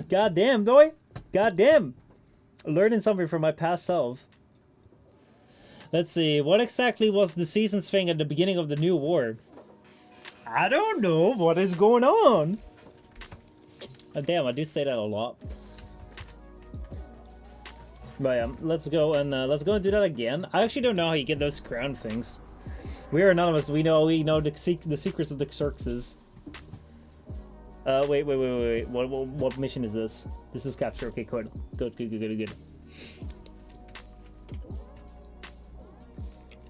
Goddamn, boy. Goddamn. Learning something from my past self. Let's see. What exactly was the seasons thing at the beginning of the new war? I don't know. What is going on? Oh, damn, I do say that a lot. But yeah, let's go and do that again. I actually don't know how you get those crown things. We are anonymous. We know the secrets of the Xerxes. Wait. What mission is this? This is capture. Okay, good. Good.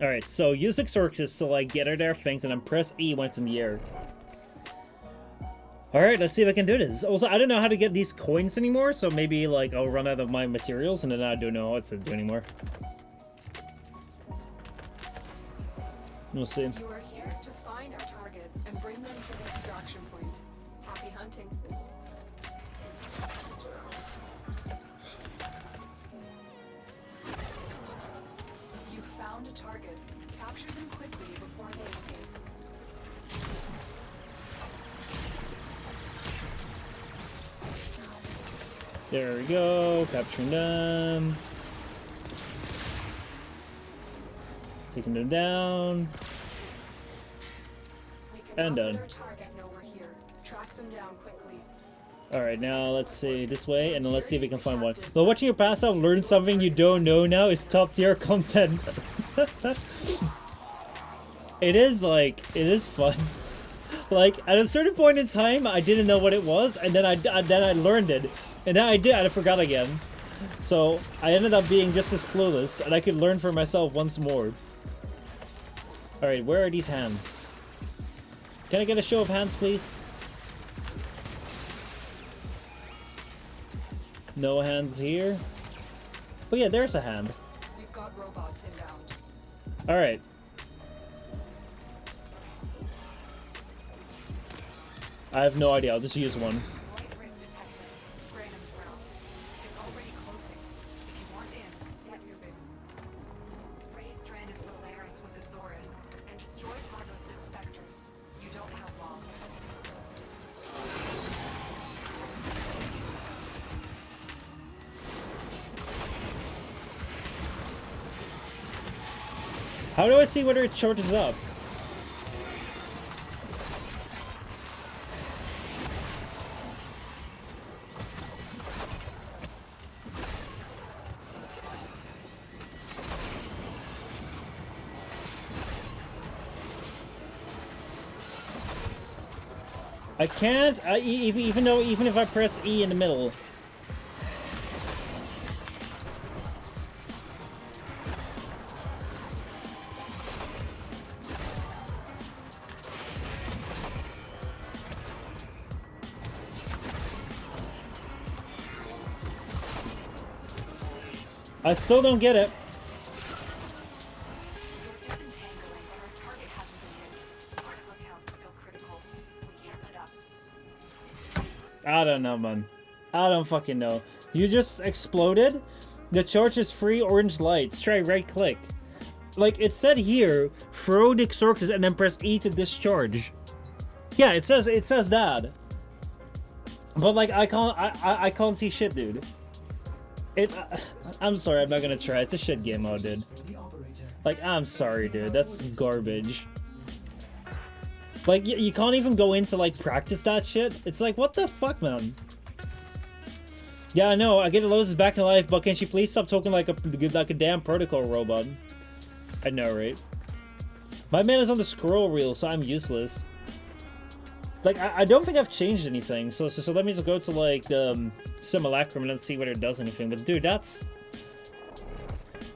Alright, so use Xerxes to like get her their things and then press E when it's in the air. Alright, let's see if I can do this. Also, I don't know how to get these coins anymore, so maybe like I'll run out of my materials and then I don't know what to do anymore. We'll see. You are here to find our target and bring them to the extraction point. Happy hunting. You found a target. Capture them quickly before they escape. There we go, capturing them. Taking them down. We And cannot done. let our target know we're here. Track them down quickly. Alright, now let's see this way, and then let's see if we can find one. Well, watching your past self learn something you don't know now is top tier content. It is fun. Like, at a certain point in time, I didn't know what it was, and then I learned it. And then I forgot again. So, I ended up being just as clueless, and I could learn for myself once more. Alright, where are these hands? Can I get a show of hands, please? No hands here. Oh yeah, there's a hand. We've got robots inbound. Alright. I have no idea, I'll just use one. Void rift detected. Graham's realm. It's already closing. If you want in, get moving. Free stranded Solaris with the Zorus and destroy Pardos' specters. You don't have long. How do I see whether it charges up? I can't, even if I press E in the middle. I still don't get it. We're disentangling, but our target hasn't been hit. Particle count's still critical. We can't let up. I don't know, man. I don't fucking know. You just exploded? The charge is free orange lights. Try right click. Like, it said here, throw the Xerxes and then press E to discharge. Yeah, it says that. But like, I can't see shit, dude. I'm sorry, I'm not gonna try. It's a shit game mode, dude. Like, I'm sorry, dude. That's garbage. Like, you can't even go in to, like, practice that shit. It's like, what the fuck, man? Yeah, I know. I get Lois is back in life, but can she please stop talking like a damn protocol robot? I know, right? My man is on the scroll wheel, so I'm useless. Like, I don't think I've changed anything. So let me just go to, like, the simulacrum and let's see whether it does anything. But, dude, that's...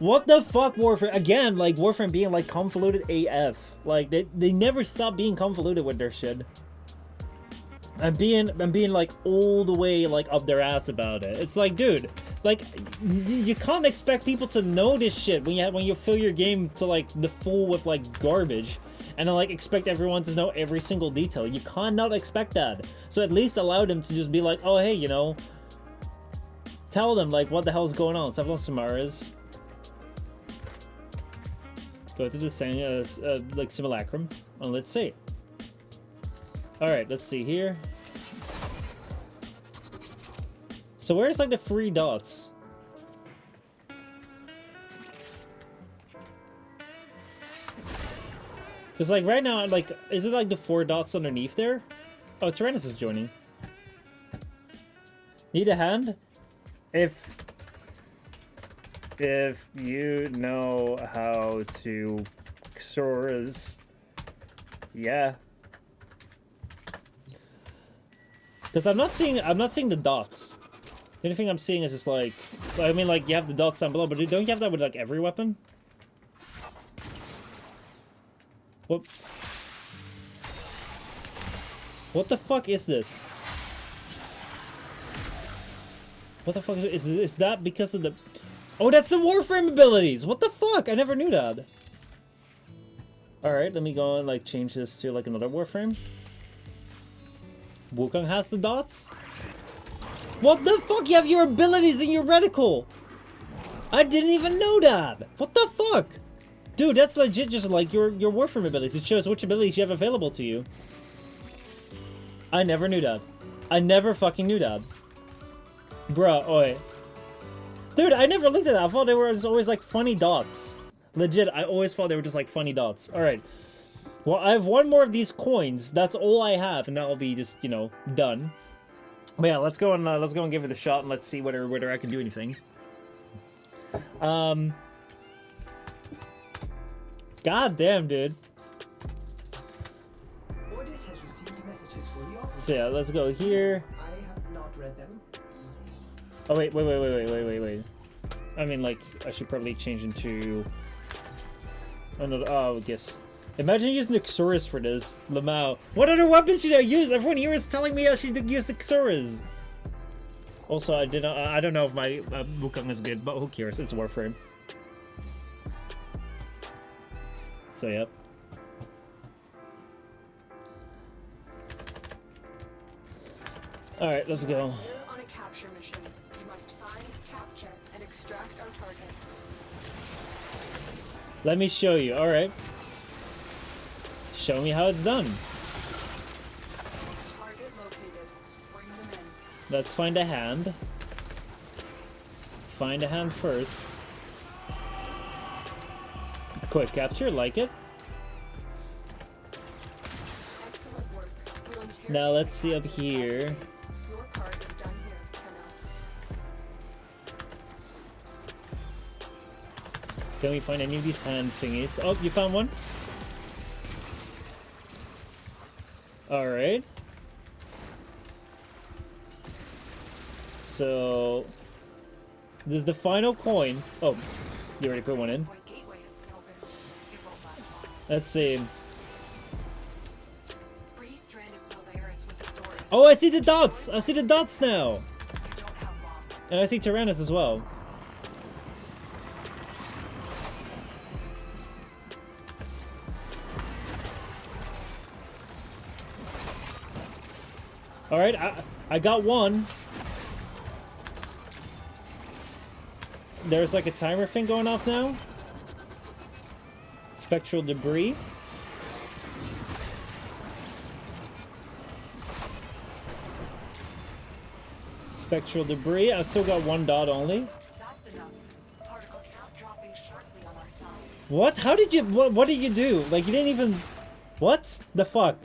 What the fuck, Warframe? Again, like, Warframe being, like, convoluted AF. Like, they never stop being convoluted with their shit. I'm being, like, all the way, like, up their ass about it. It's like, dude, like, you can't expect people to know this shit when you fill your game to, like, the full with, like, garbage. and then like expect everyone to know every single detail. You cannot expect that. So at least allow them to just be like, oh hey, you know, tell them like what the hell's going on. Let's have Samaras. Go to the same like simulacrum, and let's see. All right, let's see here. So where's like the 3 dots? Because like right now, like, is it like the 4 dots underneath there? Oh, Tyrannus is joining. Need a hand? If you know how to Xoras, yeah. Because I'm not seeing the dots. The only thing I'm seeing is just like, I mean, like you have the dots down below, but don't you have that with like every weapon? What? What the fuck is this? What the fuck is that because of the... Oh, that's the Warframe abilities! What the fuck? I never knew that. Alright, let me go and like change this to like another Warframe. Wukong has the dots? What the fuck? You have your abilities in your reticle! I didn't even know that! What the fuck? Dude, that's legit just like your Warframe abilities. It shows which abilities you have available to you. I never knew that. I never fucking knew that. Bruh, oi. Dude, I never looked at that. I thought they were just always like funny dots. Legit, I always thought they were just like funny dots. Alright. Well, I have 1 more of these coins. That's all I have, and that'll be just, you know, done. But yeah, let's go and give it a shot, and let's see whether I can do anything. God damn, dude. Ordis has received messages for the officer. So yeah, let's go here. I have not read them. Oh wait. I mean, like, I should probably change into another. Oh, I guess. Imagine using the Xoras for this, Lamau. What other weapon should I use? Everyone here is telling me I should use the Xoras. Also, I don't know if my Wukong is good, but who cares? It's Warframe. So yep. All right, let's go. You're on a capture mission. You must find, capture, and extract our target. Let me show you. All right. Show me how it's done. Target located. Bring them in. Let's find a hand. Find a hand first. Quick capture, like it. Excellent work. We'll interrogate Now let's see up the here. database. Your part is done here, Kenna. Can we find any of these hand thingies? Oh, you found one? Alright. So... this is the final coin. Oh, you already put one in. Point gateway has been opened. It won't last long. Let's see. Free stranded Solaris with the Zoras. Oh, I see the dots! I see the dots now! You don't have long. And I see Tyrannus as well. Alright, I got one. There's like a timer thing going off now. Spectral debris. Spectral debris. I still got 1 dot only. That's enough. Particle count dropping sharply on our side. What? How did you... What did you do? Like, you didn't even... What? The fuck?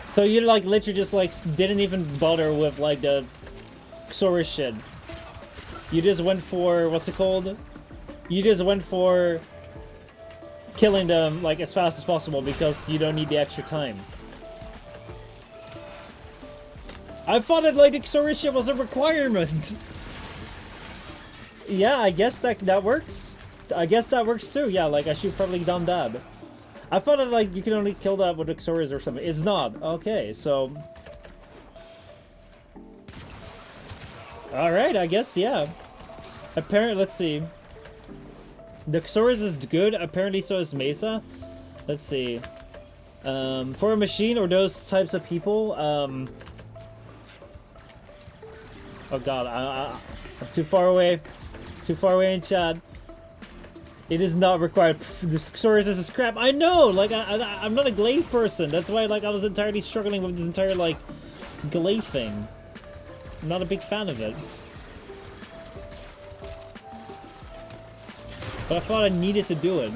So you, like, literally just, like, didn't even bother with, like, the Xoras shit. You just went for... What's it called? You just went for... killing them, like, as fast as possible because you don't need the extra time. I thought that, like, the Xoras shit was a requirement. Yeah, I guess that works. I guess that works too. Yeah, like, I should probably done that. I thought that, like, you could only kill that with Xoras or something. It's not. Okay, so... Alright, I guess, yeah. Apparently, let's see. The Xorus is good. Apparently so is Mesa. Let's see. For a machine or those types of people, oh god, I'm too far away. Too far away in chat. It is not required. Pff, the Xorus is crap. I know! Like, I'm not a glaive person. That's why, like, I was entirely struggling with this entire, like, glaive thing. I'm not a big fan of it. But I thought I needed to do it.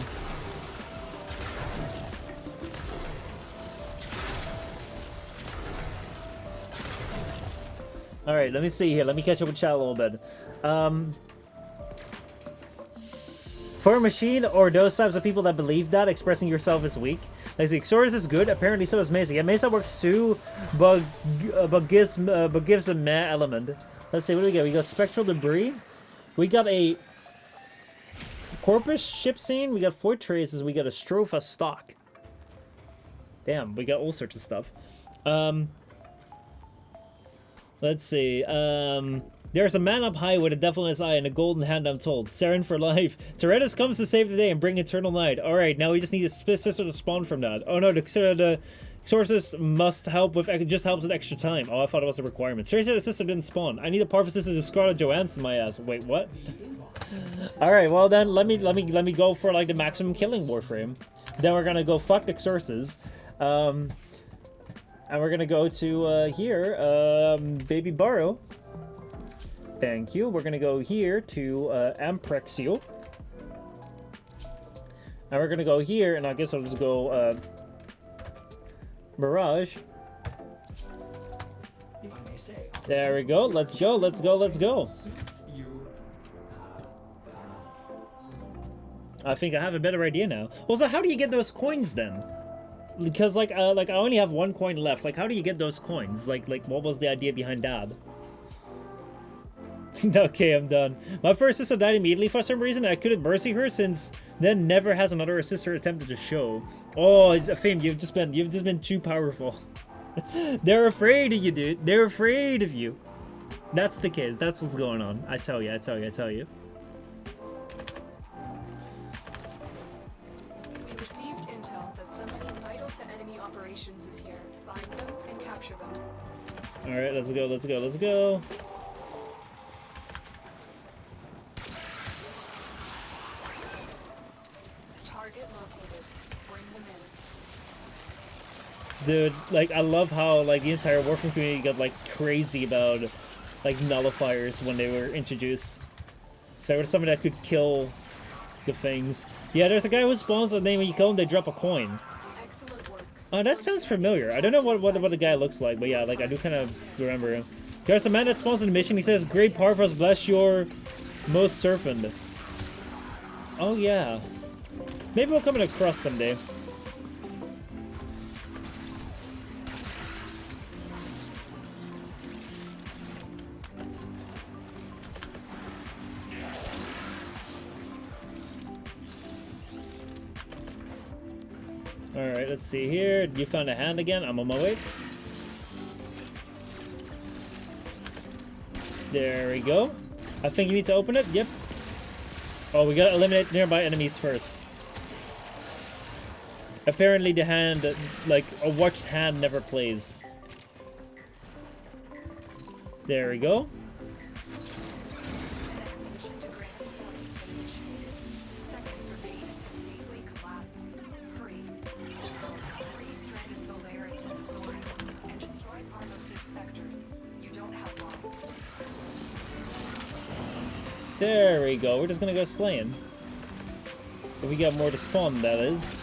Alright, let me see here. Let me catch up with chat a little bit. For a machine or those types of people that believe that, expressing yourself is weak. Like, the Xorus is good. Apparently so is Mesa. Yeah, Mesa works too, but gives a meh element. Let's see, what do we get? We got Spectral Debris. We got a Corpus ship scene. We got 4 traces. We got a Stropha stock. Damn, we got all sorts of stuff. Let's see. There's a man up high with a devil in his eye and a golden hand, I'm told. Saren for life. Tyrannus comes to save the day and bring eternal night. Alright, now we just need a sister to spawn from that. Oh no, the Exorcist must help with, just helps with extra time. Oh, I thought it was a requirement. Strange that the sister didn't spawn. I need a powerful sister to Scarlet Johansson my ass. Wait, what? Alright, well then, let me go for like the maximum killing Warframe. Then we're gonna go fuck the Exorcist. And we're gonna go to here, Baby Burrow. Thank you. We're gonna go here to Amprexio. And we're gonna go here, and I guess I'll just go Mirage. If I may say. There we go. Let's go. Let's go. Let's go. Suits you. I think I have a better idea now. Also, how do you get those coins then? Because like I only have 1 coin left. Like, how do you get those coins? Like what was the idea behind that? Okay, I'm done. My first sister died immediately for some reason. I couldn't mercy her since then. Never has another sister attempted to show. Oh, Fame, you've just been too powerful. They're afraid of you, dude. They're afraid of you. That's the case. That's what's going on. I tell you. I tell you. I tell you. We received intel that somebody vital to enemy operations is here. Find them and capture them. All right, let's go. Let's go. Let's go. Target located. Bring them in. Dude, like, I love how, like, the entire Warframe community got, like, crazy about, like, nullifiers when they were introduced. There was somebody that could kill the things. Yeah, there's a guy who spawns, and then when you kill him, they drop a coin. Excellent work. Oh, that sounds familiar. I don't know what the guy looks like, but yeah, like, I do kind of remember him. There's a man that spawns in the mission. He says, "Great power for us, bless your most serpent." Oh, yeah. Maybe we'll come across someday. Alright, let's see here. You found a hand again? I'm on my way. There we go. I think you need to open it. Yep. Oh, we gotta eliminate nearby enemies first. Apparently the hand, like, a watched hand never plays. There we go. An expedition to Graham's Point has been initiated. Seconds remain until the gateway collapse. Hurry. Free stranded Solaris with the Zorus and destroy Parnos' specters. You don't have long. There we go. We're just gonna go slaying. But we got more to spawn, that is.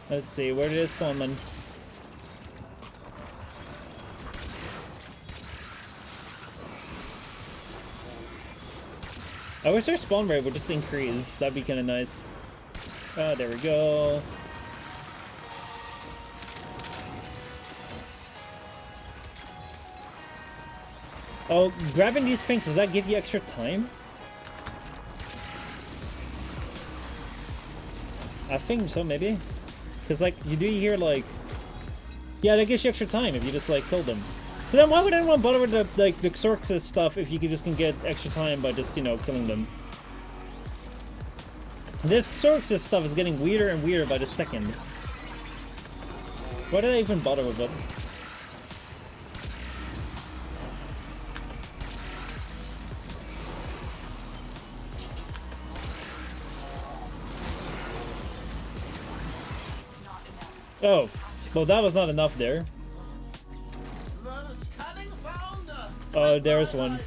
Let's see, where did it spawn then? I wish their spawn rate would just increase. That'd be kind of nice. Ah, there we go. Oh, grabbing these things, does that give you extra time? I think so, maybe. Because, like, you do hear, like... Yeah, that gives you extra time if you just, like, kill them. So then why would anyone bother with the Xorxis stuff if you could just can get extra time by just, you know, killing them? This Xorxis stuff is getting weirder and weirder by the second. Why did I even bother with it? Oh, well that was not enough there. Oh, there's one.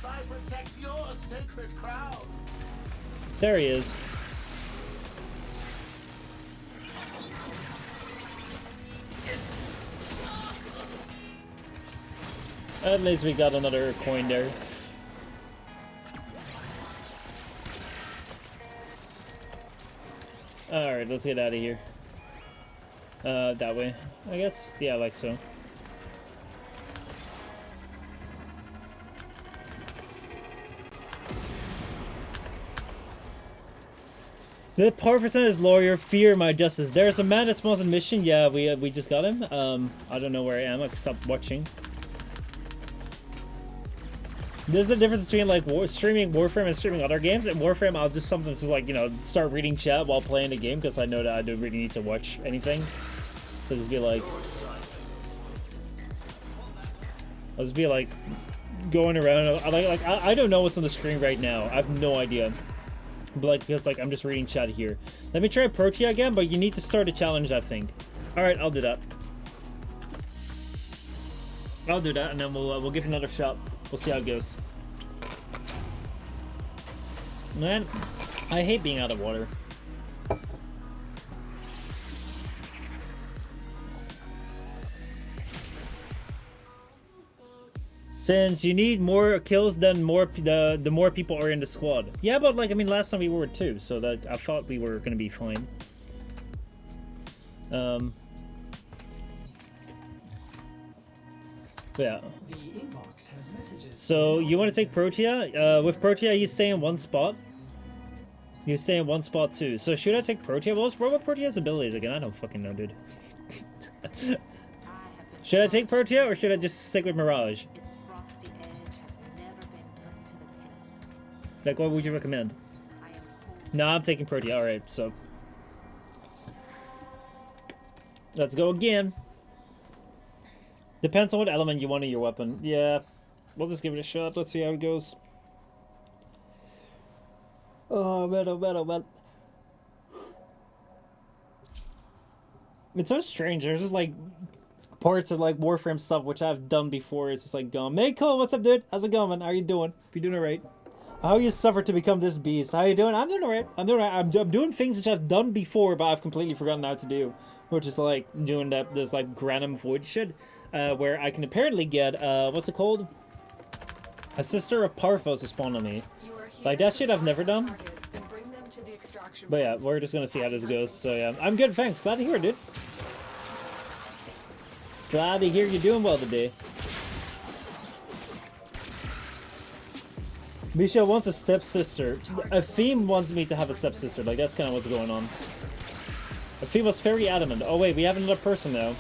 There he is. At least we got another coin there. Alright, let's get out of here. That way, I guess? Yeah, like so. The power percent is lawyer, fear my justice. There's a man that spawns in mission. Yeah, we just got him. I don't know where I am. I stopped watching. This is the difference between like streaming Warframe and streaming other games. In Warframe, I'll just sometimes just like, you know, start reading chat while playing the game because I know that I don't really need to watch anything. So just be like, I'll just be like going around. I don't know what's on the screen right now. I have no idea. But like, because like I'm just reading chat here. Let me try Protea again, but you need to start a challenge, I think. All right, I'll do that. I'll do that, and then we'll give it another shot. We'll see how it goes. Man, I hate being out of water. Since you need more kills, then the more people are in the squad. Yeah, but like I mean, last time we were 2, so that I thought we were gonna be fine. Yeah. The inbox has messages. So you want to take Protea? With Protea, you stay in one spot. You stay in one spot too. So should I take Protea? What were Protea's abilities again? I don't fucking know, dude. Should I take Protea or should I just stick with Mirage? Like, what would you recommend? No, I'm taking Protea. All right, so let's go again. Depends on what element you want in your weapon. Yeah, we'll just give it a shot. Let's see how it goes. Oh man, oh man, oh man. It's so strange. There's just like parts of like Warframe stuff which I've done before. It's just like gone. Hey, Cole, what's up, dude? How's it going, man? How you doing? You doing alright? How you suffered to become this beast? How you doing? I'm doing alright. I'm doing alright. I'm doing things which I've done before, but I've completely forgotten how to do. Which is like doing this like Granum Void shit, where I can apparently get what's it called? A Sister of Parthos to spawn on me. Like that shit I've never done. But yeah, we're just gonna see how this goes. So yeah, I'm good. Thanks. Glad to hear it, dude. Glad to hear you're doing well today. Michel wants a stepsister. A theme wants me to have a stepsister. Like, that's kind of what's going on. A theme was very adamant. Oh, wait, we have another person now.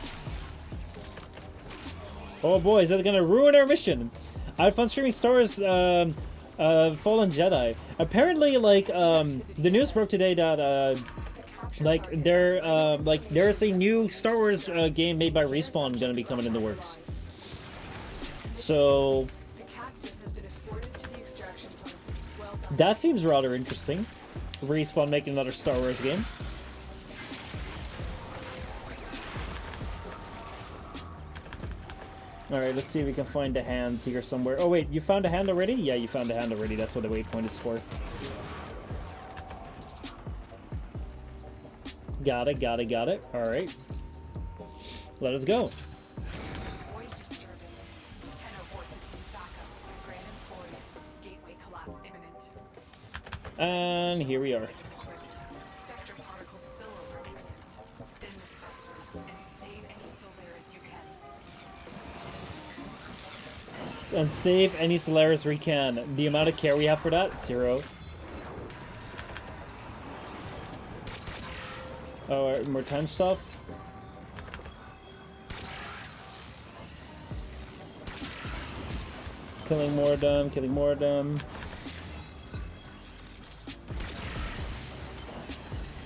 Oh, boy, is that going to ruin our mission? I had fun streaming Star Wars Fallen Jedi. Apparently, like, the news broke today that, there's a new Star Wars game made by Respawn going to be coming in the works. So that seems rather interesting. Respawn making another Star Wars game. Alright, let's see if we can find the hands here somewhere. Oh wait, you found a hand already? Yeah, you found a hand already. That's what the waypoint is for. Got it, got it, got it. Alright. Let us go. Void disturbance. 100416 backup. Brandon's void. Gateway collapse imminent. And here we are. Spectre particle spillover imminent. Thin the specters and save any Solaris you can. And save any Solaris we can. The amount of care we have for that? 0. Oh, more time stuff. Killing more of them, killing more of them.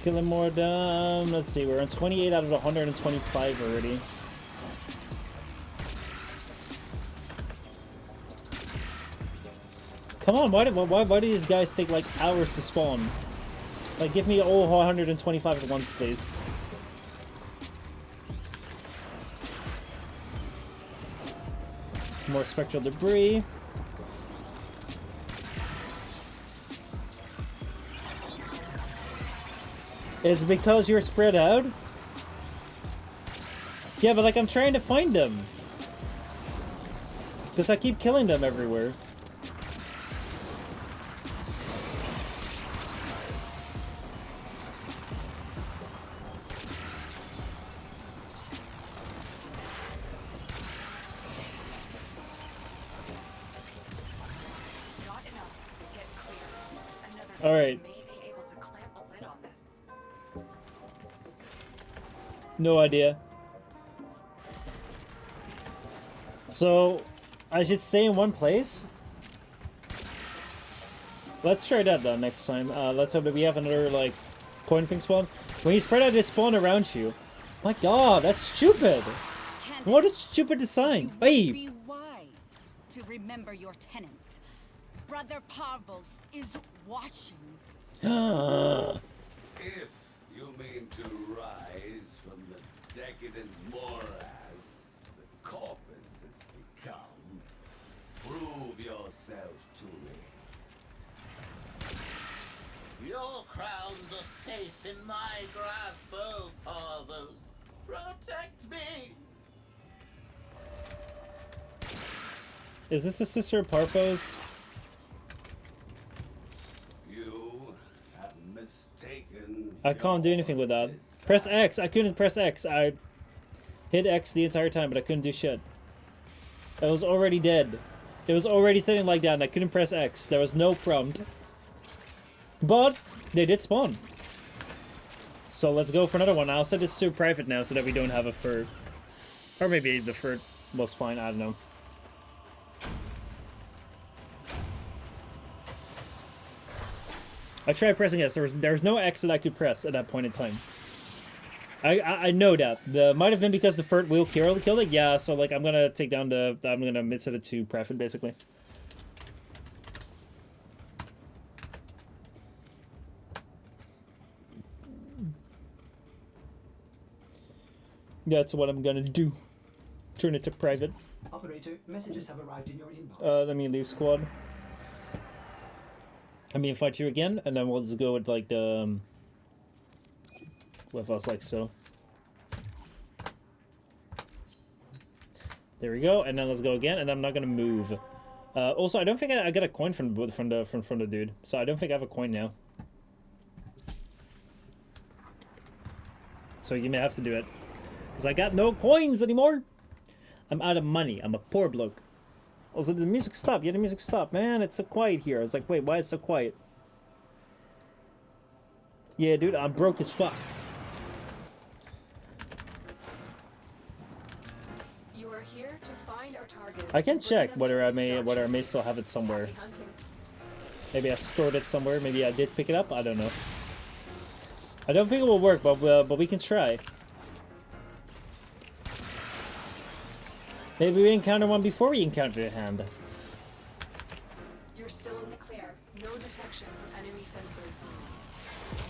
Killing more of them. Let's see, we're on 28 out of 125 already. Come on, why do these guys take like hours to spawn? Like, give me all 125 at one space. More spectral debris. It's because you're spread out? Yeah, but like I'm trying to find them. Because I keep killing them everywhere. Alright. No idea. So, I should stay in one place? Let's try that though next time. Let's hope that we have another, like, coin thing spawn. When you spread out, they spawn around you. My god, that's stupid! What a stupid design! Hey! Be wise to remember your tenants. Brother Parvos is watching. If you mean to rise from the decadent morass the corpus has become, prove yourself to me. Your crowns are safe in my grasp, oh Parvos. Protect me! Is this the sister of Parvos? I can't do anything with that. Press X! I couldn't press X. I hit X the entire time, but I couldn't do shit. I was already dead. It was already sitting like that, and I couldn't press X. There was no prompt. But they did spawn. So let's go for another one. I'll set this to private now so that we don't have a third. Or maybe the third was fine. I don't know. I tried pressing S. There was no X that I could press at that point in time. I know that. Might have been because the third wheel killed it. Yeah, so like I'm gonna take down the. I'm gonna mid set it to private basically. That's what I'm gonna do. Turn it to private. Operator, messages have arrived in your inbox. Let me leave squad. I mean, fight you again, and then we'll just go with like the with us like so. There we go, and then let's go again, and I'm not gonna move. Also, I don't think I got a coin from the dude, so I don't think I have a coin now. So you may have to do it, because I got no coins anymore. I'm out of money. I'm a poor bloke. Also, the music stopped. Yeah, the music stopped. Man, it's so quiet here. I was like, wait, why is it so quiet? Yeah, dude, I'm broke as fuck. You are here to find our target. I can check whether I may still have it somewhere. Maybe I stored it somewhere. Maybe I did pick it up. I don't know. I don't think it will work, but we can try. Maybe we encounter one before we encounter a hand. You're still in the clear. No detection from enemy sensors.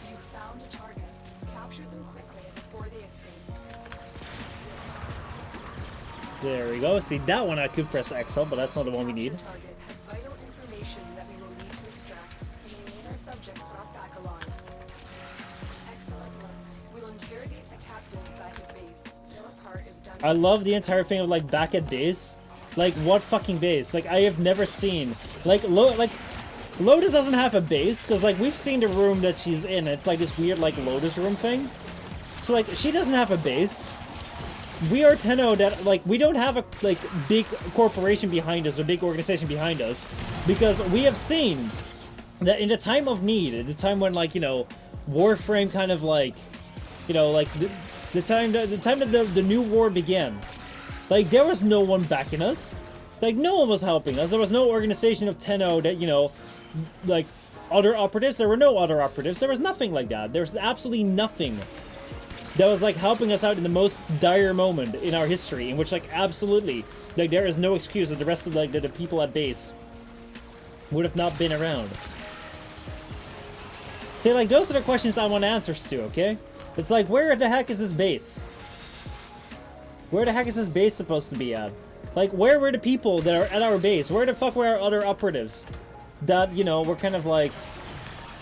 You found a target. Capture them quickly before they escape. There we go. See, that one I could press X on, but that's not the one we need. Target has vital information that we will need to extract. We need our subject brought back alive. Excellent work. We'll interrogate the captain back at base. Your part is done. I love the entire thing of like back at base. Like what fucking base? Like I have never seen like Lotus doesn't have a base because like we've seen the room that she's in. It's like this weird like Lotus room thing. So like she doesn't have a base. We are Tenno that like we don't have a like big corporation behind us or big organization behind us because we have seen that in the time of need, at the time when like, you know, Warframe kind of like, you know, like the time that the new war began, like there was no one backing us. Like, no one was helping us. There was no organization of Tenno that, you know, like, other operatives. There were no other operatives. There was nothing like that. There was absolutely nothing that was, like, helping us out in the most dire moment in our history, in which, like, absolutely, like, there is no excuse that the rest of, like, the people at base would have not been around. See, like, those are the questions I want answers to, okay? It's like, where the heck is this base? Where the heck is this base supposed to be at? Like, where were the people that are at our base? Where the fuck were our other operatives? That, you know, were kind of like,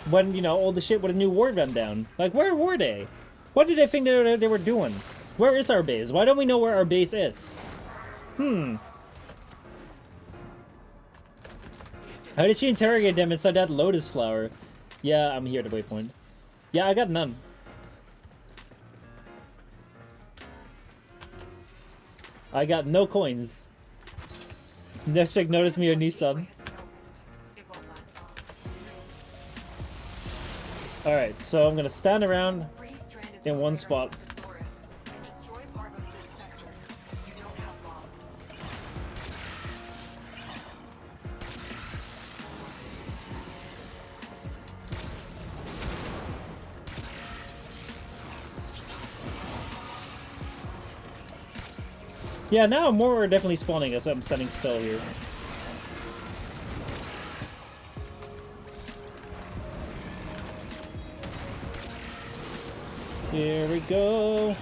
when, you know, all the shit with the new ward went down. Like, where were they? What did they think they were doing? Where is our base? Why don't we know where our base is? How did she interrogate them inside that lotus flower? Yeah, I'm here at the waypoint. Yeah, I got none. I got no coins. Next check noticed me a Nissan. Alright, so I'm gonna stand around in one spot. Yeah, now more are definitely spawning as I'm standing still here. Here we go.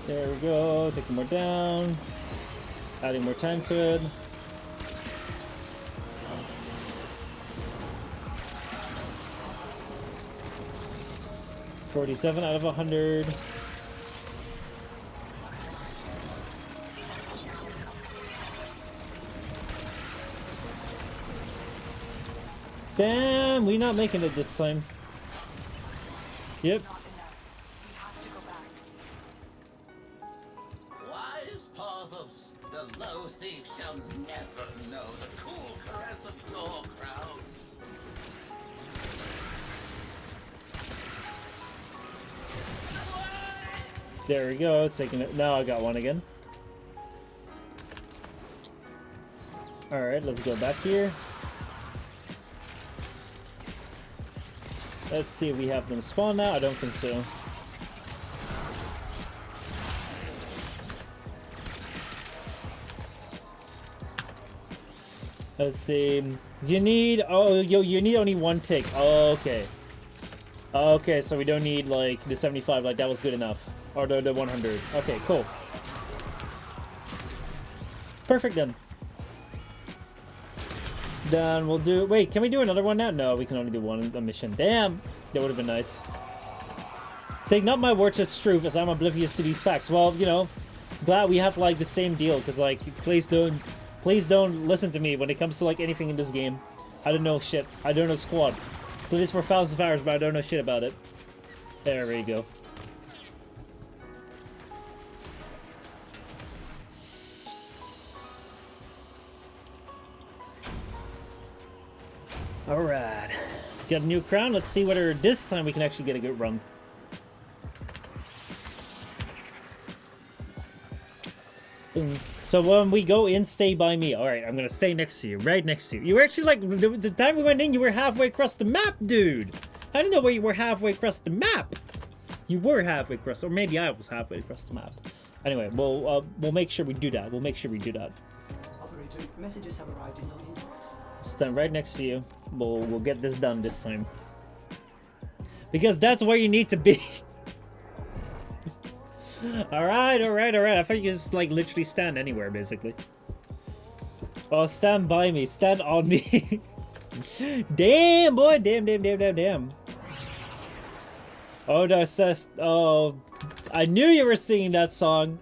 There we go. Taking more down. Adding more time to it. $47 out of 100. Damn, we're not making it this time. Yep. Wise Parvos, the low thief shall never know the cool caress of your crowns. There we go, taking it. Now I got one again. Alright, let's go back here. Let's see if we have them spawn now. I don't think so. Let's see. You need... Oh, you need only one tick. Oh, okay. Okay, so we don't need, like, the 75. Like, that was good enough. Or the 100. Okay, cool. Perfect, then. Then we'll do... Wait, can we do another one now? No, we can only do one a mission. Damn! That would have been nice. Take not my words as truth, as I'm oblivious to these facts. Well, you know, glad we have, like, the same deal. Because, like, please don't listen to me when it comes to, like, anything in this game. I don't know shit. I don't know squad. Played this for thousands of hours, but I don't know shit about it. There we go. Alright. Got a new crown. Let's see whether this time we can actually get a good run. Boom. So when we go in, stay by me. Alright, I'm gonna stay next to you. Right next to you. You were actually like, the time we went in, you were halfway across the map, dude! I didn't know where you were halfway across the map! You were halfway across, or maybe I was halfway across the map. Anyway, we'll make sure we do that. We'll make sure we do that. Operator, messages have arrived in your inbox. Stand right next to you. We'll get this done this time. Because that's where you need to be. Alright. I thought you could just, like, literally stand anywhere, basically. Oh, stand by me. Stand on me. Damn, boy. Damn. Oh, oh, I knew you were singing that song.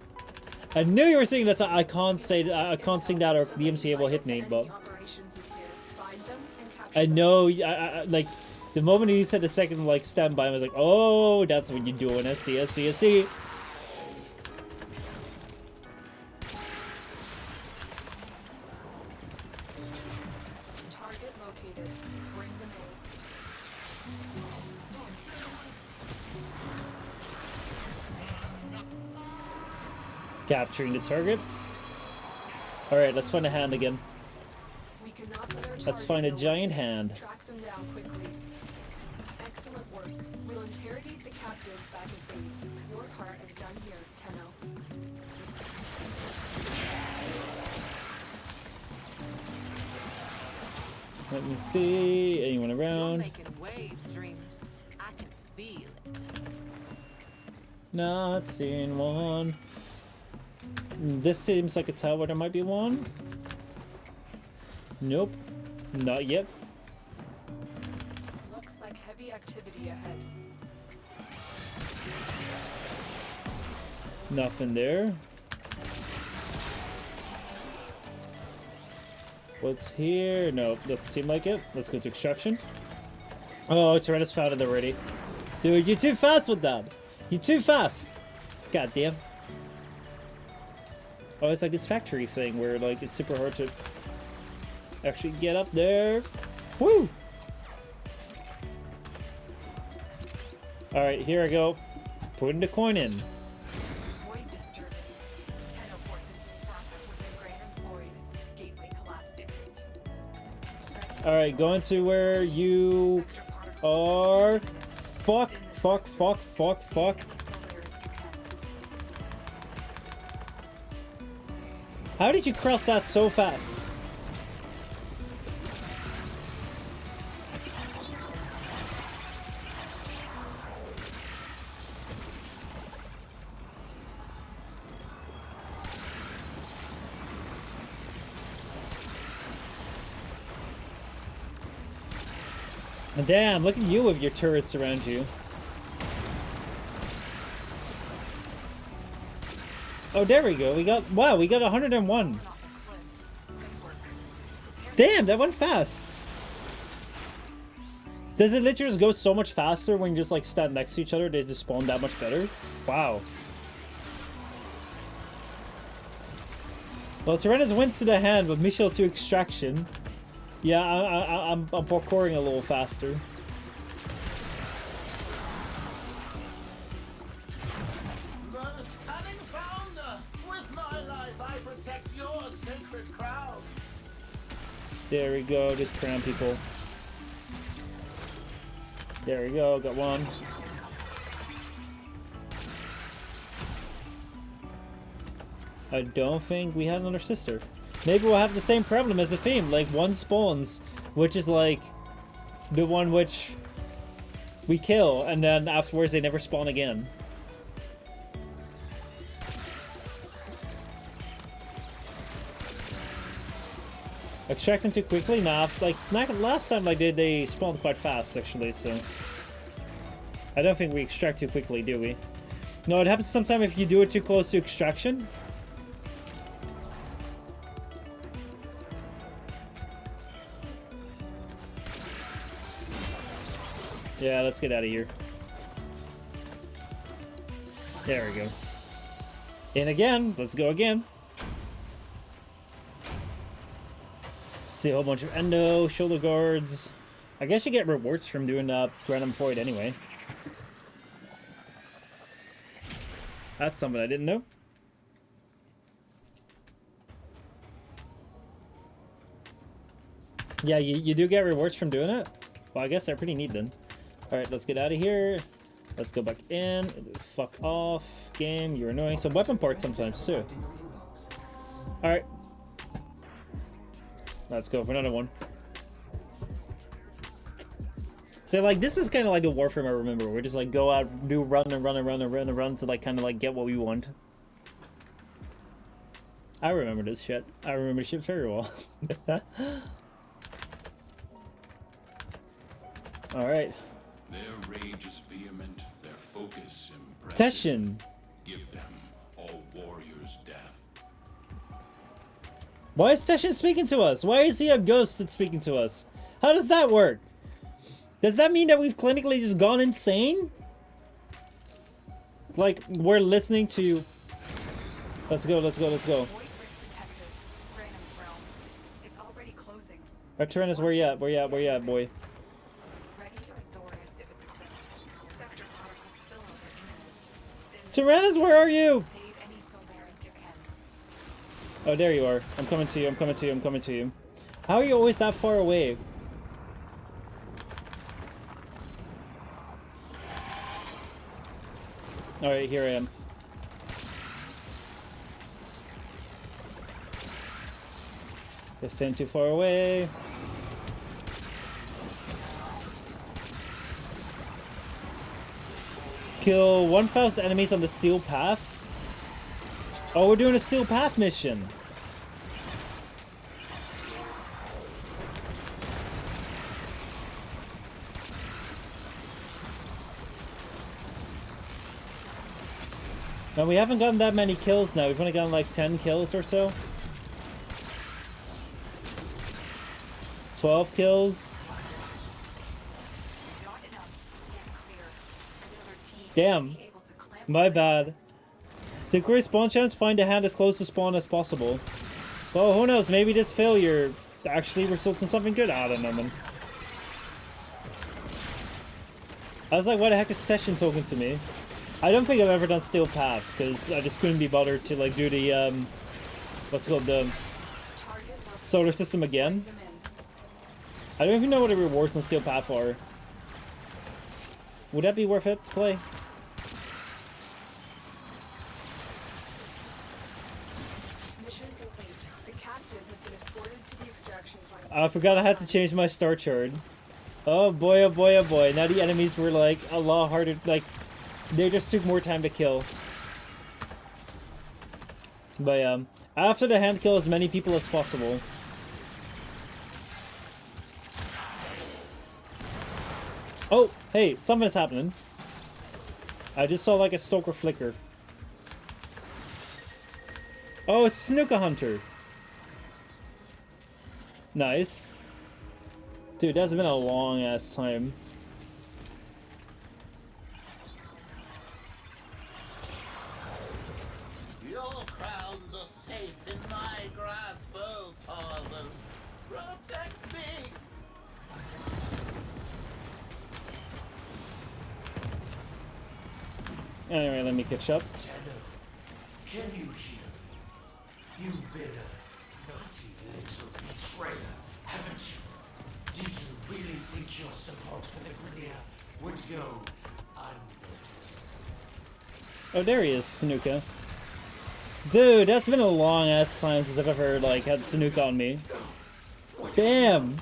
I knew you were singing that song. I can't sing that or the MCA will hit me, but... I know, like, the moment you said the second, like, stand by, I was like, oh, that's what you're doing. I see. Target Capturing the target. Alright, let's find a hand again. We cannot let our Let's target find a know. giant hand. Track them down quickly. Excellent work. We'll interrogate the captive back at base. Your part is done here, Tenno. Let me see. Anyone You're around? making waves, dreams. I can feel it. Not seeing one. This seems like a tile where there might be one. Nope. Not yet. Looks like heavy activity ahead. Nothing there. What's here? Nope, doesn't seem like it. Let's go to extraction. Oh, Tyrannus found it already. Dude, you're too fast with that. You're too fast. God damn. Oh, it's like this factory thing where like it's super hard to actually get up there. Woo! Alright, here I go. Putting the coin in. Void disturbance. Tenno forces back up within Graham's void. Gateway collapse imminent. Alright, going to where you are. Fuck, fuck, fuck, fuck, fuck. How did you cross that so fast? And damn, look at you with your turrets around you. Oh, there we go. We got, wow, we got 101. Damn, that went fast. Does it literally just go so much faster when you just like stand next to each other? They just spawn that much better? Wow. Well, Tyrannus wins to the hand with Michel to extraction. Yeah, I'm parkouring a little faster. Most cunning founder, with my life I protect your sacred crown. There we go, just crown people. There we go, got one. I don't think we had another sister. Maybe we'll have the same problem as the theme, like one spawns, which is like the one which we kill, and then afterwards they never spawn again. Extracting too quickly? Nah, like last time like they spawned quite fast actually, so I don't think we extract too quickly, do we? No, it happens sometimes if you do it too close to extraction. Yeah, let's get out of here. There we go. In again. Let's go again. See a whole bunch of endo, shoulder guards. I guess you get rewards from doing Random Void anyway. That's something I didn't know. Yeah, you do get rewards from doing it? Well, I guess they're pretty neat then. Alright, let's get out of here. Let's go back in. Fuck off. Game, you're annoying. Some weapon parts sometimes too. Alright. Let's go for another one. So like this is kind of like the Warframe I remember. We just like go out, do run and run and run and run and run to like kind of like get what we want. I remember this shit. I remember shit very well. Alright. Their rage is vehement, their focus impressive. Teshin. Give them all warriors death. Why is Teshin speaking to us? Why is he a ghost that's speaking to us? How does that work? Does that mean that we've clinically just gone insane? Like, we're listening to... Let's go, let's go, let's go. It's already closing. Our Tyrannus, where you at? Where you at? Where you at, boy? Ready your Zorus Tyrannus, where are you? Save any Solaris you can. Oh, there you are. I'm coming to you, I'm coming to you, I'm coming to you. How are you always that far away? Alright, here I am. They stand too far away. Kill 1,000 enemies on the steel path. Oh, we're doing a steel path mission. And we haven't gotten that many kills now. We've only gotten like 10 kills or so. 12 kills. Damn. My bad. To increase spawn chance, find a hand as close to spawn as possible. Well, who knows? Maybe this failure actually results in something good. I don't know, man. I was like, why the heck is Teshin talking to me? I don't think I've ever done Steel Path, because I just couldn't be bothered to, like, do the, what's it called, the solar system again. I don't even know what the rewards on Steel Path are. Would that be worth it to play? Mission complete. The captive has been escorted to the extraction point. I forgot I had to change my star chart. Oh boy, oh boy, oh boy. Now the enemies were, like, a lot harder, like, they just took more time to kill. But, after the hand, kill as many people as possible. Oh, hey, something's happening. I just saw, like, a Stalker flicker. Oh, it's Snuka Hunter. Nice. Dude, that's been a long-ass time. Your crowns are safe in my grasp, oh Tarzan. Protect me! Anyway, let me catch up. Can you hear me? You've been a naughty little betrayer, haven't you? Did you really think your support for the Grineer would go unnoticed? Oh, there he is, Snuka. Dude, that's been a long-ass time since I've ever, like, had Snuka on me. Damn!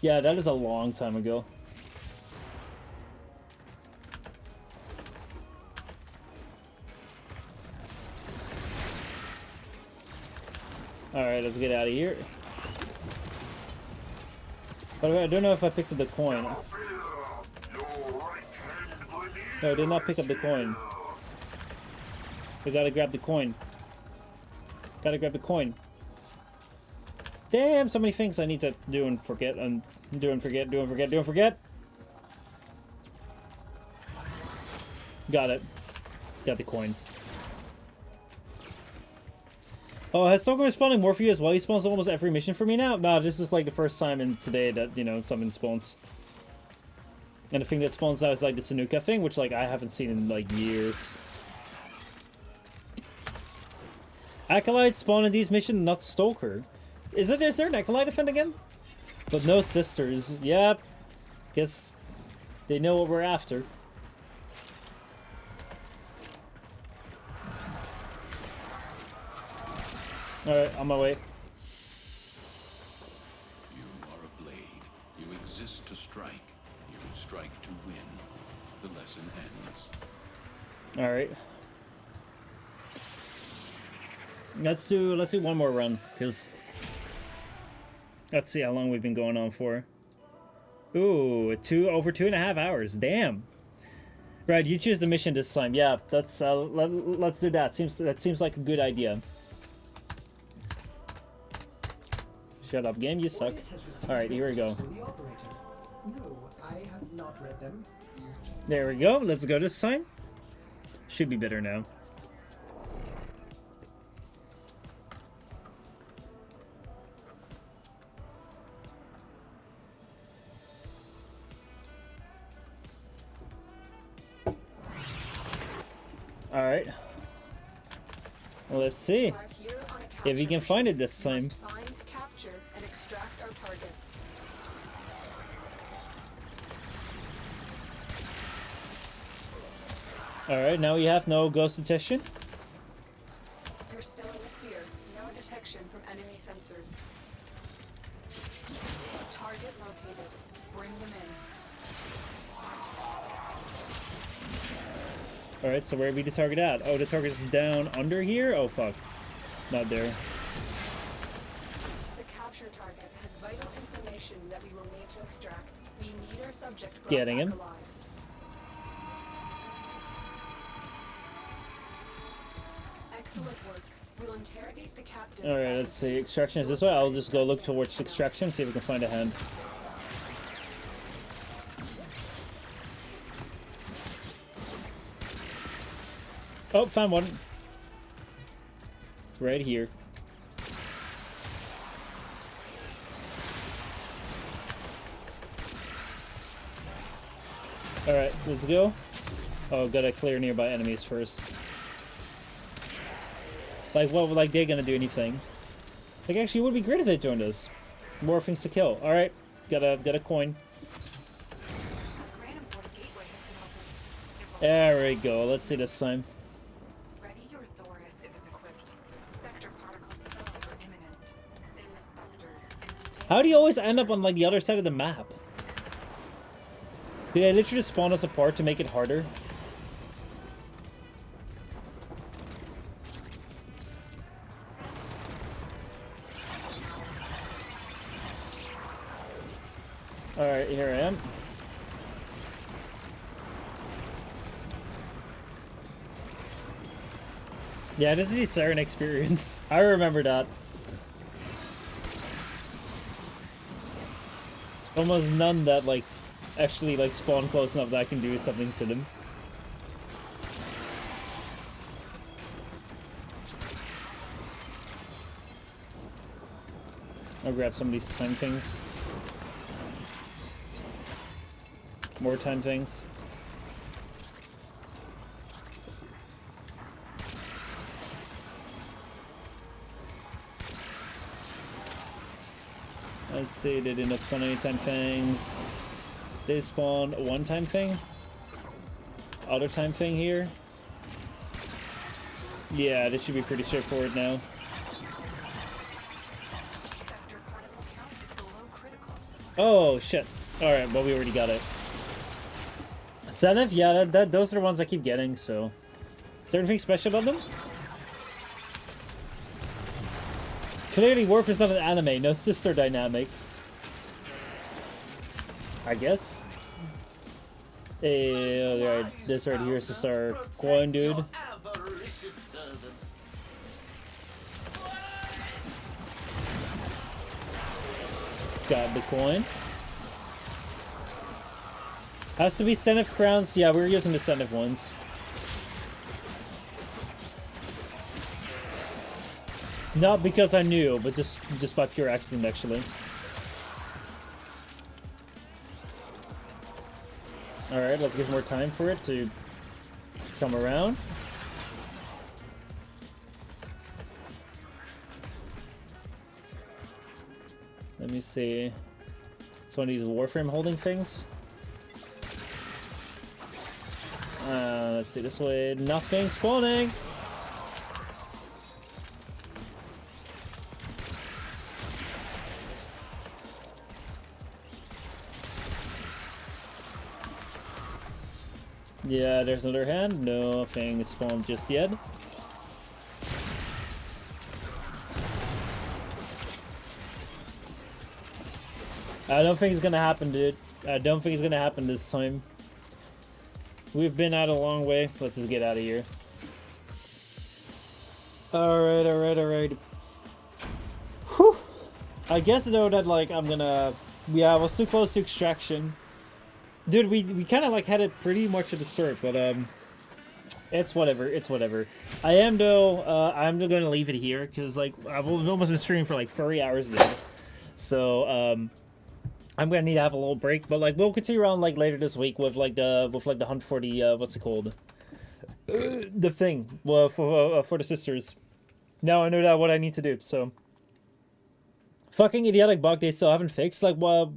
Yeah, that is a long time ago. Alright, let's get out of here. By the way, I don't know if I picked up the coin. No, I did not pick up the coin. We gotta grab the coin. Gotta grab the coin. Damn, so many things I need to do and forget, and do and forget, do and forget, do and forget. Got it. Got the coin. Oh, has Stalker been spawning more for you as well? He spawns almost every mission for me now? No, this is like the first time in today that, you know, something spawns. And the thing that spawns now is like the Snuka thing, which like I haven't seen in like years. Acolyte spawn in these missions, not Stalker. Is there an Acolyte event again? But no sisters. Yep. Guess they know what we're after. Alright, on my way. You are a blade. You exist to strike. You strike to win. The lesson ends. Alright. Let's do one more run, because let's see how long we've been going on for. Ooh, over 2.5 hours. Damn. Right, you choose the mission this time. Yeah, that's let's do that. That seems like a good idea. Shut up, game, you suck. Alright, here we go. No, I have not read them. There we go, let's go this time. Should be better now. Alright. Well, let's see if he can find it this time. Find, capture, and extract our target. Alright, now we have no ghost detection. You're still in the clear. No detection from enemy sensors. Target located. Bring them in. Alright, so where be the target at? Oh, the target is down under here? Oh, fuck. Not there. The capture target has vital information that we will need to extract. We need our subject brought Getting back him. alive. Excellent work. We'll interrogate the captain. Alright, let's see. Extraction is this way. I'll just go look towards extraction, see if we can find a hand. Oh, found one. Right here. Alright, let's go. Oh, gotta clear nearby enemies first. Like, what, like, they're gonna do anything. Like, actually, it would be great if they joined us. More things to kill. Alright, got a coin. There we go. Let's see this time. Ready your Zorus if it's equipped. Spectre particle spells are imminent. Thin specters. How do you always end up on, like, the other side of the map? Did they literally just spawn us apart to make it harder? Alright, here I am. Yeah, this is the Siren experience. I remember that. Almost none that, like, actually, like, spawn close enough that I can do something to them. I'll grab some of these time things. More time things. Let's see, they did not spawn any time things. They spawned a one-time thing. Other time thing here. Yeah, this should be pretty straightforward now. Oh, shit. Alright, well, we already got it. Senef? Yeah, those are the ones I keep getting, so... Is there anything special about them? Clearly, Warframe is not an anime, no sister dynamic. I guess. Alright, this right here is just our coin dude. Got the coin. Has to be Senef crowns. Yeah, we were using the Senef ones. Not because I knew, but just by pure accident, actually. Alright, let's give more time for it to come around. Let me see. It's one of these Warframe holding things. Let's see, this way. Nothing spawning! Yeah, there's another hand. Nothing spawned just yet. I don't think it's gonna happen, dude. I don't think it's gonna happen this time. We've been out a long way. Let's just get out of here. Alright, alright, alright. Whew. I guess, though, that, like, I'm gonna... Yeah, I was too close to extraction. Dude, we kind of, like, had it pretty much at the start, but, it's whatever, it's whatever. I am, though, I'm going to leave it here, because, like, I've almost been streaming for, like, 30 hours now. So, I'm gonna need to have a little break, but like we'll continue around like later this week with like the hunt for the what's it called? the thing for the sisters. Now I know that what I need to do. So fucking idiotic bug they still haven't fixed. Like, well,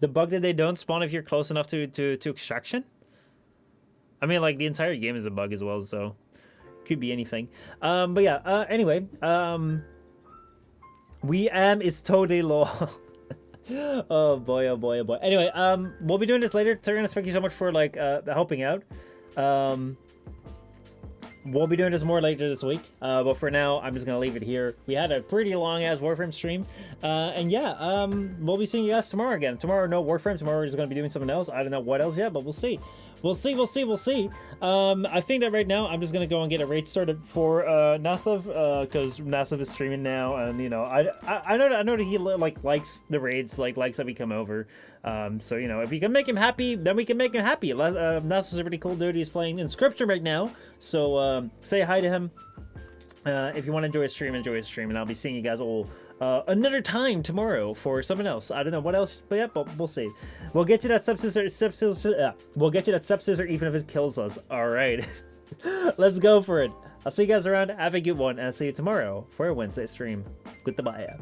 the bug that they don't spawn if you're close enough to extraction. I mean, like, the entire game is a bug as well, so could be anything. But yeah. Anyway, we am is totally low. Oh boy, oh boy, oh boy. Anyway, we'll be doing this later. Tyrannus, thank you so much for like helping out. We'll be doing this more later this week, but for now, I'm just gonna leave it here. We had a pretty long ass Warframe stream, and yeah, we'll be seeing you guys tomorrow again. Tomorrow, no Warframe. Tomorrow we're just gonna be doing something else. I don't know what else yet, but we'll see. We'll see. I think that right now I'm just gonna go and get a raid started for Nasav, because Nasav is streaming now, and you know, I know that he like likes the raids, like likes that we come over. So you know, if you can make him happy, then we can make him happy. Nasav's a pretty cool dude. He's playing Inscription right now, so say hi to him. If you want to enjoy his stream, and I'll be seeing you guys all another time tomorrow for something else. I don't know what else, but yeah, but we'll see. We'll get you that we'll get you that sub-scissor even if it kills us. All right, let's go for it. I'll see you guys around. Have a good one, and I'll see you tomorrow for a Wednesday stream. Goodbye.